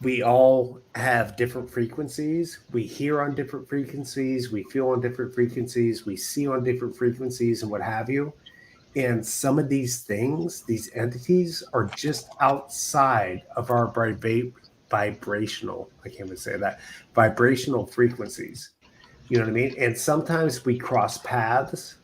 we all have different frequencies. We hear on different frequencies. We feel on different frequencies. We see on different frequencies and what have you. And some of these things, these entities, are just outside of our vibrational, I can't even say that, vibrational frequencies. You know what I mean? And sometimes we cross paths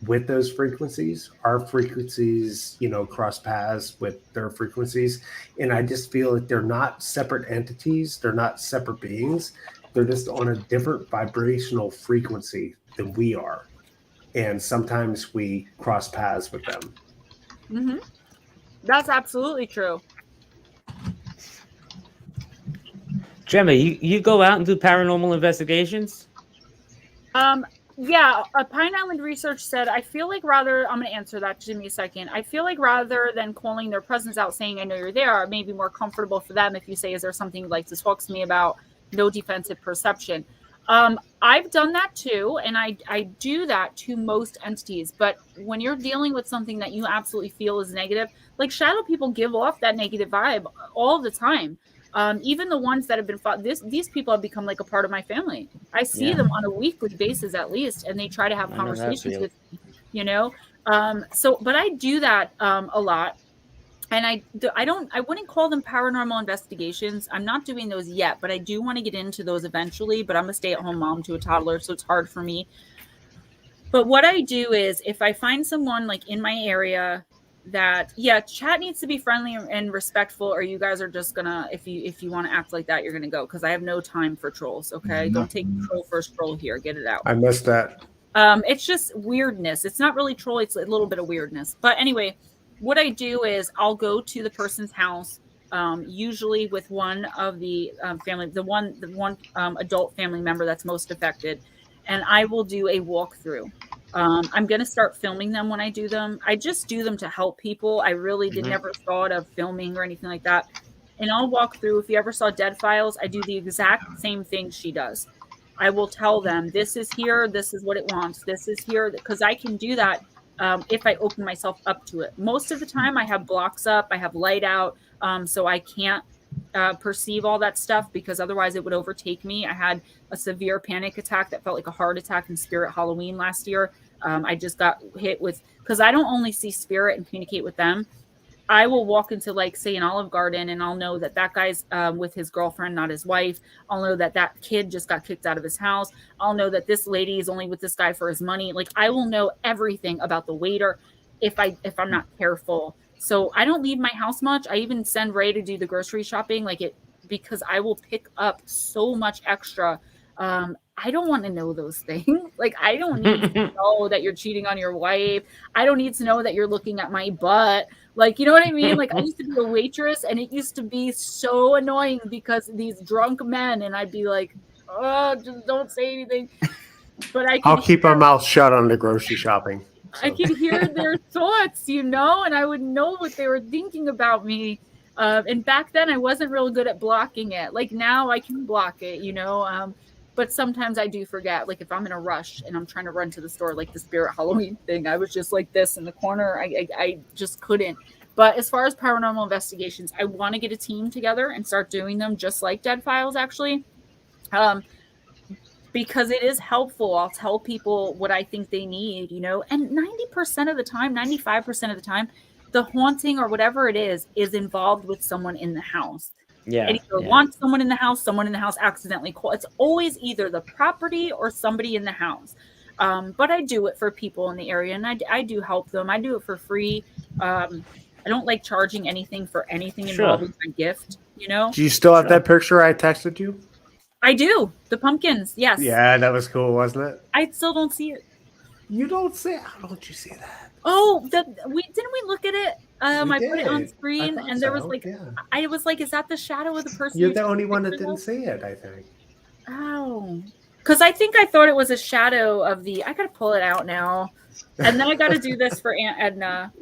with those frequencies. Our frequencies, cross paths with their frequencies. And I just feel like they're not separate entities. They're not separate beings. They're just on a different vibrational frequency than we are. And sometimes we cross paths with them. Mm-hmm. That's absolutely true. Gemma, you go out and do paranormal investigations? Yeah, Pine Island Research said, I feel like I'm going to answer that. Give me a second. I feel like rather than calling their presence out saying, I know you're there, it may be more comfortable for them if you say, is there something you'd like to talk to me about? No defensive perception. I've done that too, and I do that to most entities. But when you're dealing with something that you absolutely feel is negative, like shadow people give off that negative vibe all the time. Even the ones that have been fought, these people have become like a part of my family. I see them on a weekly basis at least, and they try to have conversations with me, you know. But I do that a lot. And I wouldn't call them paranormal investigations. I'm not doing those yet, but I do want to get into those eventually. But I'm a stay-at-home mom to a toddler, so it's hard for me. But what I do is if I find someone like in my area that, chat needs to be friendly and respectful, or you guys are just gonna, if you want to act like that, you're gonna go, because I have no time for trolls. Okay, don't take troll first troll here. Get it out. I missed that. It's just weirdness. It's not really troll. It's a little bit of weirdness. But anyway, what I do is I'll go to the person's house, usually with one of the family, the one adult family member that's most affected, and I will do a walkthrough. I'm going to start filming them when I do them. I just do them to help people. I really never thought of filming or anything like that. And I'll walk through. If you ever saw Dead Files, I do the exact same thing she does. I will tell them, this is here, this is what it wants, this is here, because I can do that. If I open myself up to it. Most of the time I have blocks up, I have light out, so I can't perceive all that stuff, because otherwise it would overtake me. I had a severe panic attack that felt like a heart attack in Spirit Halloween last year. I just got hit with, because I don't only see spirit and communicate with them. I will walk into, like, say, an Olive Garden, and I'll know that that guy's with his girlfriend, not his wife. I'll know that that kid just got kicked out of his house. I'll know that this lady is only with this guy for his money. Like, I will know everything about the waiter if I'm not careful. So I don't leave my house much. I even send Ray to do the grocery shopping, because I will pick up so much extra. I don't want to know those things. Like, I don't need to know that you're cheating on your wife. I don't need to know that you're looking at my butt. Like, you know what I mean? Like, I used to be a waitress, and it used to be so annoying because these drunk men, and I'd be like, oh, just don't say anything. But I'll keep my mouth shut on the grocery shopping. So. I could hear their thoughts, and I would know what they were thinking about me. And back then, I wasn't real good at blocking it. Like, now I can block it, but sometimes I do forget. Like, if I'm in a rush and I'm trying to run to the store, like the Spirit Halloween thing, I was just like this in the corner. I just couldn't. But as far as paranormal investigations, I want to get a team together and start doing them just like Dead Files, actually. Because it is helpful. I'll tell people what I think they need, and 90% of the time, 95% of the time, the haunting or whatever it is involved with someone in the house. Yeah. And either want someone in the house accidentally call. It's always either the property or somebody in the house. But I do it for people in the area, and I do help them. I do it for free. I don't like charging anything for anything involving my gift, Do you still have that picture I texted you? I do. The pumpkins, yes. Yeah, that was cool, wasn't it? I still don't see it. You don't see it? How don't you see that? Oh, didn't we look at it? I put it on screen, and there was I was like, is that the shadow of the person? You're the only one that didn't see it, I think. Oh, because I think I thought it was a shadow of the. I gotta pull it out now, and then I gotta do this for Aunt Edna.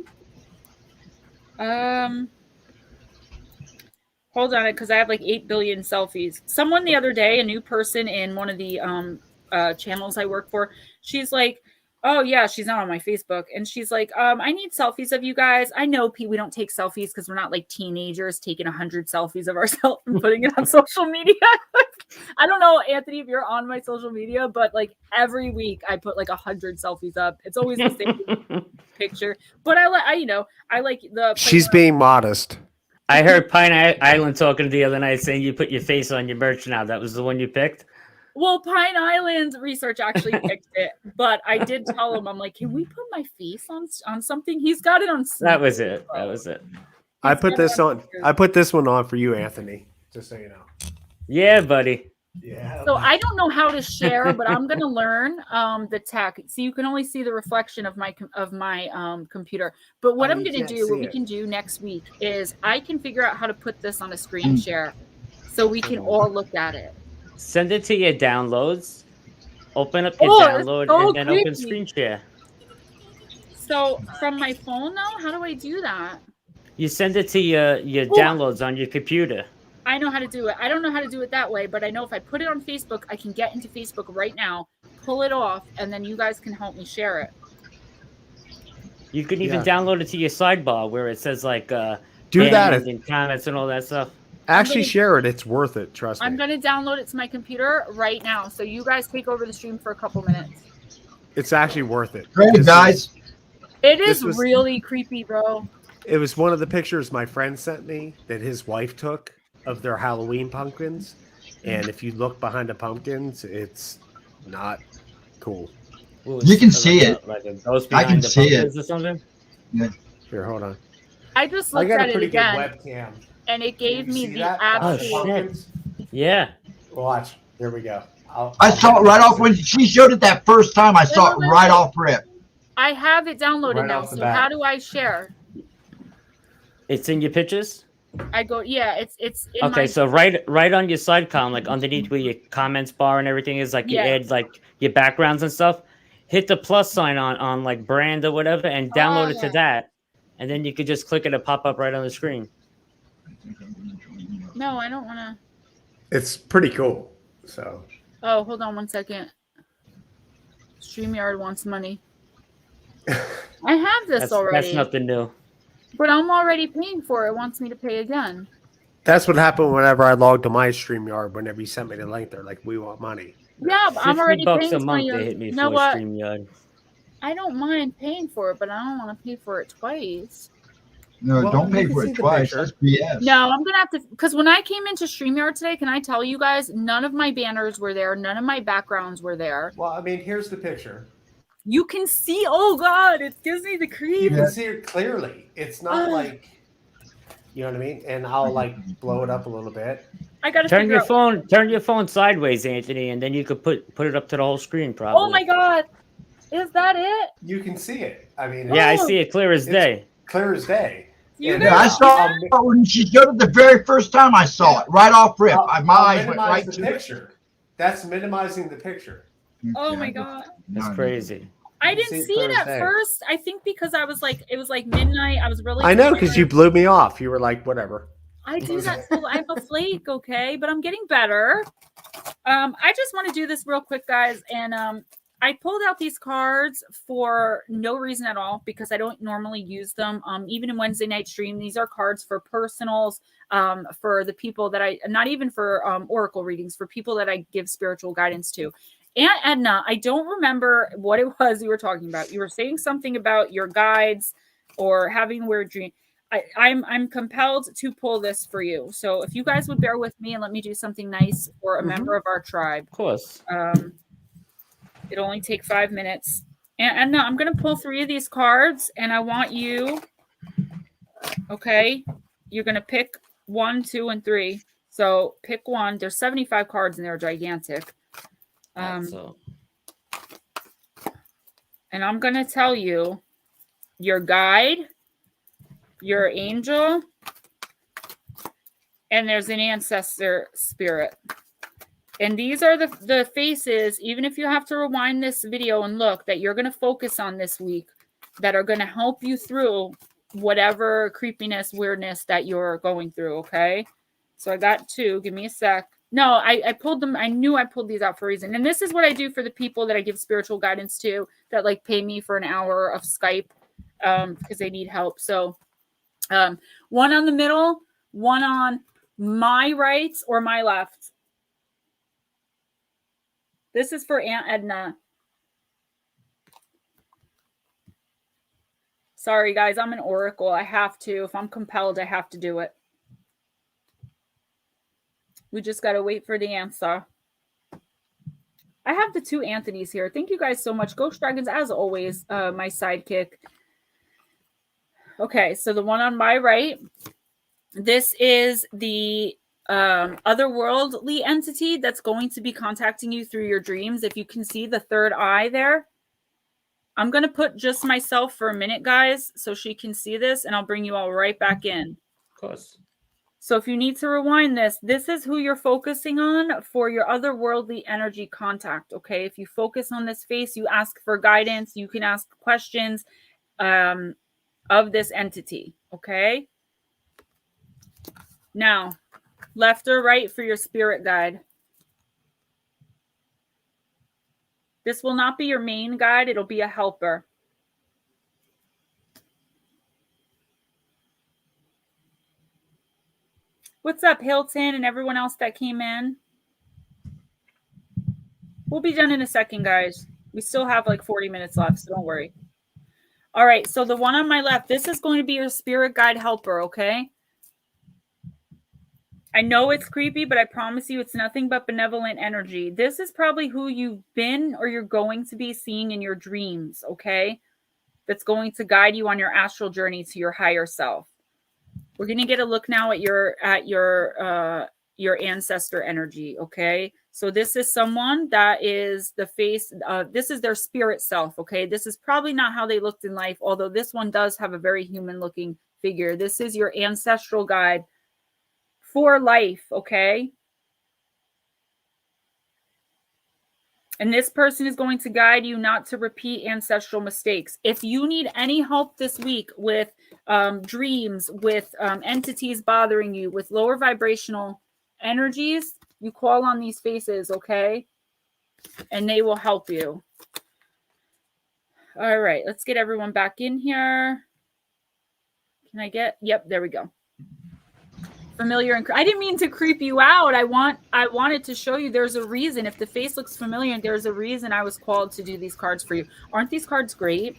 Hold on, because I have like 8 billion selfies. Someone the other day, a new person in one of the channels I work for, she's like, oh yeah, she's not on my Facebook, and she's like, I need selfies of you guys. I know we don't take selfies because we're not like teenagers taking 100 selfies of ourselves and putting it on social media. I don't know, Anthony, if you're on my social media, but like every week I put like 100 selfies up. It's always the same picture, but I like the. She's being modest. I heard Pine Island talking the other night saying you put your face on your merch now. That was the one you picked? Well, Pine Island Research actually picked it, but I did tell him, I'm like, can we put my face on something? He's got it on. That was it. I put this on. I put this one on for you, Anthony. Just so you know. Yeah, buddy. Yeah. So I don't know how to share, but I'm gonna learn the tech. So you can only see the reflection of my computer. But what I'm gonna do, what we can do next week, is I can figure out how to put this on a screen share, so we can all look at it. Send it to your downloads. Open up your download and then open screen share. So from my phone, though, how do I do that? You send it to your downloads on your computer. I know how to do it. I don't know how to do it that way, but I know if I put it on Facebook, I can get into Facebook right now, pull it off, and then you guys can help me share it. You can even download it to your sidebar where it says like do that and comments and all that stuff. Actually, share it. It's worth it. Trust me. I'm going to download it to my computer right now. So you guys take over the stream for a couple minutes. It's actually worth it. Great, guys. It is really creepy, bro. It was one of the pictures my friend sent me that his wife took of their Halloween pumpkins. And if you look behind the pumpkins, it's not cool. Ooh, You can see it. Like a ghost I behind can the see it. pumpkins or something. Yeah. Here, hold on. I just I looked got at a it pretty good again, webcam. and it gave me See the that? actual. Oh, shit. Yeah. Watch. Here we go. I saw it right off when she showed it that first time. I saw it right off rip. I have it downloaded Right now. off the So bat. how do I share? It's in your pictures? I go, yeah, it's in Okay, my, so right on your side column, like underneath where your comments bar and everything is, like you Yeah. add like your backgrounds and stuff, hit the plus sign on like brand or whatever and download it to that. And then you could just click it and pop up right on the screen. No, I don't want to. It's pretty cool. So Oh, hold on one second. StreamYard wants money. I have this already. That's nothing new. But I'm already paying for it. It wants me to pay again. that's what happened whenever I logged to my StreamYard. Whenever you sent me the link, they're like, "We want money." Yeah, but I'm already $50 paying a month $20. they hit me You know for what? StreamYard. I don't mind paying for it, but I don't want to pay for it twice. No, Well, don't you pay can for see it the twice. picture. That's BS. No, I'm gonna have to, because when I came into StreamYard today, can I tell you guys, none of my banners were there, none of my backgrounds were there. Well, I mean, here's the picture. You can see, oh god, it gives me the You creep. can see it clearly. It's not like, you know what I mean. And I'll like blow it up a little bit. I gotta Turn figure your phone sideways, Anthony, and then you could put it up to the whole screen probably. Oh my god, is that it? You can see it. I mean, Yeah, I Oh. see it clear as day. clear as day. You And, guys Yeah, I see saw that? it when she showed it the very first time. I saw it right off rip. My I'll eyes went minimize right the to it. picture. That's minimizing the picture. Oh my god. That's crazy. I You can didn't see see it it clear at as day. first. I think because I was like, it was like midnight. I was really I know because tired. you blew me off. You were like, whatever. I do that. I'm a flake, okay, but I'm getting better. I just want to do this real quick, guys, and I pulled out these cards for no reason at all because I don't normally use them. Even in Wednesday night stream, these are cards for personals, for the people that I, not even for oracle readings, for people that I give spiritual guidance to. Aunt Edna, I don't remember what it was you were talking about. You were saying something about your guides or having a weird dream. I'm compelled to pull this for you. So if you guys would bear with me and let me do something nice for a member of our tribe. Of course. It'll only take 5 minutes. And now I'm going to pull 3 of these cards, and I want you, okay, you're going to pick 1, 2, and 3. So pick one. There's 75 cards, and they're gigantic. And I'm going to tell you your guide, your angel, and there's an ancestor spirit. And these are the faces, even if you have to rewind this video and look, that you're going to focus on this week, that are going to help you through whatever creepiness, weirdness that you're going through, okay? So I got 2. Give me a sec. No, I pulled them. I knew I pulled these out for a reason. And this is what I do for the people that I give spiritual guidance to, that like pay me for an hour of Skype because they need help. So one on the middle, one on my right or my left. This is for Aunt Edna. Sorry, guys, I'm an oracle. I have to. If I'm compelled, I have to do it. We just got to wait for the answer. I have the 2 Anthonys here. Thank you guys so much. Ghost Dragons, as always, my sidekick. Okay, so the one on my right, this is the otherworldly entity that's going to be contacting you through your dreams. If you can see the 3rd eye there, I'm going to put just myself for a minute, guys, so she can see this, and I'll bring you all right back in. Of course. So if you need to rewind this, this is who you're focusing on for your otherworldly energy contact, okay? If you focus on this face, you ask for guidance, you can ask questions of this entity, okay? Now, Left or right for your spirit guide. This will not be your main guide. It'll be a helper. What's up, Hilton, and everyone else that came in? We'll be done in a second, guys. We still have like 40 minutes left, so don't worry. All right, so the one on my left, this is going to be your spirit guide helper, okay? I know it's creepy, but I promise you it's nothing but benevolent energy. This is probably who you've been or you're going to be seeing in your dreams, okay? That's going to guide you on your astral journey to your higher self. We're going to get a look now at your ancestor energy, okay? So this is someone that is the face, this is their spirit self, okay? This is probably not how they looked in life, although this one does have a very human-looking figure. This is your ancestral guide for life, okay? And this person is going to guide you not to repeat ancestral mistakes. If you need any help this week with dreams, with entities bothering you, with lower vibrational energies, you call on these faces, okay? And they will help you. All right, let's get everyone back in here. Can I get, yep, there we go. Familiar and I didn't mean to creep you out. I wanted to show you there's a reason. If the face looks familiar, there's a reason I was called to do these cards for you. Aren't these cards great?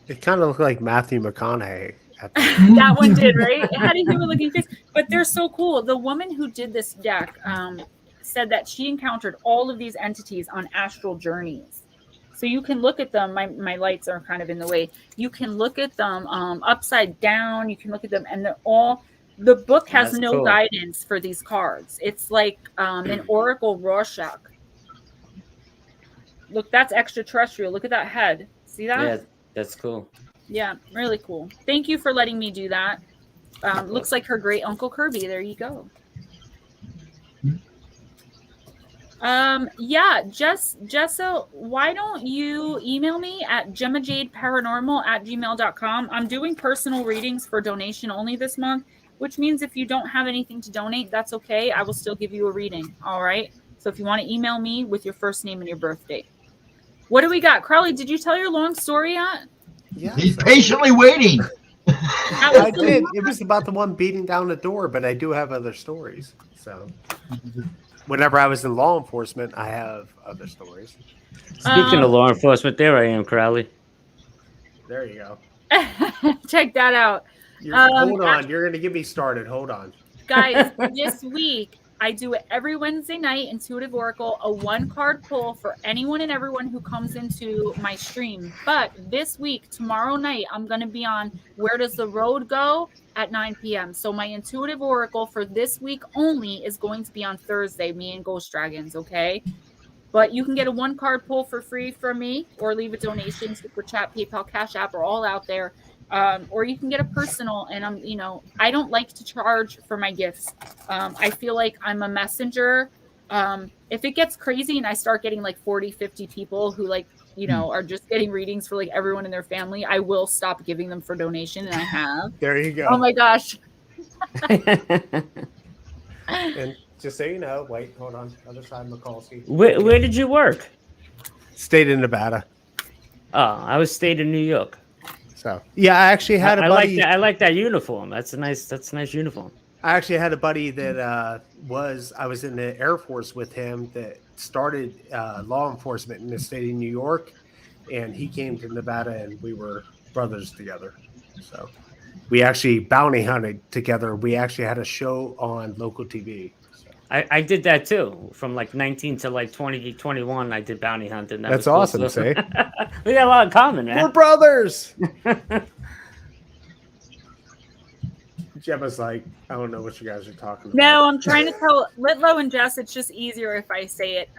It kind of looked like Matthew McConaughey. That one did, right? It had a human looking face, but they're so cool. The woman who did this deck said that she encountered all of these entities on astral journeys. So you can look at them. My lights are kind of in the way. You can look at them upside down. You can look at them, and they're all. The book has That's no cool. guidance for these cards. It's like an Oracle Rorschach. Look, that's extraterrestrial. Look at that head. See that? Yeah, that's cool. Yeah, really cool. Thank you for letting me do that. Looks like her great Uncle Kirby. There you go. Yeah, Jessa, why don't you email me at GemmaJadeParanormal@gmail.com. I'm doing personal readings for donation only this month, which means if you don't have anything to donate, that's okay. I will still give you a reading. All right. So if you want to email me with your first name and your birth date. What do we got? Crowley, did you tell your long story yet? Yeah, He's patiently waiting. I did. It was about the one beating down the door, but I do have other stories. So whenever I was in law enforcement, I have other stories. Speaking of law enforcement, there I am, Crowley. There you go. Check that out. Hold on. You're going to get me started. Hold on. Guys, this week, I do it every Wednesday night, Intuitive Oracle, a 1-card pull for anyone and everyone who comes into my stream. But this week, tomorrow night, I'm going to be on Where Does the Road Go at 9 p.m. So my Intuitive Oracle for this week only is going to be on Thursday, me and Ghost Dragons, okay? But you can get a 1-card pull for free from me or leave a donation, Super Chat, PayPal, Cash App are all out there. Or you can get a personal, and I don't like to charge for my gifts. I feel like I'm a messenger. If it gets crazy and I start getting like 40, 50 people who are just getting readings for like everyone in their family, I will stop giving them for donation, and I have. There you go. Oh my gosh. And just so you know, wait, hold on. Other side, Mikulski. Where did you work? State of Nevada. Oh, I was stayed in New York. So yeah, I actually had a buddy. I like that uniform. That's a nice uniform. I actually had a buddy that I was in the Air Force with him that started law enforcement in the state of New York, and he came to Nevada, and we were brothers together. So we actually bounty hunted together. We actually had a show on local TV. So. I did that too. From like 19 to like 2021, I did bounty hunting. That's awesome, cool. see? We got a lot in common, man. We're brothers. Gemma's like, I don't know what you guys are talking about. No, I'm trying to tell Litlow and Jess, it's just easier if I say it.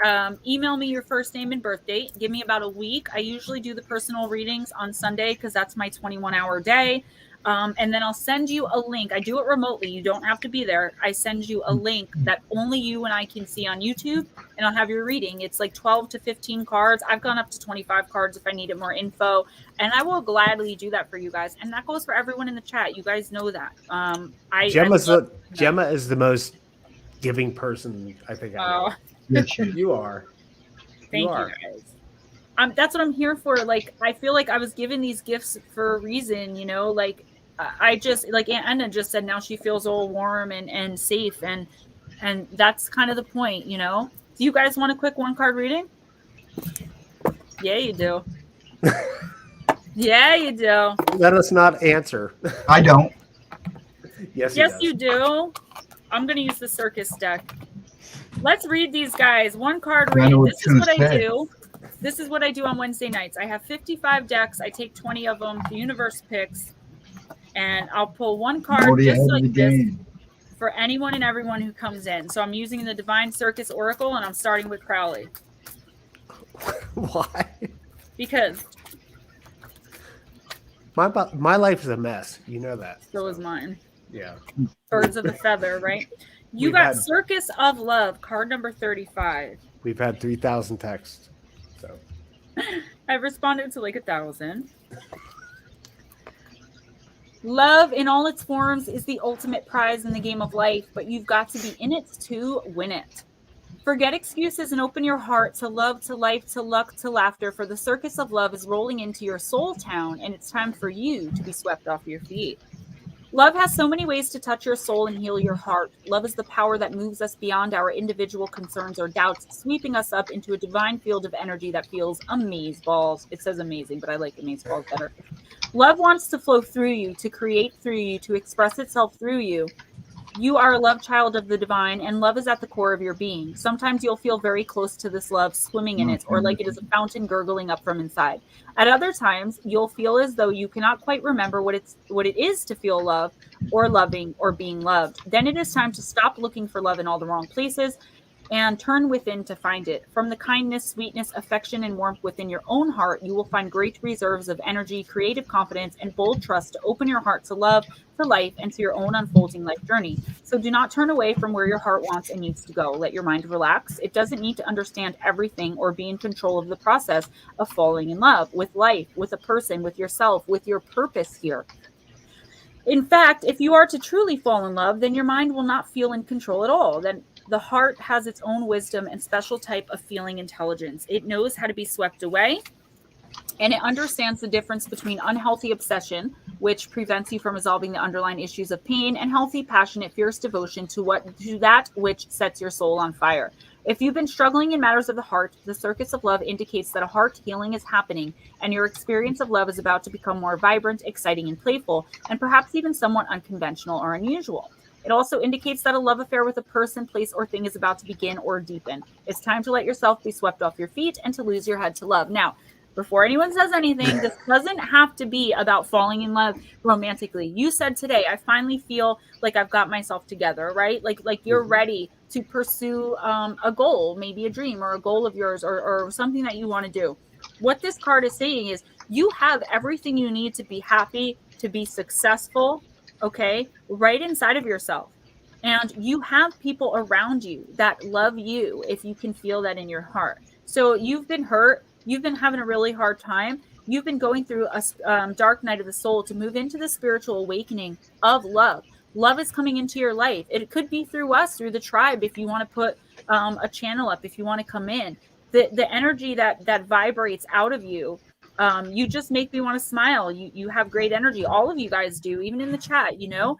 Email me your first name and birth date. Give me about a week. I usually do the personal readings on Sunday because that's my 21-hour day. And then I'll send you a link. I do it remotely. You don't have to be there. I send you a link that only you and I can see on YouTube, and I'll have your reading. It's like 12 to 15 cards. I've gone up to 25 cards if I needed more info, and I will gladly do that for you guys. And that goes for everyone in the chat. You guys know that. Gemma is the most giving person I think I know. Yes, You are. Thank you guys. That's what I'm here for. Like, I feel like I was given these gifts for a reason, you know, like I just, like Aunt Anna just said, now she feels all warm and safe. And that's kind of the point, you know. Do you guys want a quick 1-card reading? Yeah, you do. Yeah, you do. Let us not answer. I don't. Yes, you do. I'm going to use the circus deck. Let's read these guys. 1-card reading. This is what I do. This is what I do on Wednesday nights. I have 55 decks. I take 20 of them. The universe picks. And I'll pull 1 card just like this for anyone and everyone who comes in. So I'm using the Divine Circus Oracle, and I'm starting with Crowley. Why? Because my life is a mess. You know that. So is mine. Yeah. Birds of a feather, right? You got Circus of Love, card number 35. We've had 3,000 texts. So I've responded to like 1,000. Love in all its forms is the ultimate prize in the game of life, but you've got to be in it to win it. Forget excuses and open your heart to love, to life, to luck, to laughter, for the circus of love is rolling into your soul town, and it's time for you to be swept off your feet. Love has so many ways to touch your soul and heal your heart. Love is the power that moves us beyond our individual concerns or doubts, sweeping us up into a divine field of energy that feels amazeballs. It says amazing, but I like amazeballs better. Love wants to flow through you, to create through you, to express itself through you. You are a love child of the divine, and love is at the core of your being. Sometimes you'll feel very close to this love, swimming in it, or like it is a fountain gurgling up from inside. At other times, you'll feel as though you cannot quite remember what it is to feel love, or loving, or being loved. Then it is time to stop looking for love in all the wrong places and turn within to find it. From the kindness, sweetness, affection, and warmth within your own heart, you will find great reserves of energy, creative confidence, and bold trust to open your heart to love, for life, and to your own unfolding life journey. So do not turn away from where your heart wants and needs to go. Let your mind relax. It doesn't need to understand everything or be in control of the process of falling in love with life, with a person, with yourself, with your purpose here. In fact, if you are to truly fall in love, then your mind will not feel in control at all. Then the heart has its own wisdom and special type of feeling intelligence. It knows how to be swept away, and it understands the difference between unhealthy obsession, which prevents you from resolving the underlying issues of pain, and healthy, passionate, fierce devotion to that which sets your soul on fire. If you've been struggling in matters of the heart, the circus of love indicates that a heart healing is happening, and your experience of love is about to become more vibrant, exciting, and playful, and perhaps even somewhat unconventional or unusual. It also indicates that a love affair with a person, place, or thing is about to begin or deepen. It's time to let yourself be swept off your feet and to lose your head to love. Now, before anyone says anything, this doesn't have to be about falling in love romantically. You said today, I finally feel like I've got myself together, right? Like you're ready to pursue a goal, maybe a dream or a goal of yours, or something that you want to do. What this card is saying is you have everything you need to be happy, to be successful, okay, right inside of yourself. And you have people around you that love you if you can feel that in your heart. So you've been hurt. You've been having a really hard time. You've been going through a dark night of the soul to move into the spiritual awakening of love. Love is coming into your life. It could be through us, through the tribe, if you want to put a channel up, if you want to come in. The energy that vibrates out of you, you just make me want to smile. You have great energy. All of you guys do, even in the chat, you know.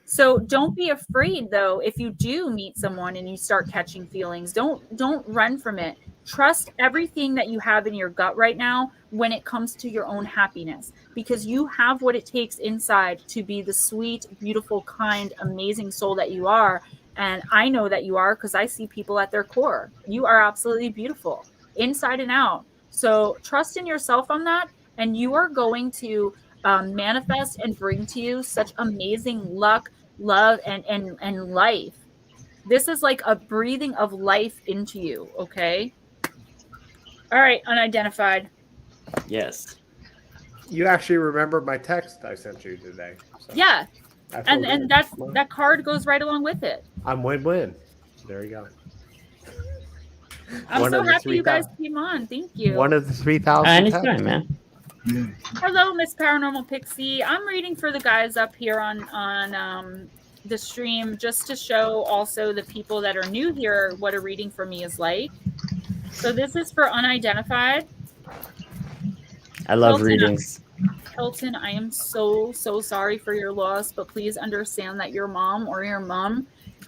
So don't be afraid, though, if you do meet someone and you start catching feelings. Don't run from it. Trust everything that you have in your gut right now when it comes to your own happiness, because you have what it takes inside to be the sweet, beautiful, kind, amazing soul that you are. And I know that you are, because I see people at their core. You are absolutely beautiful inside and out. So trust in yourself on that, and you are going to manifest and bring to you such amazing luck, love, and life. This is like a breathing of life into you, okay? All right, unidentified. Yes. You actually remembered my text I sent you today. So Yeah, I feel and good. that card goes right along with it. I'm win-win. There you go. I'm One so of the happy you guys 3,000. came on. Thank you. One of the 3,000 Anytime, texts. man. Yeah. Hello, Miss Paranormal Pixie. I'm reading for the guys up here on the stream just to show also the people that are new here what a reading for me is like. So this is for unidentified. I love Hilton, readings. Hilton, I am so sorry for your loss, but please understand that your mom or your mom,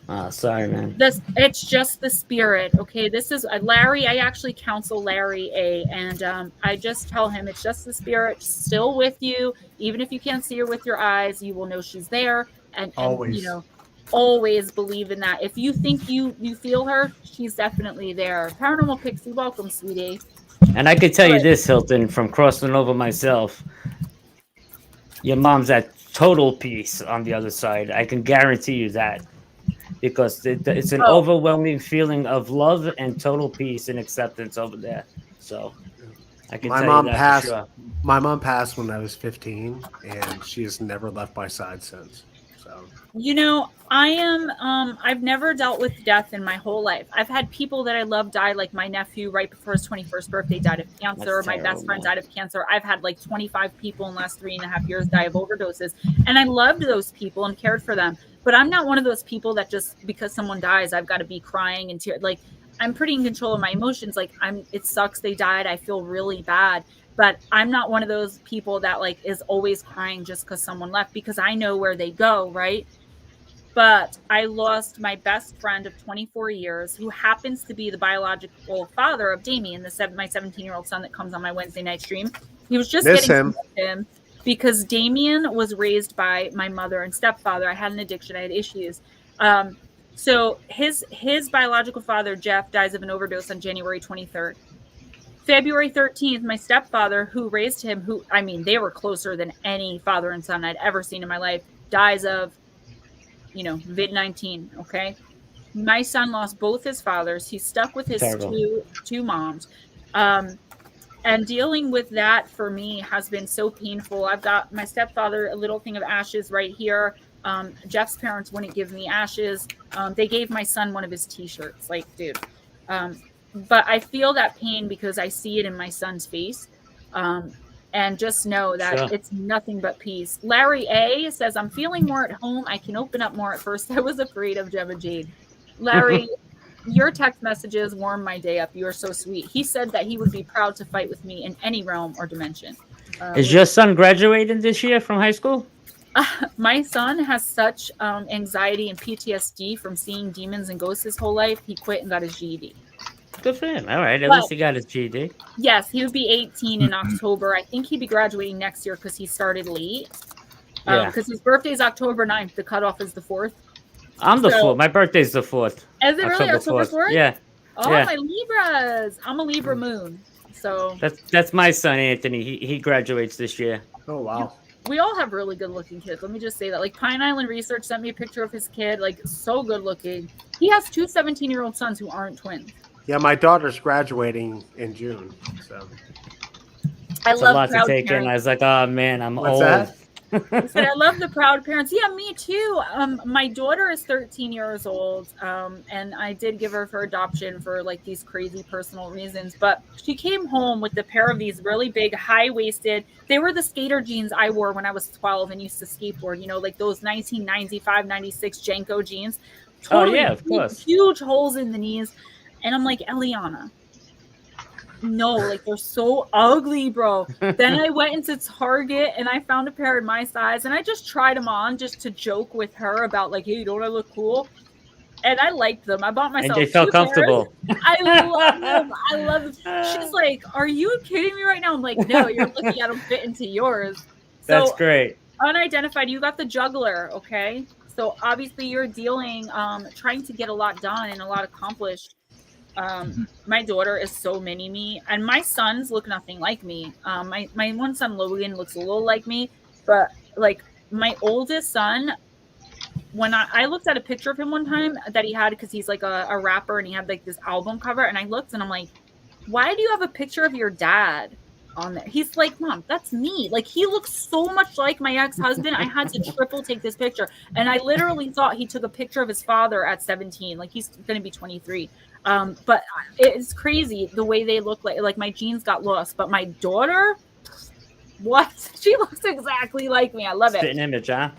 Oh, sorry, man. it's just the spirit. Okay, this is Larry. I actually counsel Larry and I just tell him it's just the spirit still with you. Even if you can't see her with your eyes, you will know she's there. And Always. you know, always believe in that. If you think you feel her, she's definitely there. Paranormal Pixie, welcome, sweetie. And I could tell you Alright. this, Hilton, from crossing over myself. Your mom's at total peace on the other side. I can guarantee you that. Because it's an overwhelming feeling of love and total peace and acceptance over there. So I can My tell mom you that passed. for sure. My mom passed when I was 15, and she has never left my side since. So You know, I've never dealt with death in my whole life. I've had people that I love die, like my nephew right before his 21st birthday died of cancer. That's My best terrible, friend man. died of cancer. I've had like 25 people in the last 3.5 years die of overdoses. And I loved those people and cared for them. But I'm not one of those people that just because someone dies, I've got to be crying and like I'm pretty in control of my emotions. Like it sucks they died. I feel really bad. But I'm not one of those people that like is always crying just because someone left because I know where they go, right? But I lost my best friend of 24 years, who happens to be the biological father of Damien, my 17-year-old son that comes on my Wednesday night stream. He was just miss getting him. to know him because Damien was raised by my mother and stepfather. I had an addiction. I had issues. So his biological father, Jeff, dies of an overdose on January 23rd. February 13th, my stepfather, who raised him, they were closer than any father and son I'd ever seen in my life, dies of vid-19. Okay, my son lost both his fathers. He's stuck with his two moms, and dealing with that for me has been so painful. I've got my stepfather a little thing of ashes right here. Jeff's parents wouldn't give me ashes. They gave my son one of his t-shirts. Like, dude. But I feel that pain because I see it in my son's face. And just know that it's nothing but peace. Larry A says, I'm feeling more at home. I can open up more. At first, I was afraid of Gemma Jade. Larry, your text messages warm my day up. You are so sweet. He said that he would be proud to fight with me in any realm or dimension. Is your son graduating this year from high school? My son has such anxiety and PTSD from seeing demons and ghosts his whole life. He quit and got his GED. Good for him. All right. At least he got his GED. Yes, he would be 18 in October. I think he'd be graduating next year because he started late. Because his birthday is October 9th. The cutoff is the 4th. I'm the 4th. My birthday's the 4th. Is it really October 4th? Yeah. Oh, yeah. My Libras. I'm a Libra moon. So that's my son, Anthony. He graduates this year. Oh, wow. We all have really good looking kids. Let me just say that. Like Pine Island Research sent me a picture of his kid. Like so good looking. He has two 17-year-old sons who aren't twins. Yeah, my daughter's graduating in June. So I love a lot to take parents. in. I was like, oh man, I'm What's old. That? I love the proud parents. Yeah, me too. My daughter is 13 years old, and I did give her for adoption for like these crazy personal reasons. But she came home with a pair of these really big, high-waisted. They were the skater jeans I wore when I was 12 and used to skateboard. You know, like those 1995, 96 Jenko jeans. Totally, oh yeah, of course. Huge holes in the knees, and I'm like, Eliana. No, like they're so ugly, bro. Then I went into Target and I found a pair in my size and I just tried them on just to joke with her about like, hey, don't I look cool? And I liked them. I bought myself. And they felt comfortable. I love them. I love them. She's like, are you kidding me right now? I'm like, no, you're looking at them fit into yours. So, that's great. Unidentified, you got the juggler, okay? So obviously you're dealing, trying to get a lot done and a lot accomplished. My daughter is so mini me, and my sons look nothing like me. My one son Logan looks a little like me, but like my oldest son, when I looked at a picture of him one time that he had, because he's like a rapper and he had like this album cover, and I looked and I'm like, why do you have a picture of your dad? on there. He's like, Mom, that's me. Like, he looks so much like my ex-husband. I had to triple take this picture. And I literally thought he took a picture of his father at 17. Like, he's going to be 23. But it's crazy the way they look like my genes got lost. But my daughter, what? She looks exactly like me. I love it. Spitting image, huh?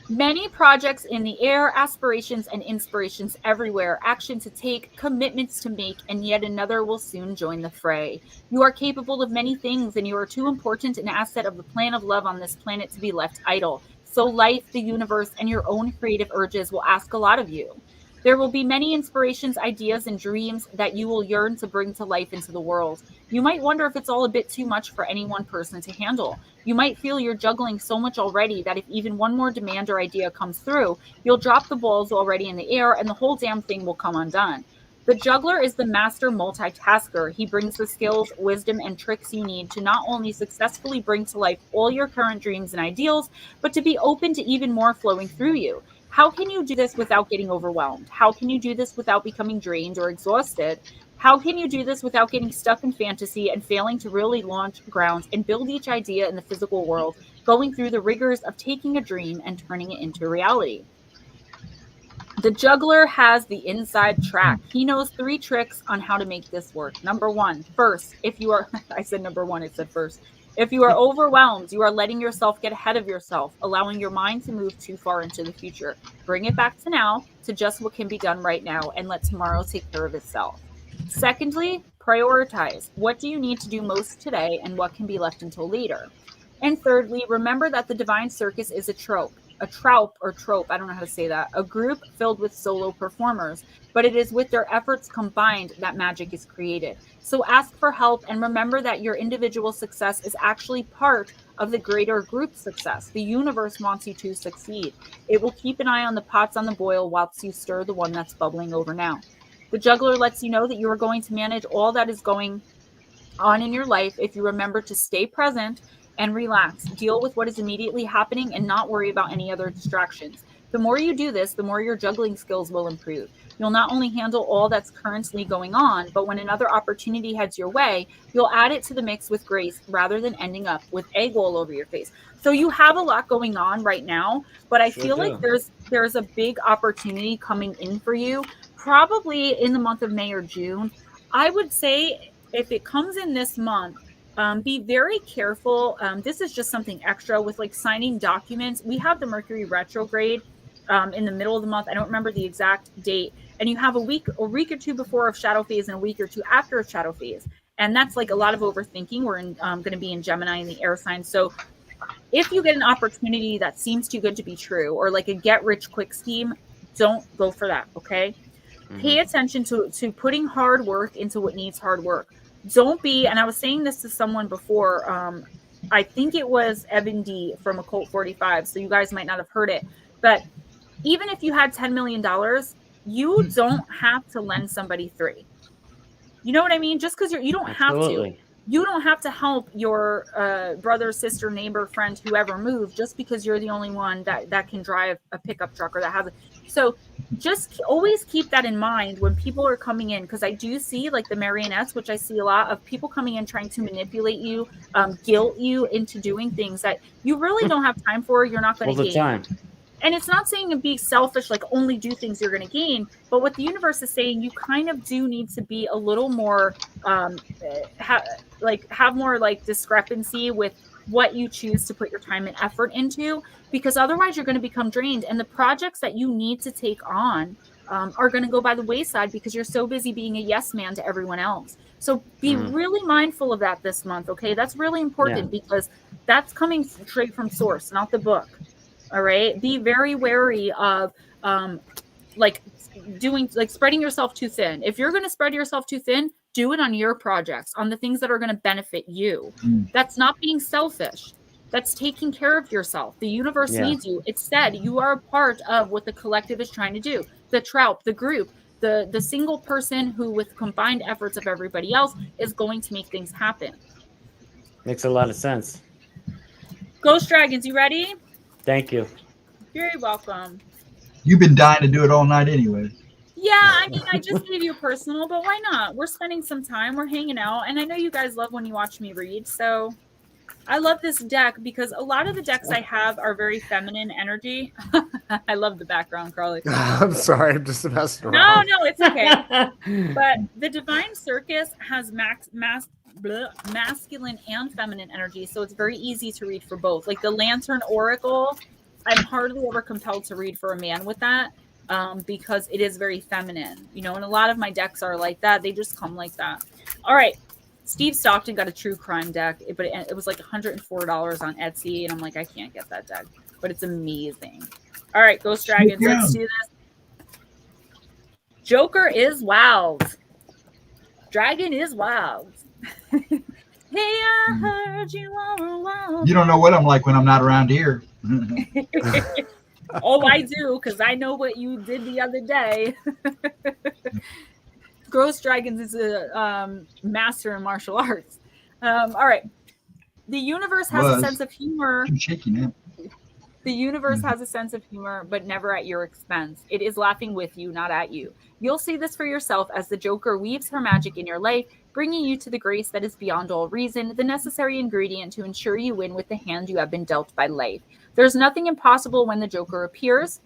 Many projects in the air, aspirations and inspirations everywhere, action to take, commitments to make, and yet another will soon join the fray. You are capable of many things, and you are too important an asset of the plan of love on this planet to be left idle. So life, the universe, and your own creative urges will ask a lot of you. There will be many inspirations, ideas, and dreams that you will yearn to bring to life into the world. You might wonder if it's all a bit too much for any one person to handle. You might feel you're juggling so much already that if even one more demand or idea comes through, you'll drop the balls already in the air and the whole damn thing will come undone. The juggler is the master multitasker. He brings the skills, wisdom, and tricks you need to not only successfully bring to life all your current dreams and ideals, but to be open to even more flowing through you. How can you do this without getting overwhelmed? How can you do this without becoming drained or exhausted? How can you do this without getting stuck in fantasy and failing to really launch grounds and build each idea in the physical world, going through the rigors of taking a dream and turning it into reality? The juggler has the inside track. He knows 3 tricks on how to make this work. Number 1, first, if you are, I said number 1, it said first. If you are overwhelmed, you are letting yourself get ahead of yourself, allowing your mind to move too far into the future. Bring it back to now, to just what can be done right now, and let tomorrow take care of itself. Secondly, prioritize. What do you need to do most today, and what can be left until later? And thirdly, remember that the divine circus is a trope, I don't know how to say that, a group filled with solo performers, but it is with their efforts combined that magic is created. So ask for help and remember that your individual success is actually part of the greater group success. The universe wants you to succeed. It will keep an eye on the pots on the boil whilst you stir the one that's bubbling over now. The juggler lets you know that you are going to manage all that is going on in your life if you remember to stay present and relax, deal with what is immediately happening and not worry about any other distractions. The more you do this, the more your juggling skills will improve. You'll not only handle all that's currently going on, but when another opportunity heads your way, you'll add it to the mix with grace rather than ending up with egg all over your face. So you have a lot going on right now, but I feel like there's a big opportunity coming in for you, probably in the month of May or June. I would say if it comes in this month, be very careful. This is just something extra with like signing documents. We have the Mercury retrograde in the middle of the month. I don't remember the exact date. And you have a week or two before of shadow phase and a week or two after of shadow phase. And that's like a lot of overthinking. We're going to be in Gemini in the air sign. So if you get an opportunity that seems too good to be true or like a get rich quick scheme, don't go for that. Okay. Pay attention to putting hard work into what needs hard work. Don't be, and I was saying this to someone before, I think it was Evan D from Occult 45, so you guys might not have heard it, but even if you had $10 million, you don't have to lend somebody 3. You know what I mean? Just because you don't have to. You don't have to help your brother, sister, neighbor, friend, whoever move just because you're the only one that can drive a pickup truck or that has it. So just always keep that in mind when people are coming in, because I do see like the marionettes, which I see a lot of people coming in trying to manipulate you, guilt you into doing things that you really don't have time for. You're not going to gain. All the time. And it's not saying to be selfish, like only do things you're going to gain. But what the universe is saying, you kind of do need to be a little more, have more like discrepancy with what you choose to put your time and effort into, because otherwise you're going to become drained. And the projects that you need to take on are going to go by the wayside because you're so busy being a yes man to everyone else. So be really mindful of that this month. Okay. That's really important because that's coming straight from source, not the book. All right. Be very wary of spreading yourself too thin. If you're going to spread yourself too thin, do it on your projects, on the things that are going to benefit you. That's not being selfish. That's taking care of yourself. The universe needs you. It's said you are a part of what the collective is trying to do. The troop, the group, the single person who with combined efforts of everybody else is going to make things happen. Makes a lot of sense. Ghost Dragons, you ready? Thank you. You're welcome. You've been dying to do it all night anyway. Yeah, I mean, I just gave you personal, but why not? We're spending some time, we're hanging out, and I know you guys love when you watch me read, so I love this deck because a lot of the decks I have are very feminine energy. I love the background, Carly. I'm sorry, I'm just messing No, around. no, it's okay. But the Divine Circus has masculine and feminine energy, so it's very easy to read for both. Like the Lantern Oracle, I'm hardly ever compelled to read for a man with that because it is very feminine, you know, and a lot of my decks are like that. They just come like that. All right. Steve Stockton got a true crime deck, but it was like $104 on Etsy, and I'm like, I can't get that deck, but it's amazing. All right, Ghost Dragons, let's do this. Joker is wild. Dragon is wild. Hey, I heard you are wild. You don't know what I'm like when I'm not around here. Oh, I do, because I know what you did the other day. Ghost Dragons is a master in martial arts. All right. The universe has a sense of humor. I'm shaking it. The universe has a sense of humor, but never at your expense. It is laughing with you, not at you. You'll see this for yourself as the Joker weaves her magic in your life, bringing you to the grace that is beyond all reason, the necessary ingredient to ensure you win with the hand you have been dealt by life. There's nothing impossible when the Joker appears.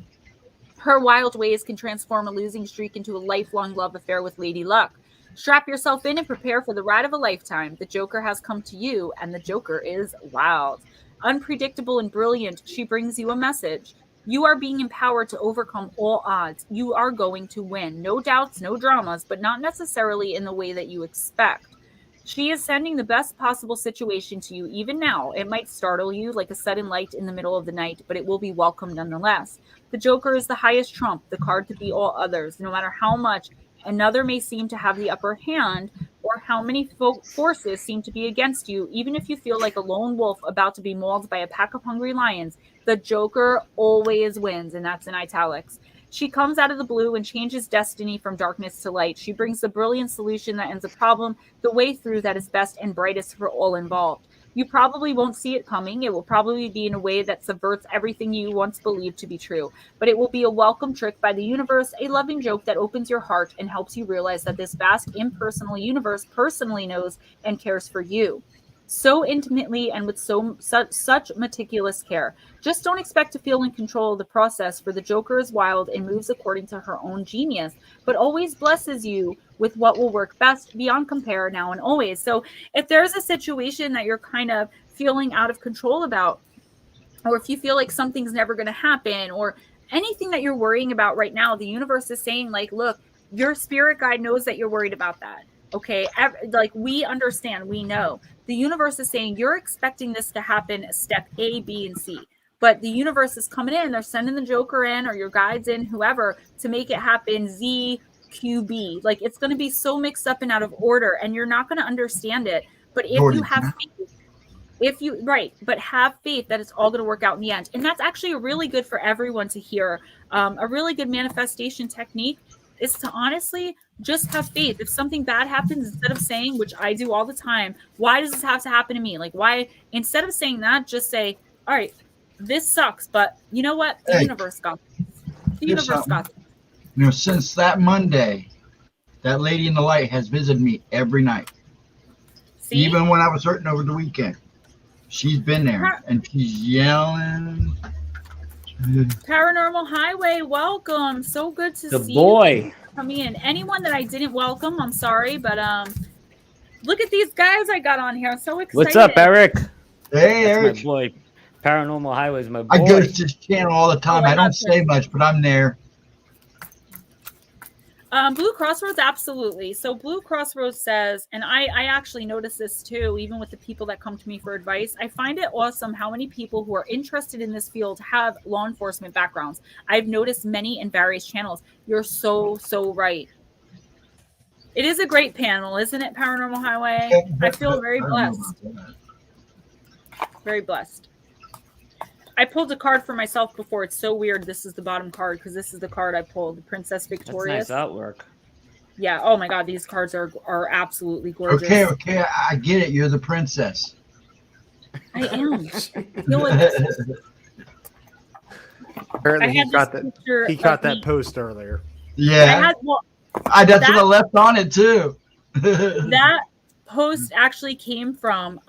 Her wild ways can transform a losing streak into a lifelong love affair with Lady Luck. Strap yourself in and prepare for the ride of a lifetime. The Joker has come to you, and the Joker is wild. Unpredictable and brilliant, she brings you a message. You are being empowered to overcome all odds. You are going to win. No doubts, no dramas, but not necessarily in the way that you expect. She is sending the best possible situation to you even now. It might startle you like a sudden light in the middle of the night, but it will be welcome nonetheless. The Joker is the highest trump, the card to beat all others. No matter how much another may seem to have the upper hand or how many forces seem to be against you, even if you feel like a lone wolf about to be mauled by a pack of hungry lions, the Joker always wins, and that's in italics. She comes out of the blue and changes destiny from darkness to light. She brings the brilliant solution that ends a problem, the way through that is best and brightest for all involved. You probably won't see it coming. It will probably be in a way that subverts everything you once believed to be true. But it will be a welcome trick by the universe, a loving joke that opens your heart and helps you realize that this vast, impersonal universe personally knows and cares for you. So intimately and with such meticulous care. Just don't expect to feel in control of the process, for the Joker is wild and moves according to her own genius, but always blesses you with what will work best beyond compare now and always. So if there's a situation that you're kind of feeling out of control about, or if you feel like something's never going to happen, or anything that you're worrying about right now, the universe is saying, like, look, your spirit guide knows that you're worried about that. Okay, like, we understand, we know. The universe is saying you're expecting this to happen step A, B, and C. But the universe is coming in. They're sending the Joker in, or your guides in, whoever, to make it happen Z, Q, B. Like, it's going to be so mixed up and out of order, and you're not going to understand it. But if you have faith, but have faith that it's all going to work out in the end. And that's actually really good for everyone to hear. A really good manifestation technique is to honestly just have faith. If something bad happens, instead of saying, which I do all the time, why does this have to happen to me? Like, why? Instead of saying that, just say, all right, this sucks, but you know what? The universe got this. The universe got this. You know, since that Monday, that lady in the light has visited me every night. See? Even when I was hurting over the weekend. She's been there, and she's yelling. Paranormal Highway, welcome. So good to see you coming in. Anyone that I didn't welcome, I'm sorry, but look at these guys I got on here. I'm so excited. What's up, Eric? Hey, That's Eric. my boy. Paranormal Highway is my boy. I go to this channel all the time. I don't say much, but I'm there. Blue Crossroads, absolutely. So Blue Crossroads says, and I actually notice this too, even with the people that come to me for advice, I find it awesome how many people who are interested in this field have law enforcement backgrounds. I've noticed many in various channels. You're so right. It is a great panel, isn't it, Paranormal Highway? I feel very blessed. Very blessed. I pulled a card for myself before. It's so weird. This is the bottom card because this is the card I pulled, the Princess Victorious. That's nice artwork. Yeah. Oh my God, these cards are absolutely gorgeous. Okay, I get it. You're the princess. I am. Apparently, he got that post earlier. Yeah. That's what I left on it too. That post actually came from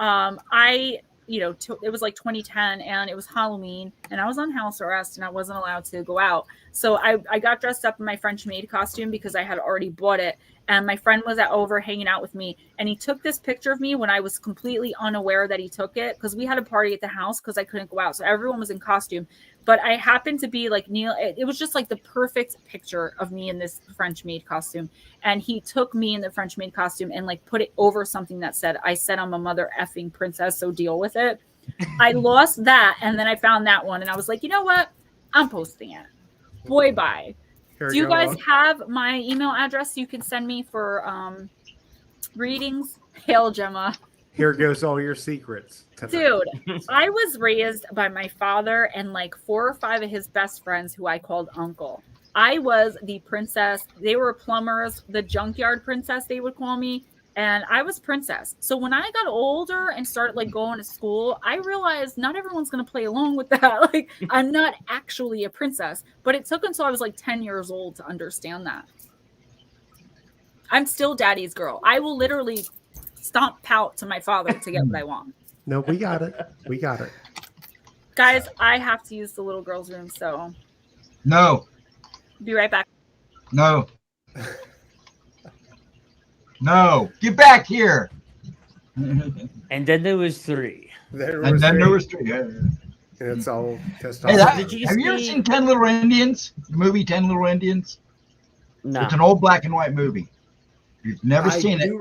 it was like 2010 and it was Halloween and I was on house arrest and I wasn't allowed to go out. So I got dressed up in my French maid costume because I had already bought it. And my friend was over hanging out with me and he took this picture of me when I was completely unaware that he took it because we had a party at the house because I couldn't go out. So everyone was in costume. But I happened to be like it was just like the perfect picture of me in this French maid costume. And he took me in the French maid costume and like put it over something that said, I said I'm a mother effing princess, so deal with it. I lost that. And then I found that one and I was like, you know what? I'm posting it. Boy, bye. Do you guys have my email address you can send me for readings? Hail, Gemma. Here goes all your secrets. Dude, I was raised by my father and like 4 or 5 of his best friends who I called uncle. I was the princess. They were plumbers, the junkyard princess, they would call me. And I was princess. So when I got older and started like going to school, I realized not everyone's going to play along with that. Like I'm not actually a princess, but it took until I was like 10 years old to understand that. I'm still daddy's girl. I will literally stomp pout to my father to get what I want. No, we got it. We got it. Guys, I have to use the little girl's room. So no. Be right back. No. No, get back here. And then there was 3. There was 3. Yeah. It's all testosterone. Hey, have you ever seen 10 Little Indians? The movie 10 Little Indians? No. It's an old black and white movie. If you've never seen it,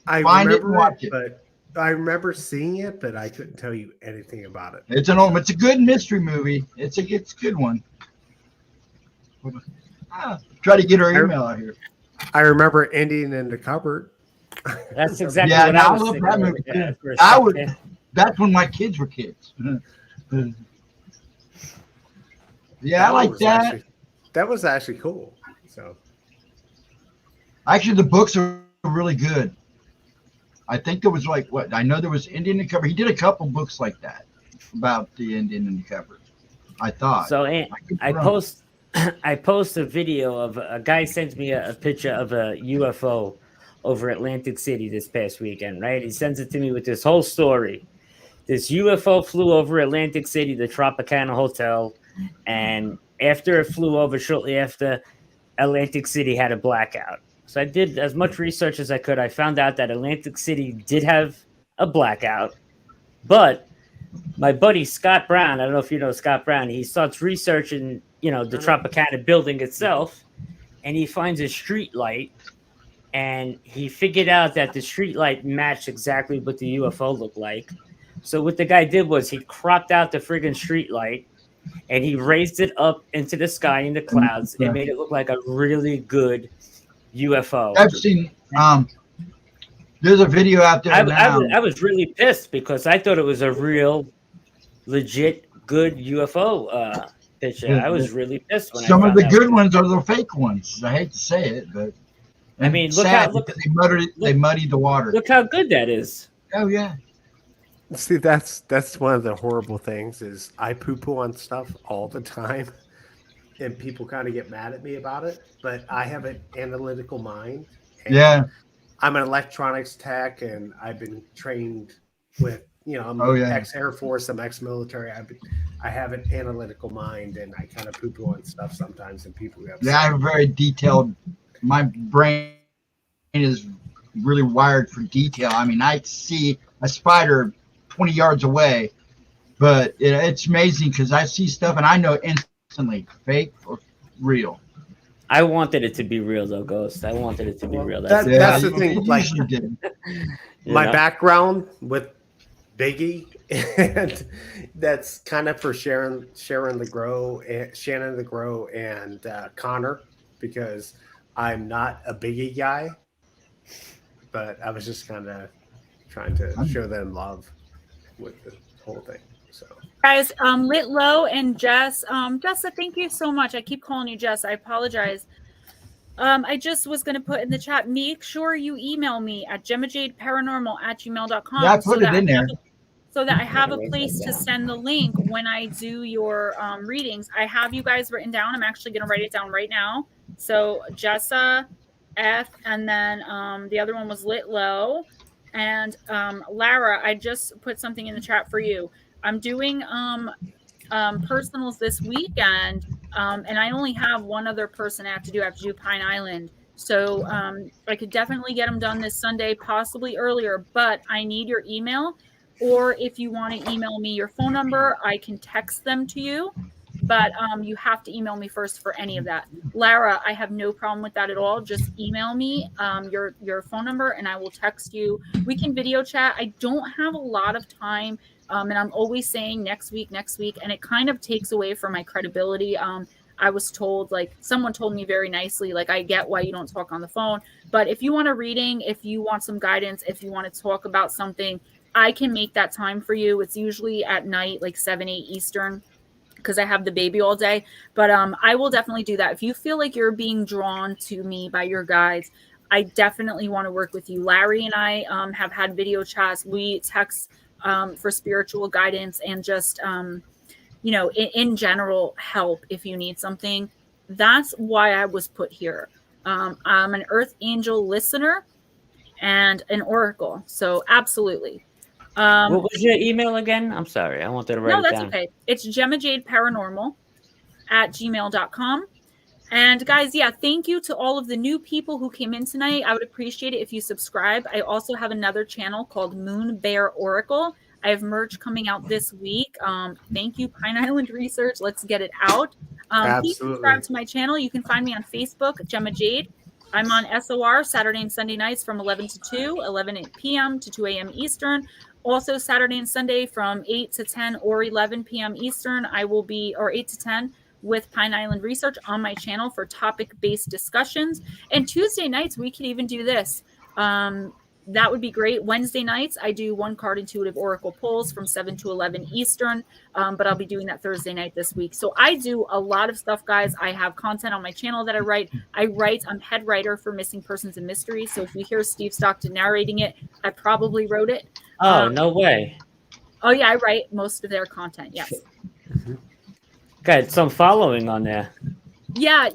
find it and watch it. But I remember seeing it, but I couldn't tell you anything about it. It's a good mystery movie. It's a good one. Try to get our email out here. I remember ending in the cupboard. That's exactly what I was thinking. That movie. That's when my kids were kids. Yeah, I like that. That was actually cool. So, actually, the books are really good. I think there was I know there was Indian in the Cupboard. He did a couple books like that about the Indian in the Cupboard. I thought. So, I post a video of a guy sends me a picture of a UFO over Atlantic City this past weekend, right? He sends it to me with this whole story. This UFO flew over Atlantic City, the Tropicana Hotel, and after it flew over, shortly after, Atlantic City had a blackout. So I did as much research as I could. I found out that Atlantic City did have a blackout, but my buddy Scott Brown, I don't know if you know Scott Brown, he starts researching the Tropicana building itself, and he finds a street light, and he figured out that the street light matched exactly what the UFO looked like. So what the guy did was he cropped out the friggin' street light, and he raised it up into the sky in the clouds and made it look like a really good UFO. I've seen. There's a video out there now. I was really pissed because I thought it was a real, legit, good UFO picture. I was really pissed when some of the good ones are the fake ones. I hate to say it, but I mean, they muddied the water. Look how good that is. Oh yeah. See, that's one of the horrible things is I poo-poo on stuff all the time, and people kind of get mad at me about it. But I have an analytical mind. Yeah. I'm an electronics tech, and I've been trained with, I'm ex-Air Force, I'm ex-military. I have an analytical mind, and I kind of poo-poo on stuff sometimes, and people get upset. Yeah, I have a very detailed. My brain is really wired for detail. I mean, I see a spider 20 yards away, but it's amazing because I see stuff and I know instantly fake or real. I wanted it to be real, though, Ghost. I wanted it to be real. That's the thing. Like, my background with Biggie, and that's kind of for Shannon the Grow, and Connor, because I'm not a Biggie guy, but I was just kind of trying to show them love with the whole thing. So. Guys, Lit Low and Jess. Jessa, thank you so much. I keep calling you Jess. I apologize. I just was going to put in the chat, make sure you email me at GemmaJadeParanormal@gmail.com. Yeah, I put it in there. So that I have a place to send the link when I do your readings. I have you guys written down. I'm actually going to write it down right now So Jessa F, and then the other one was Lit Low. And Lara, I just put something in the chat for you. I'm doing personals this weekend, and I only have one other person I have to do. I have to do Pine Island. So I could definitely get them done this Sunday, possibly earlier, but I need your email. Or if you want to email me your phone number, I can text them to you. But you have to email me first for any of that. Lara, I have no problem with that at all. Just email me your phone number and I will text you. We can video chat. I don't have a lot of time, and I'm always saying next week, and it kind of takes away from my credibility. I was told, like, someone told me very nicely, like, I get why you don't talk on the phone, but if you want a reading, if you want some guidance, if you want to talk about something, I can make that time for you. It's usually at night, like 7, 8 Eastern, because I have the baby all day. But I will definitely do that. If you feel like you're being drawn to me by your guides, I definitely want to work with you. Larry and I have had video chats. We text for spiritual guidance and just, in general, help if you need something. That's why I was put here. I'm an Earth Angel listener and an oracle. So absolutely. What was your email again? I'm sorry. I wanted to write it down. No, that's okay. It's GemmaJadeParanormal@gmail.com. And guys, yeah, thank you to all of the new people who came in tonight. I would appreciate it if you subscribe. I also have another channel called Moon Bear Oracle. I have merch coming out this week. Thank you, Pine Island Research. Let's get it out. Please subscribe to my channel. You can find me on Facebook, Gemma Jade. I'm on SOR Saturday and Sunday nights from 11 to 2, 11 p.m. to 2 a.m. Eastern. Also Saturday and Sunday from 8 to 10 or 11 p.m. Eastern, I will be, or 8 to 10, with Pine Island Research on my channel for topic-based discussions. And Tuesday nights, we could even do this. That would be great. Wednesday nights, I do one card intuitive oracle pulls from 7 to 11 Eastern, but I'll be doing that Thursday night this week. So I do a lot of stuff, guys. I have content on my channel that I write. I'm head writer for Missing Persons and Mysteries. So if you hear Steve Stockton narrating it, I probably wrote it. Oh, no way. Oh, yeah, I write most of their content, yes. Got some following on there. Yeah.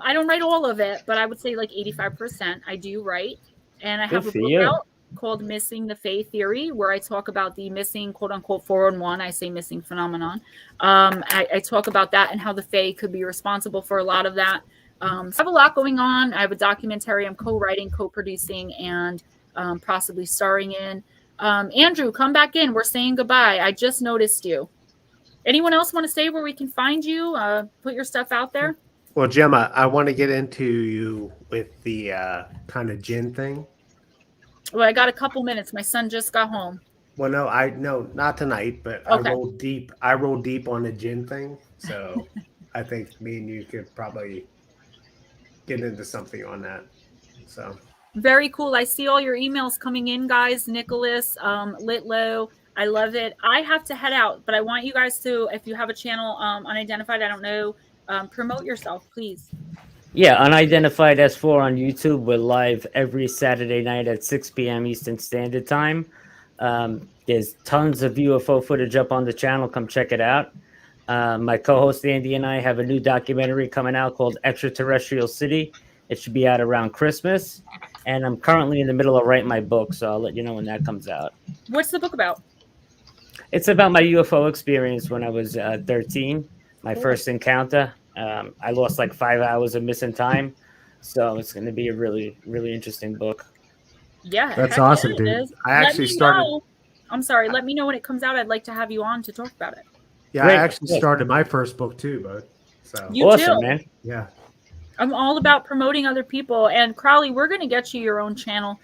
I don't write all of it, but I would say like 85% I do write. And I have a book out called Missing the Fae Theory, where I talk about the missing, quote unquote, 411, I say missing phenomenon. I talk about that and how the Fae could be responsible for a lot of that. So I have a lot going on. I have a documentary I'm co-writing, co-producing, and possibly starring in. Andrew, come back in. We're saying goodbye. I just noticed you. Anyone else want to say where we can find you? Put your stuff out there. Well, Gemma, I want to get into you with the kind of gin thing. Well, I got a couple minutes. My son just got home. Well, no, not tonight, but okay. I rolled deep on the gin thing. So I think me and you could probably get into something on that. So very cool. I see all your emails coming in, guys. Nicholas, Litlow. I love it. I have to head out, but I want you guys to, if you have a channel, unidentified, I don't know, promote yourself, please. Yeah, Unidentified S4 on YouTube. We're live every Saturday night at 6 p.m. Eastern Standard Time. There's tons of UFO footage up on the channel. Come check it out. My co-host Andy and I have a new documentary coming out called Extraterrestrial City. It should be out around Christmas. And I'm currently in the middle of writing my book, so I'll let you know when that comes out. What's the book about? It's about my UFO experience when I was 13, my first encounter. I lost like 5 hours of missing time. So it's going to be a really, really interesting book. Yeah. That's awesome, dude. I actually started. I'm sorry. Let me know when it comes out. I'd like to have you on to talk about it. Yeah, I actually started my first book too, bud. So you awesome, too. Man. Yeah. I'm all about promoting other people. And Crowley, we're going to get you your own channel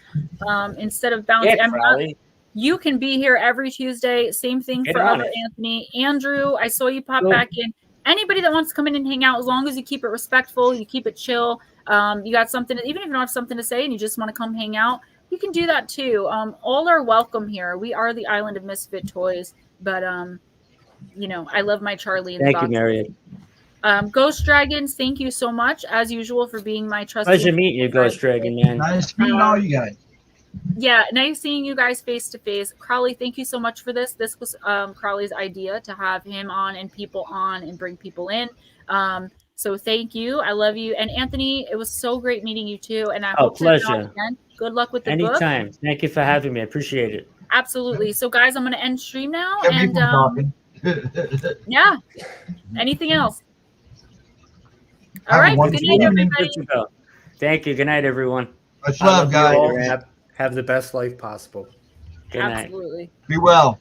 instead of bouncing. Yeah, Crowley. You can be here every Tuesday. Same thing for other Anthony. Andrew, I saw you pop back in. Anybody that wants to come in and hang out, as long as you keep it respectful, you keep it chill, you got something, even if you don't have something to say and you just want to come hang out, you can do that too. All are welcome here. We are the island of misfit toys, but I love my Charlie in the box. Thank you, Marion. Ghost Dragons, thank you so much, as usual, for being my trusted. Pleasure meeting you, Ghost Dragon, man. Nice meeting all you guys. Yeah, nice seeing you guys face to face. Crowley, thank you so much for this. This was Crowley's idea to have him on and people on and bring people in. So thank you. I love you. And Anthony, it was so great meeting you too. And I Oh, hope to talk pleasure. again. Good luck with the book. Anytime. Thank you for having me. I appreciate it. Absolutely. So guys, I'm going to end stream now. Kept me And from talking. yeah. Anything else? All Have a right. Good wonderful night, evening. everybody. Thank you. Good night, everyone. Much I love, love you all. guys. Have the best life possible. Good night. Absolutely. Be well.